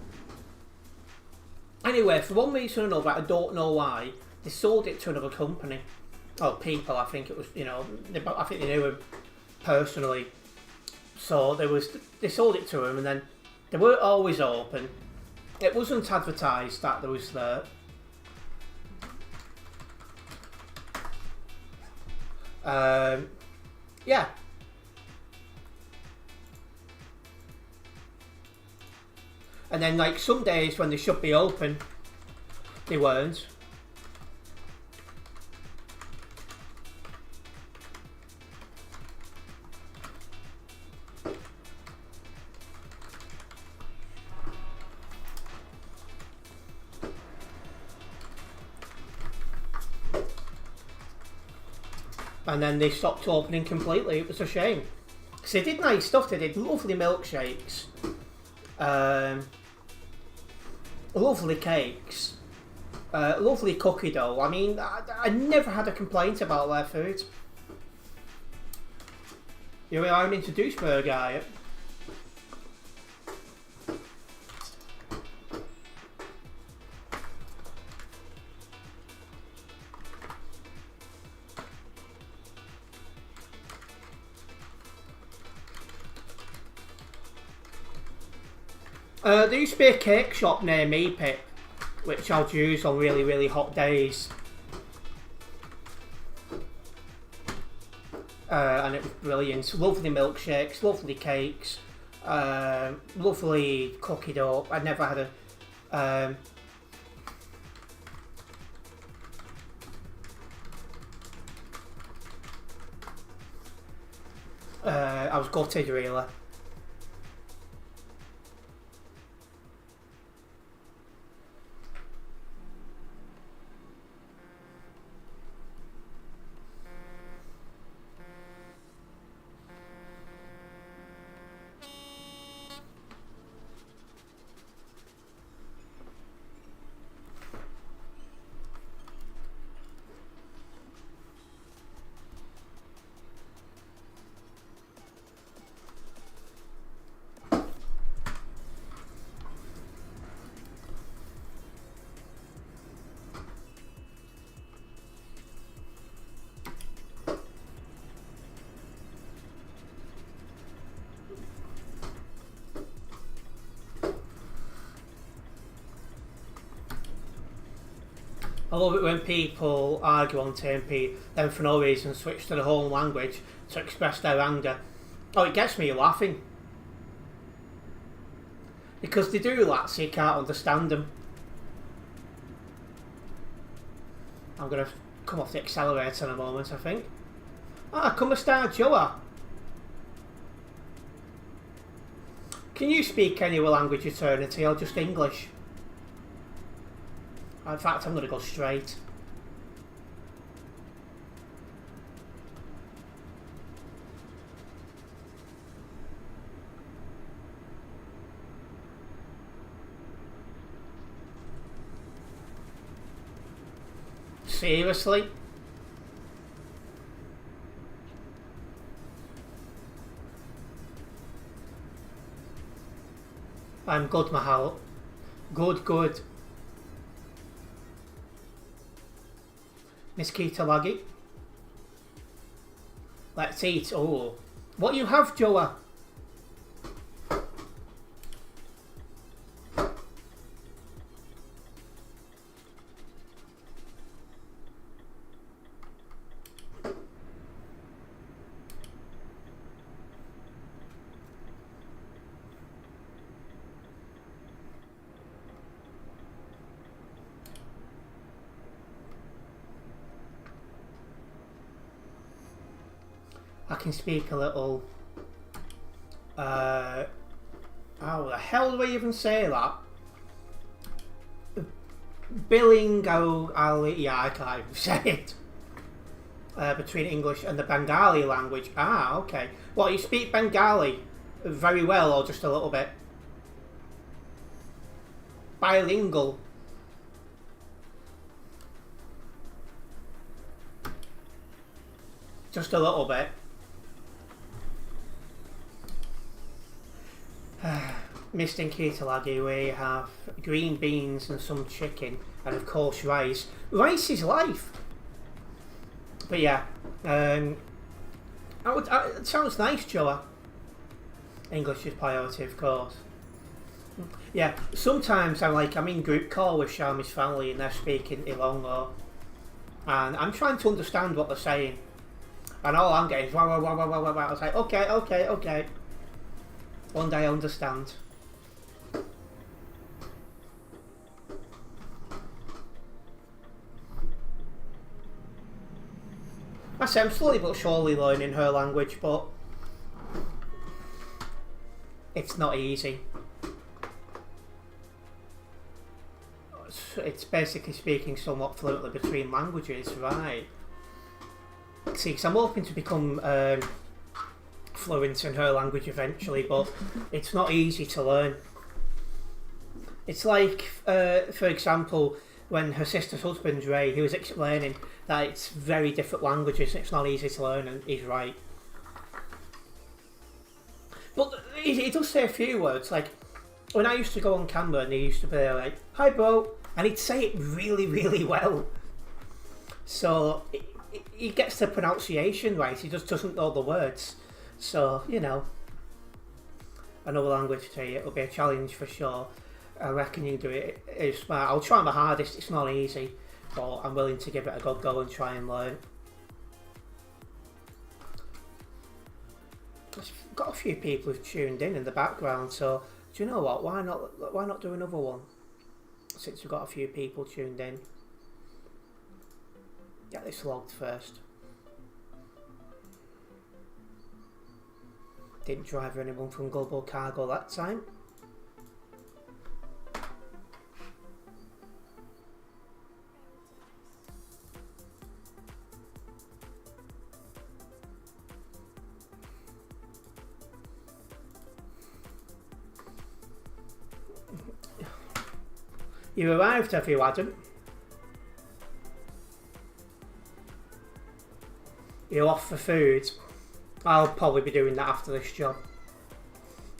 Anyway, for one reason or another, I don't know why, they sold it to another company. Oh, people, I think it was, you know, I think they knew him personally. So they sold it to him, and then they weren't always open. It wasn't advertised that there was there. Yeah. And then, like, some days when they should be open, they weren't. And then they stopped opening completely. It was a shame. Because they did nice stuff. They did lovely milkshakes. Lovely cakes. Lovely cookie dough. I mean, I never had a complaint about their food. You know, I'm into douchebag guy. There used to be a cake shop near me, Pip, which I'd use on really, really hot days. And it was brilliant. Lovely milkshakes, lovely cakes, lovely cookie dough. I never had a... I was gutted, really. I love it when people argue on TMP, then for no reason switch to the home language to express their anger. Oh, it gets me laughing. Because they do that so you can't understand them. I'm going to come off the accelerator in a moment, I think. Ah, come start Joa. Can you speak any language, Eternity, or just English? In fact, I'm going to go straight. Seriously? I'm good, Mahal. Good, good. Miss Keita Let's eat. Oh. What you have, Joa? I can speak a little. How the hell do I even say that? Yeah, I can't even say it. Between English and the Bengali language. Ah, okay. Well, you speak Bengali very well, or just a little bit? Bilingual. Just a little bit. missed in Kitalagi we have green beans and some chicken, and of course rice. Rice is life. But yeah, it sounds nice, Joa. English is priority, of course. Yeah, sometimes I'm in group call with Shami's family and they're speaking Ilongo, and I'm trying to understand what they're saying, and all I'm getting is wow, wow, wow, wow, wow, wow. I was like, okay. One day I understand. I say I'm slowly but surely learning her language, but it's not easy. It's basically speaking somewhat fluently between languages, right? See, because I'm hoping to become fluent in her language eventually, but it's not easy to learn. It's like, for example, when her sister's husband, Ray, he was explaining that it's very different languages, it's not easy to learn, and he's right. But he does say a few words, like, when I used to go on camera and he used to be like, hi bro, and he'd say it really, really well. So, he gets the pronunciation right, he just doesn't know the words. So, you know, another language to you, it'll be a challenge for sure. I reckon you can do it. It's smart. I'll try my hardest, it's not easy, but I'm willing to give it a good go and try and learn. I've got a few people who've tuned in the background, so do you know what? Why not do another one? Since we've got a few people tuned in. Get this logged first. Didn't drive anyone from Global Cargo that time. You arrived, have you, Adam? You're off for food. I'll probably be doing that after this job.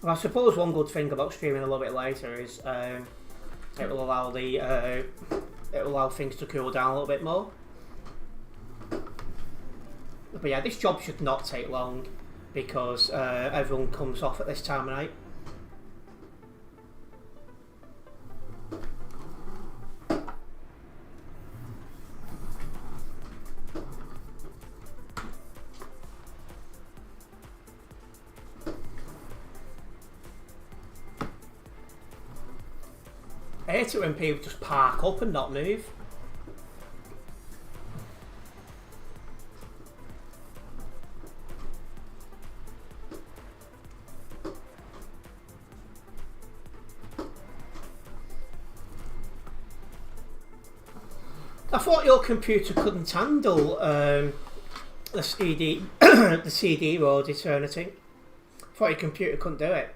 Well, I suppose one good thing about streaming a little bit later is it will allow things to cool down a little bit more. But yeah, this job should not take long because everyone comes off at this time of night. I hate it when people just park up and not move. I thought your computer couldn't handle the CD the CD road Eternity. I thought your computer couldn't do it.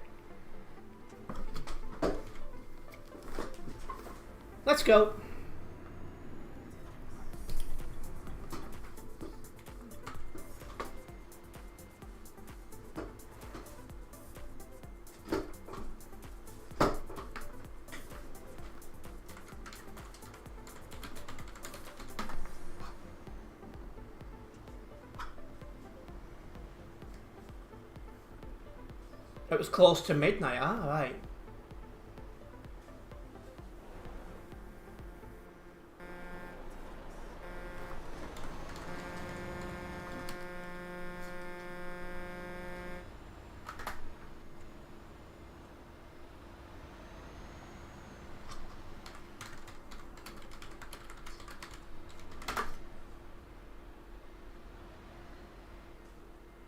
Let's go. It was close to midnight, right.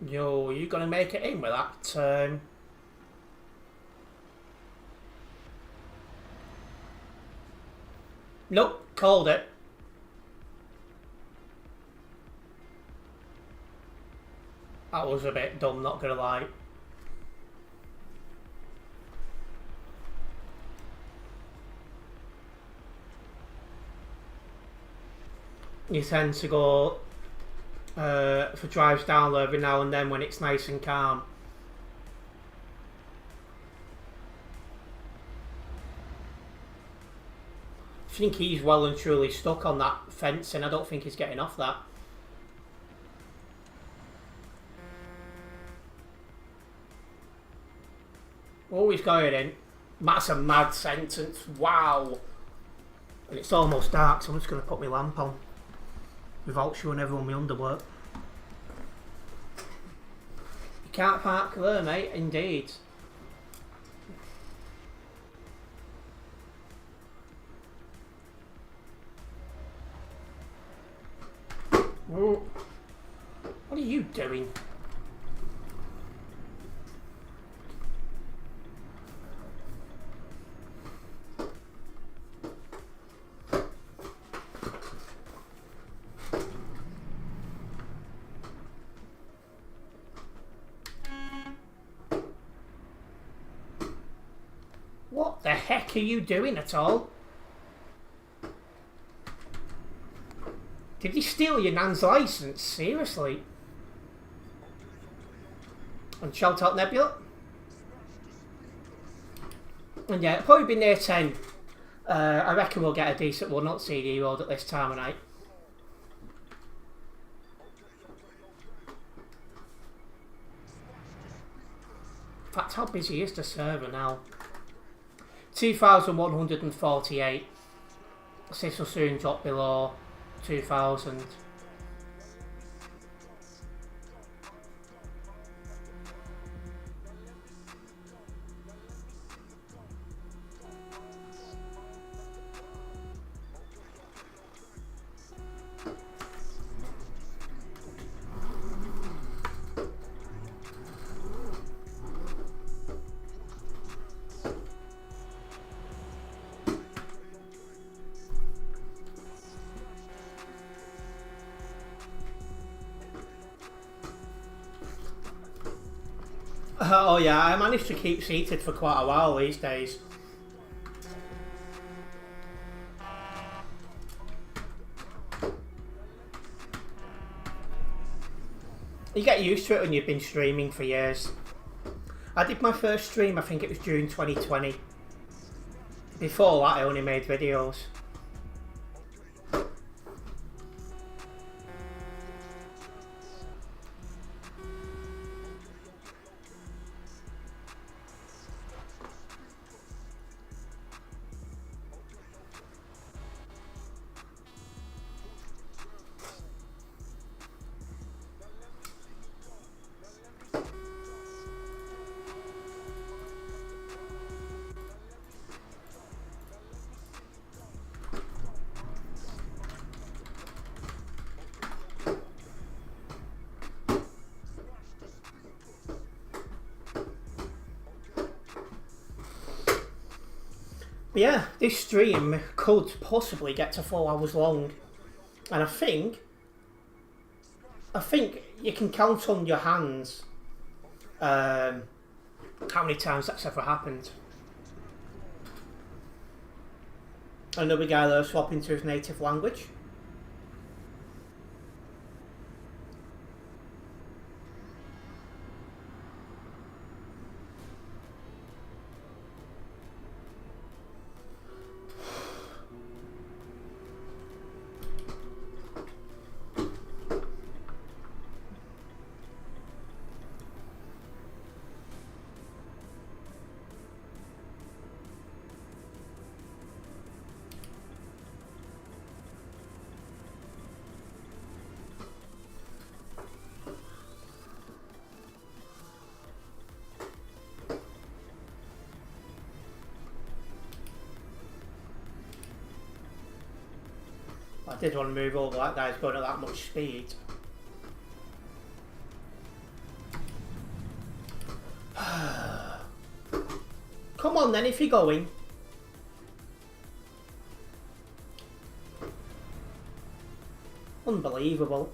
Yo, you gonna make it in with that? Nope, called it. That was a bit dumb, not gonna lie. You tend to go for drives down there every now and then when it's nice and calm. think he's well and truly stuck on that fence, and I don't think he's getting off that. Oh, he's going in. That's a mad sentence. Wow. And it's almost dark, so I'm just going to put my lamp on without showing everyone my underwear. You can't park there, mate. Indeed. Oh. What are you doing? What the heck are you doing at all? Did you steal your nan's license? Seriously? And shout out Nebula? And yeah, it'll probably be near 10. I reckon we'll get a decent one at CD Road at this time of night. In fact, how busy is the server now? 2,148. This will soon drop below 2,000. Oh yeah, I managed to keep seated for quite a while these days. You get used to it when you've been streaming for years. I did my first stream, I think it was June 2020. Before that I only made videos. Yeah, this stream could possibly get to 4 hours long, and I think you can count on your hands how many times that's ever happened. Another guy there swapping to his native language. I did want to move over, that guy's going at that much speed. Come on then, if you're going. Unbelievable.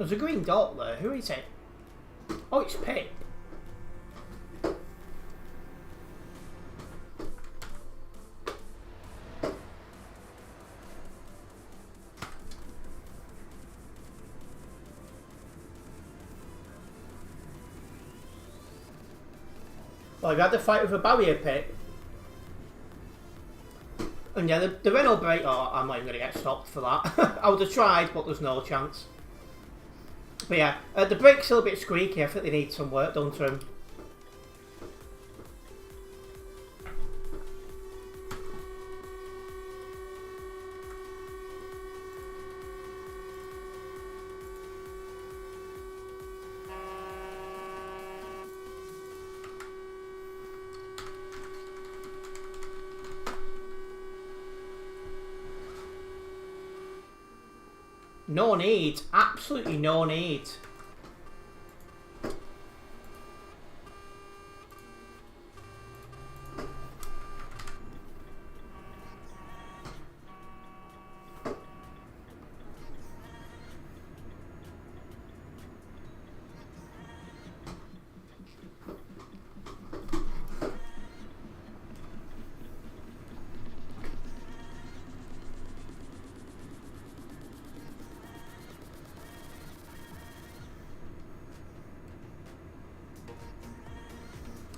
There's a green dot there. Who is it? Oh, it's Pip. Well, I've had to fight with a barrier pit. And yeah, the Renault brake, oh, I'm not even going to get stopped for that. I would have tried, but there's no chance. But yeah, the brake's still a bit squeaky. I think they need some work done to them. No need. Absolutely no need.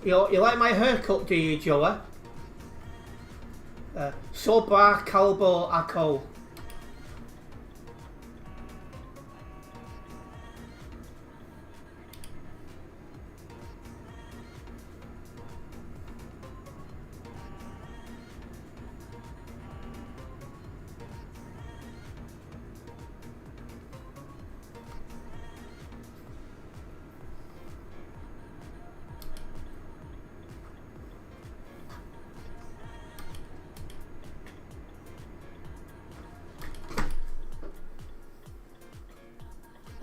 You like my haircut, do you, Joey? Soba Calbo Ako.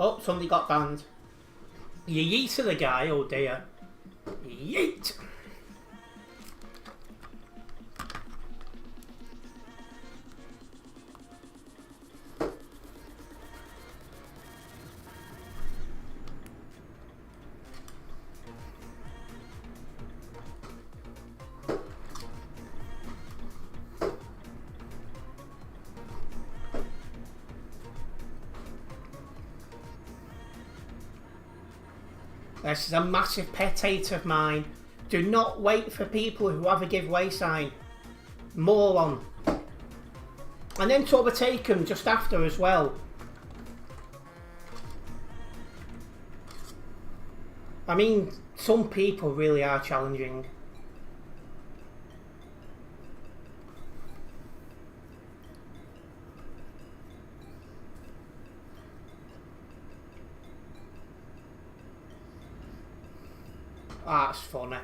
Oh, somebody got banned. You yeeted the guy, oh dear. Yeet! This is a massive pet hate of mine. Do not wait for people who have a giveaway sign. Moron. And then to overtake them just after as well. I mean, some people really are challenging. That's funny.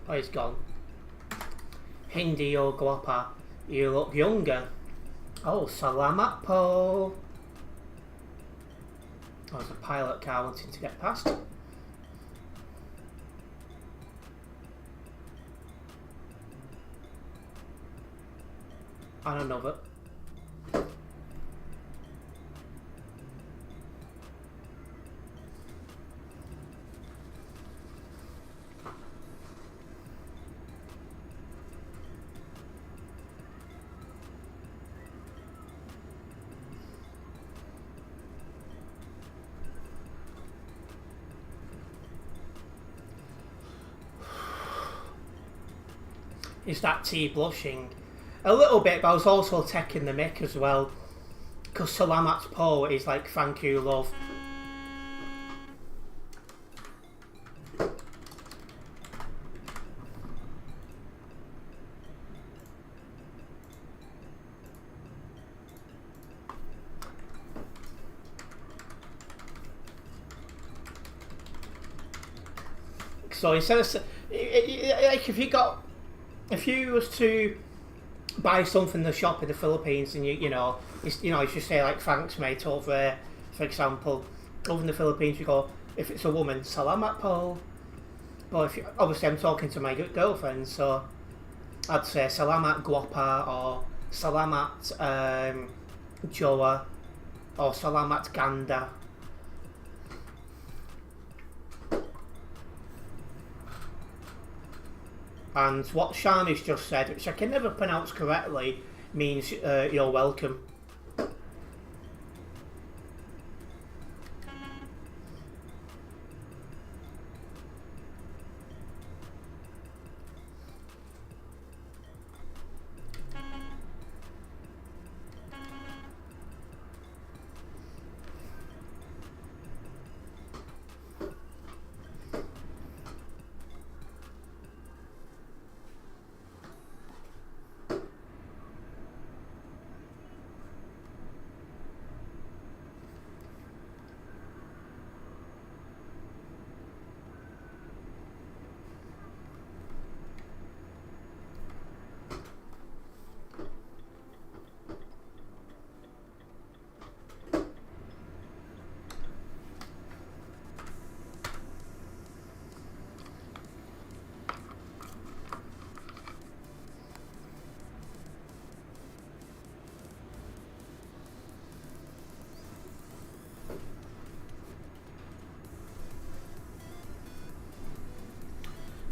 Oh, he's gone. Hindi or guapa, you look younger. Oh, salamat po. Oh, there's a pilot car wanting to get past. And another. Is that tea blushing? A little bit, but I was also taking the mick as well. Because Salamat Po is like, thank you, love. So instead of, like, if you was to buy something in the shop in the Philippines and you just say like thanks mate over there, for example, over in the Philippines you go, if it's a woman, salamat po. Well, obviously I'm talking to my girlfriend, so I'd say Salamat Guapa or Salamat Joa or Salamat Ganda. And what Shani's just said, which I can never pronounce correctly, means you're welcome.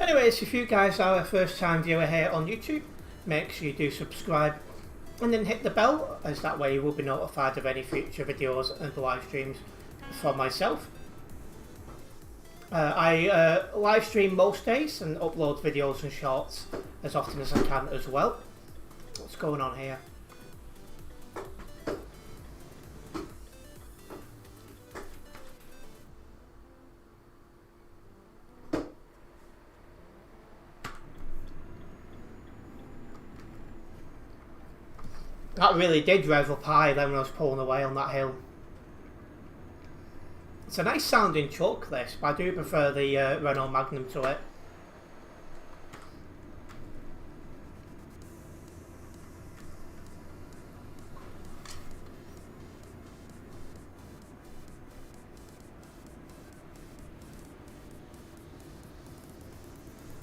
Anyways, if you guys are a first time viewer here on YouTube, make sure you do subscribe and then hit the bell, as that way you will be notified of any future videos and live streams from myself. I live stream most days and upload videos and shorts as often as I can as well. What's going on here? That really did rev up high then when I was pulling away on that hill. It's a nice sounding truck this, but I do prefer the Renault Magnum to it.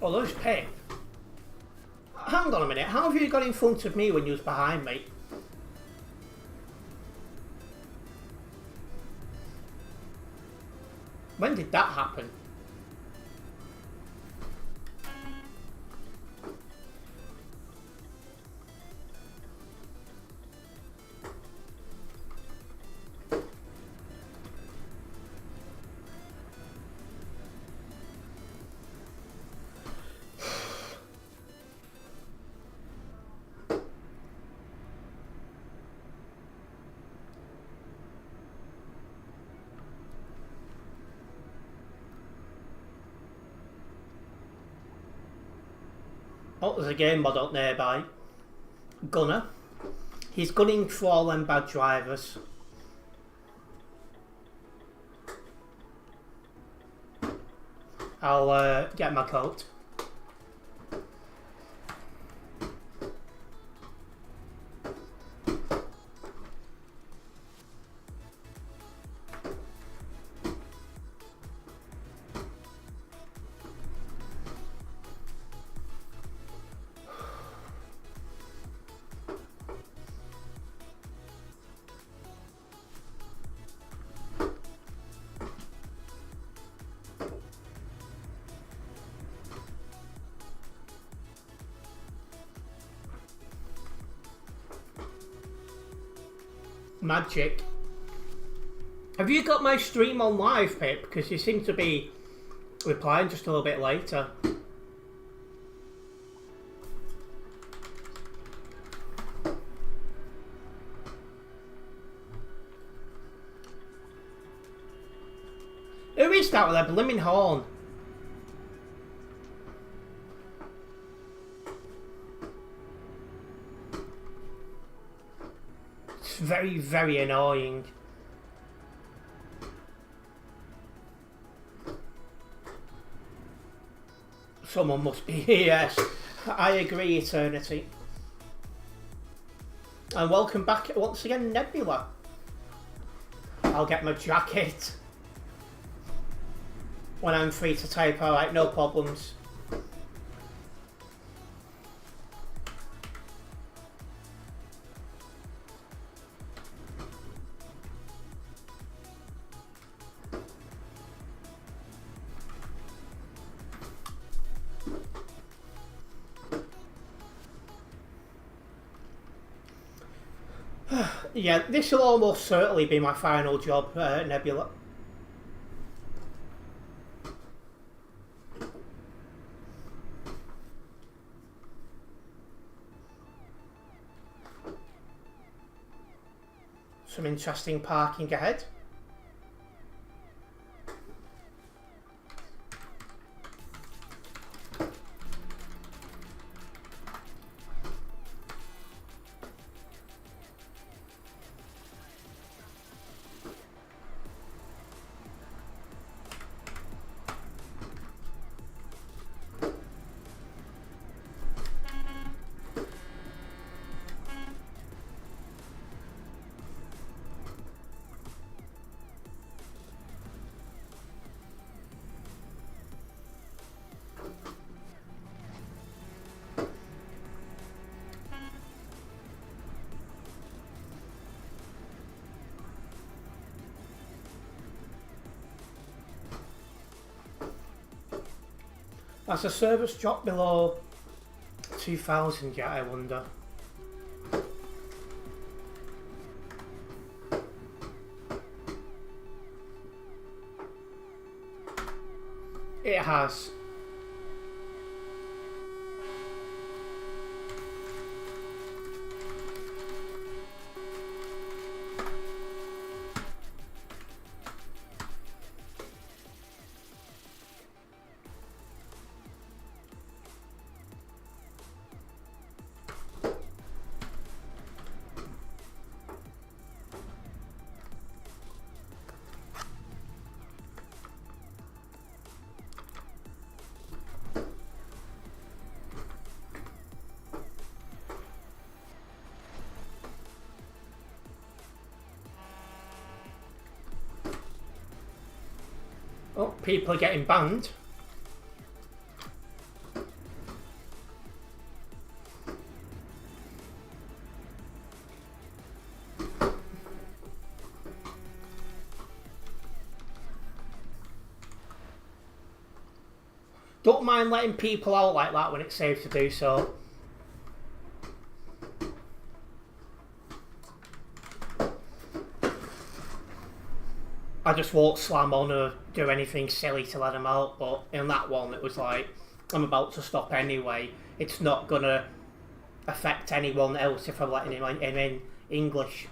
Oh, there's Pip. Hang on a minute, how have you got in front of me when you was behind me? When did that happen? Oh, there's a game mod up nearby. Gunner. He's gunning for all them bad drivers. I'll get my coat. Magic. Have you got my stream on live, Pip? Because you seem to be replying just a little bit later. Who is that with a blimmin' horn? It's very, very annoying. Someone must be here, yes. I agree, Eternity. And welcome back once again, Nebula. I'll get my jacket when I'm free to type, alright, no problems. Yeah, this will almost certainly be my final job, Nebula. Some interesting parking ahead. Has the service dropped below 2,000 yet, I wonder? It has. Oh, people are getting banned. Don't mind letting people out like that when it's safe to do so. I just won't slam on or do anything silly to let them out, but in that one it was like, I'm about to stop anyway. It's not gonna affect anyone else if I'm letting him in English.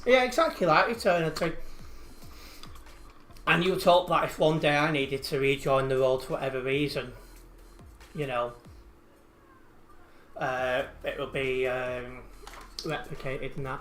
Yeah, exactly like Eternity. And you would hope that if one day I needed to rejoin the road for whatever reason, you know, it will be replicated in that.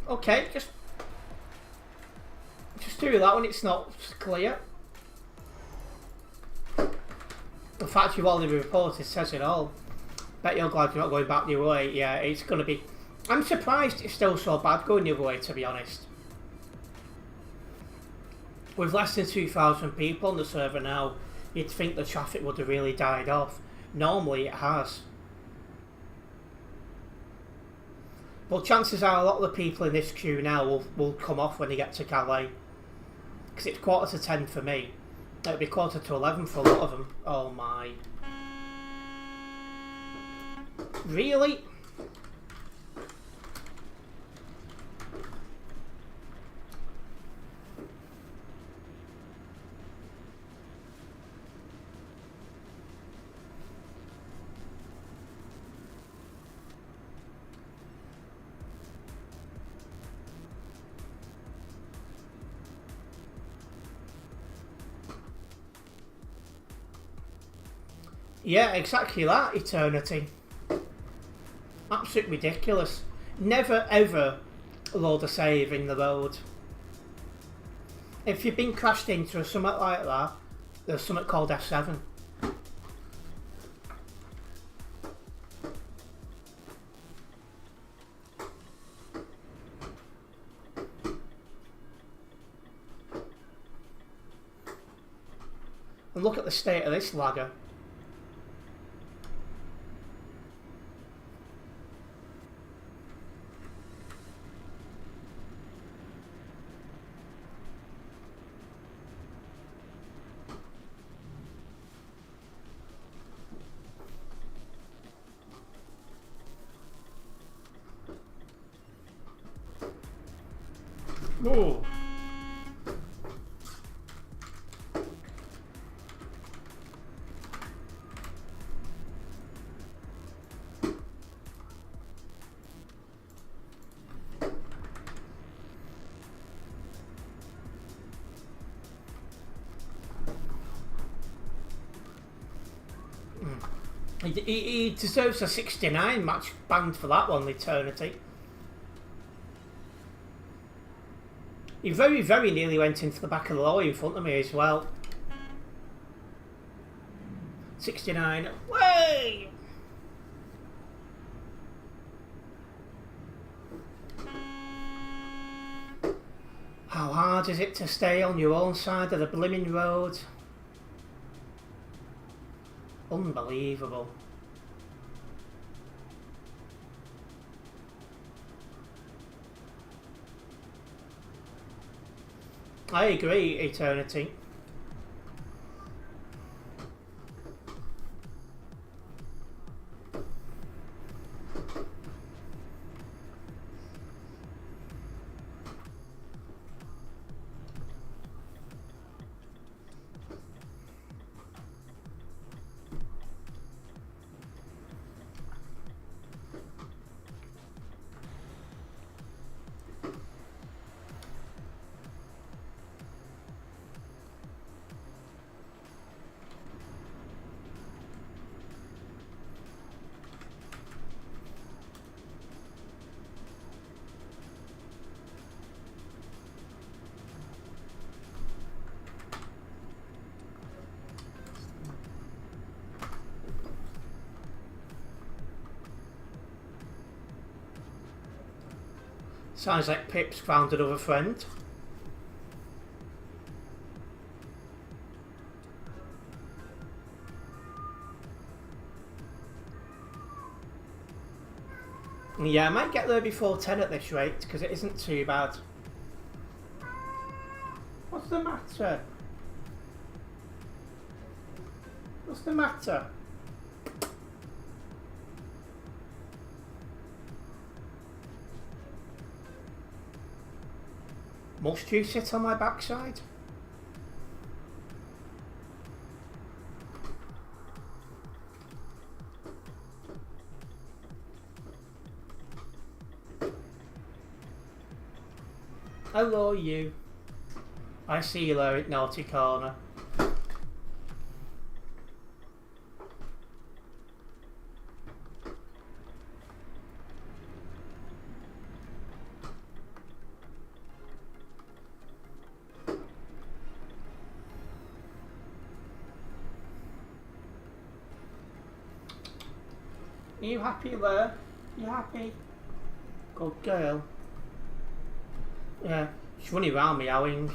Okay, just do that when it's not clear. The fact you've already reported says it all. Bet you're glad you're not going back the other way. Yeah, it's going to be I'm surprised it's still so bad going the other way, to be honest. With less than 2,000 people on the server now, you'd think the traffic would have really died off. Normally it has. But chances are a lot of the people in this queue now will come off when they get to Calais. Because it's 10:15 for me. It'll be 11:15 for a lot of them. Oh my. Really? Yeah, exactly that, Eternity. Absolutely ridiculous. Never ever load a save in the road. If you've been crashed into or something like that, there's something called F7. And look at the state of this lagger. Oh. He deserves a 69 match banned for that one, Eternity. He very, very nearly went into the back of the lorry in front of me as well. 69. Way! How hard is it to stay on your own side of the blimmin' road? Unbelievable. I agree, Eternity. Sounds like Pip's found another friend. Yeah, I might get there before 10 at this rate, because it isn't too bad. What's the matter? What's the matter? Must you sit on my backside? Hello, you. I see you there at Naughty Corner. Are you happy there? You happy? Good girl. Yeah, she's running around meowing.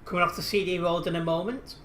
Coming off the CD road in a moment.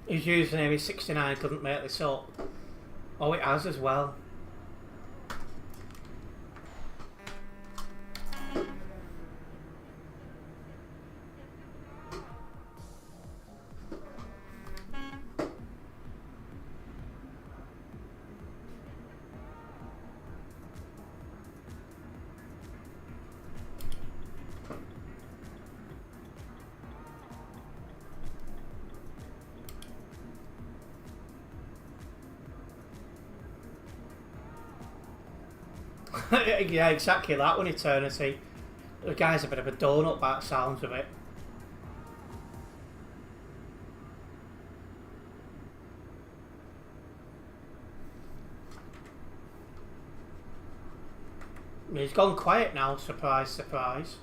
His username is 69, couldn't make this up. Oh, it has as well. Yeah, exactly that one, Eternity. The guy's a bit of a donut by the sounds of it. He's gone quiet now, surprise, surprise.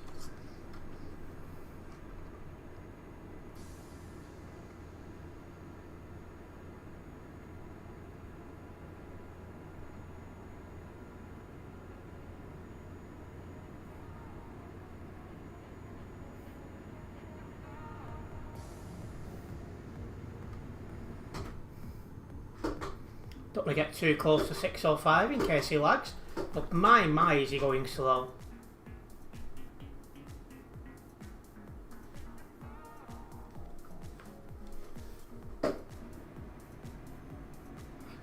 Don't want to get too close to 605 in case he lags. But my, is he going slow. And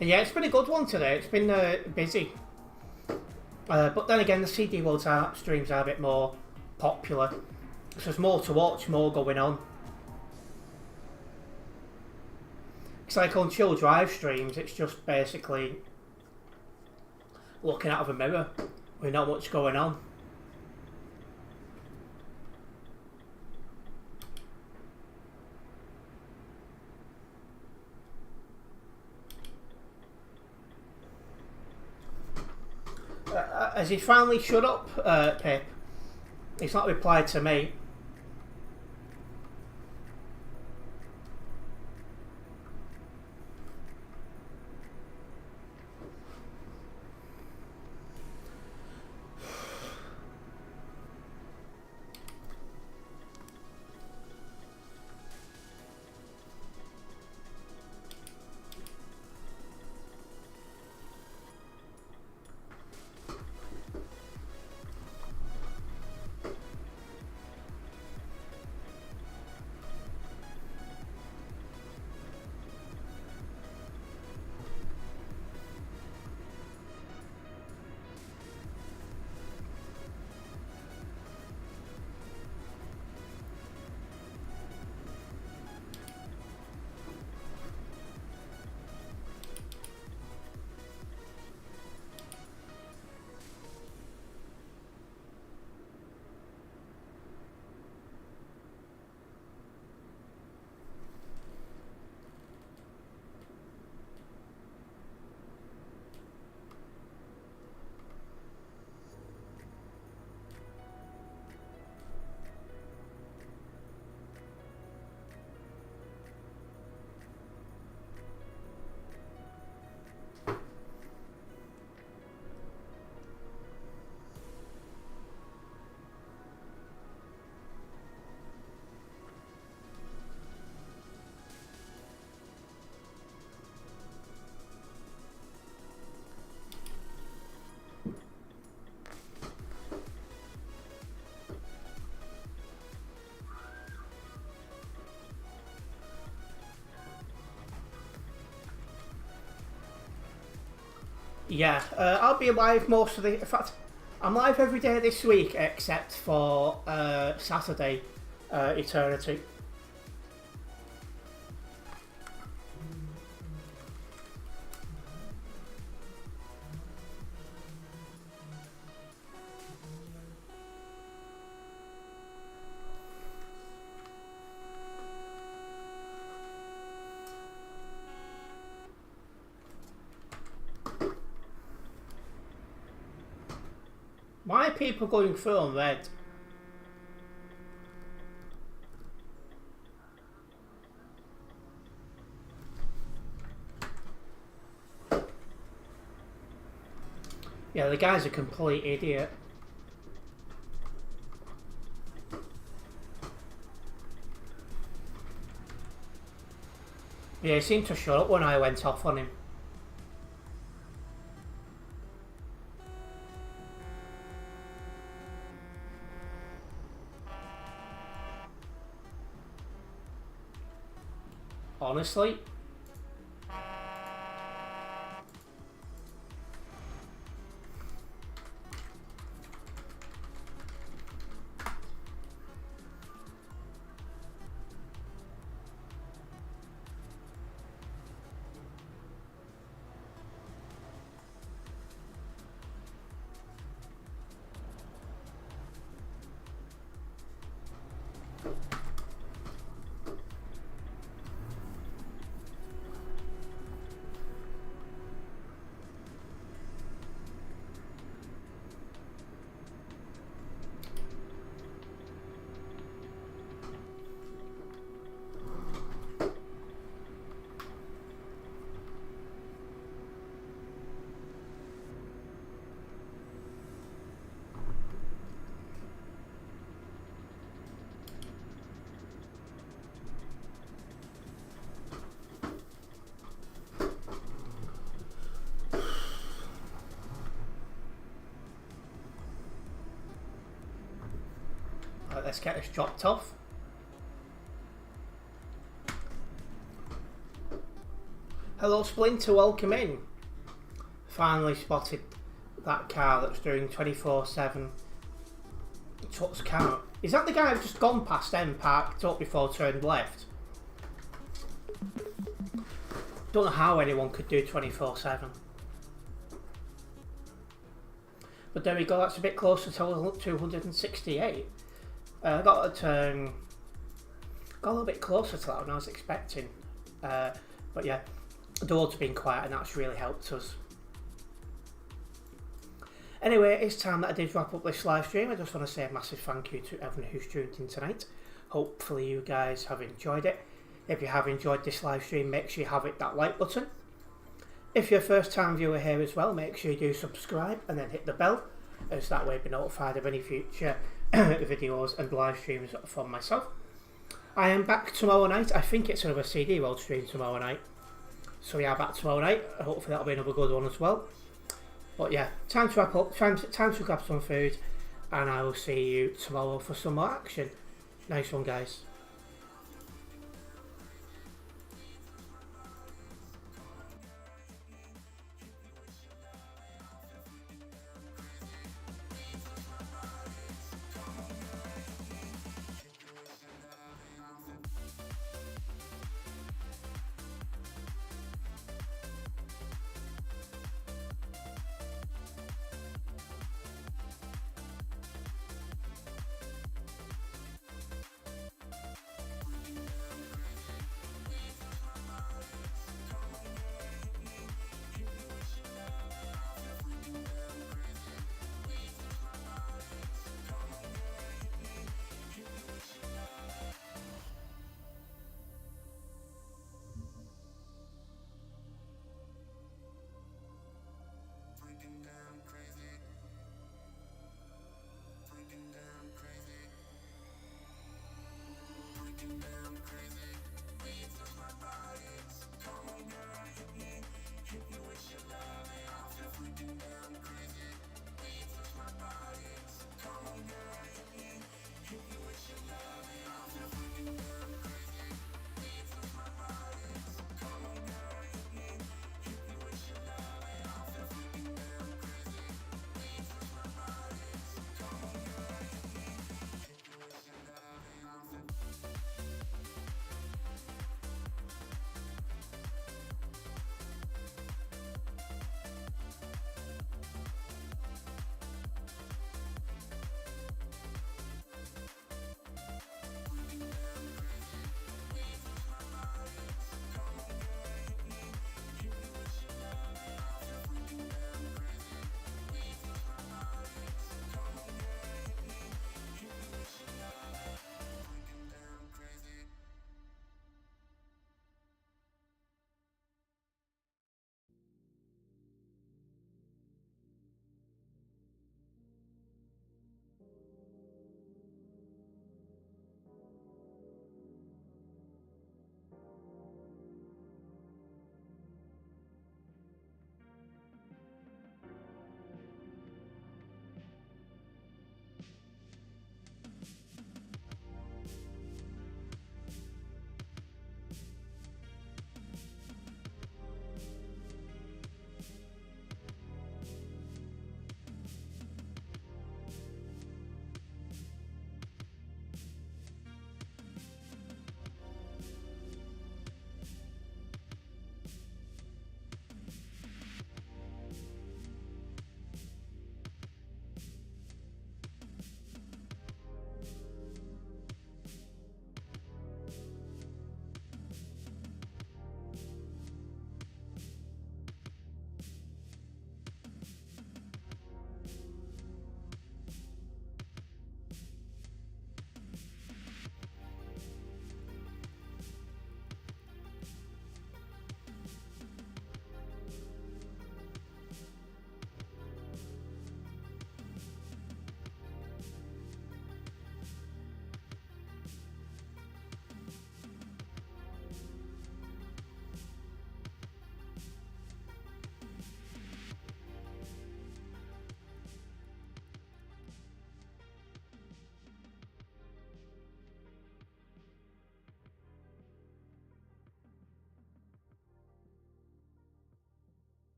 yeah, it's been a good one today. It's been busy. But then again, the CD World streams are a bit more popular. So there's more to watch, more going on. It's like on Chill Drive streams, it's just basically looking out of a mirror with not much going on. Has he finally shut up, Pip? He's not replied to me. Yeah, I'll be live most of the... In fact, I'm live every day this week except for Saturday, Eternity. Why are people going full on red? Yeah, the guy's a complete idiot. Yeah, he seemed to shut up when I went off on him. Honestly. Right, let's get this dropped off. Hello Splinter, welcome in. Finally spotted that car that's doing 24/7 touch count. Is that the guy who's just gone past them, parked up before turned left? Don't know how anyone could do 24/7. But there we go, that's a bit closer to 268. Got a little bit closer to that than I was expecting. But yeah, the roads have been quiet and that's really helped us. Anyway, it's time that I did wrap up this live stream. I just want to say a massive thank you to everyone who's tuned in tonight. Hopefully you guys have enjoyed it. If you have enjoyed this live stream, make sure you have hit that like button. If you're a first time viewer here as well, make sure you do subscribe and then hit the bell, as that way you'll be notified of any future videos and live streams from myself. I am back tomorrow night. I think it's another CD World stream tomorrow night. So we are back tomorrow night. Hopefully that'll be another good one as well. But yeah, time to wrap up, time to grab some food, and I will see you tomorrow for some more action. Nice one, guys.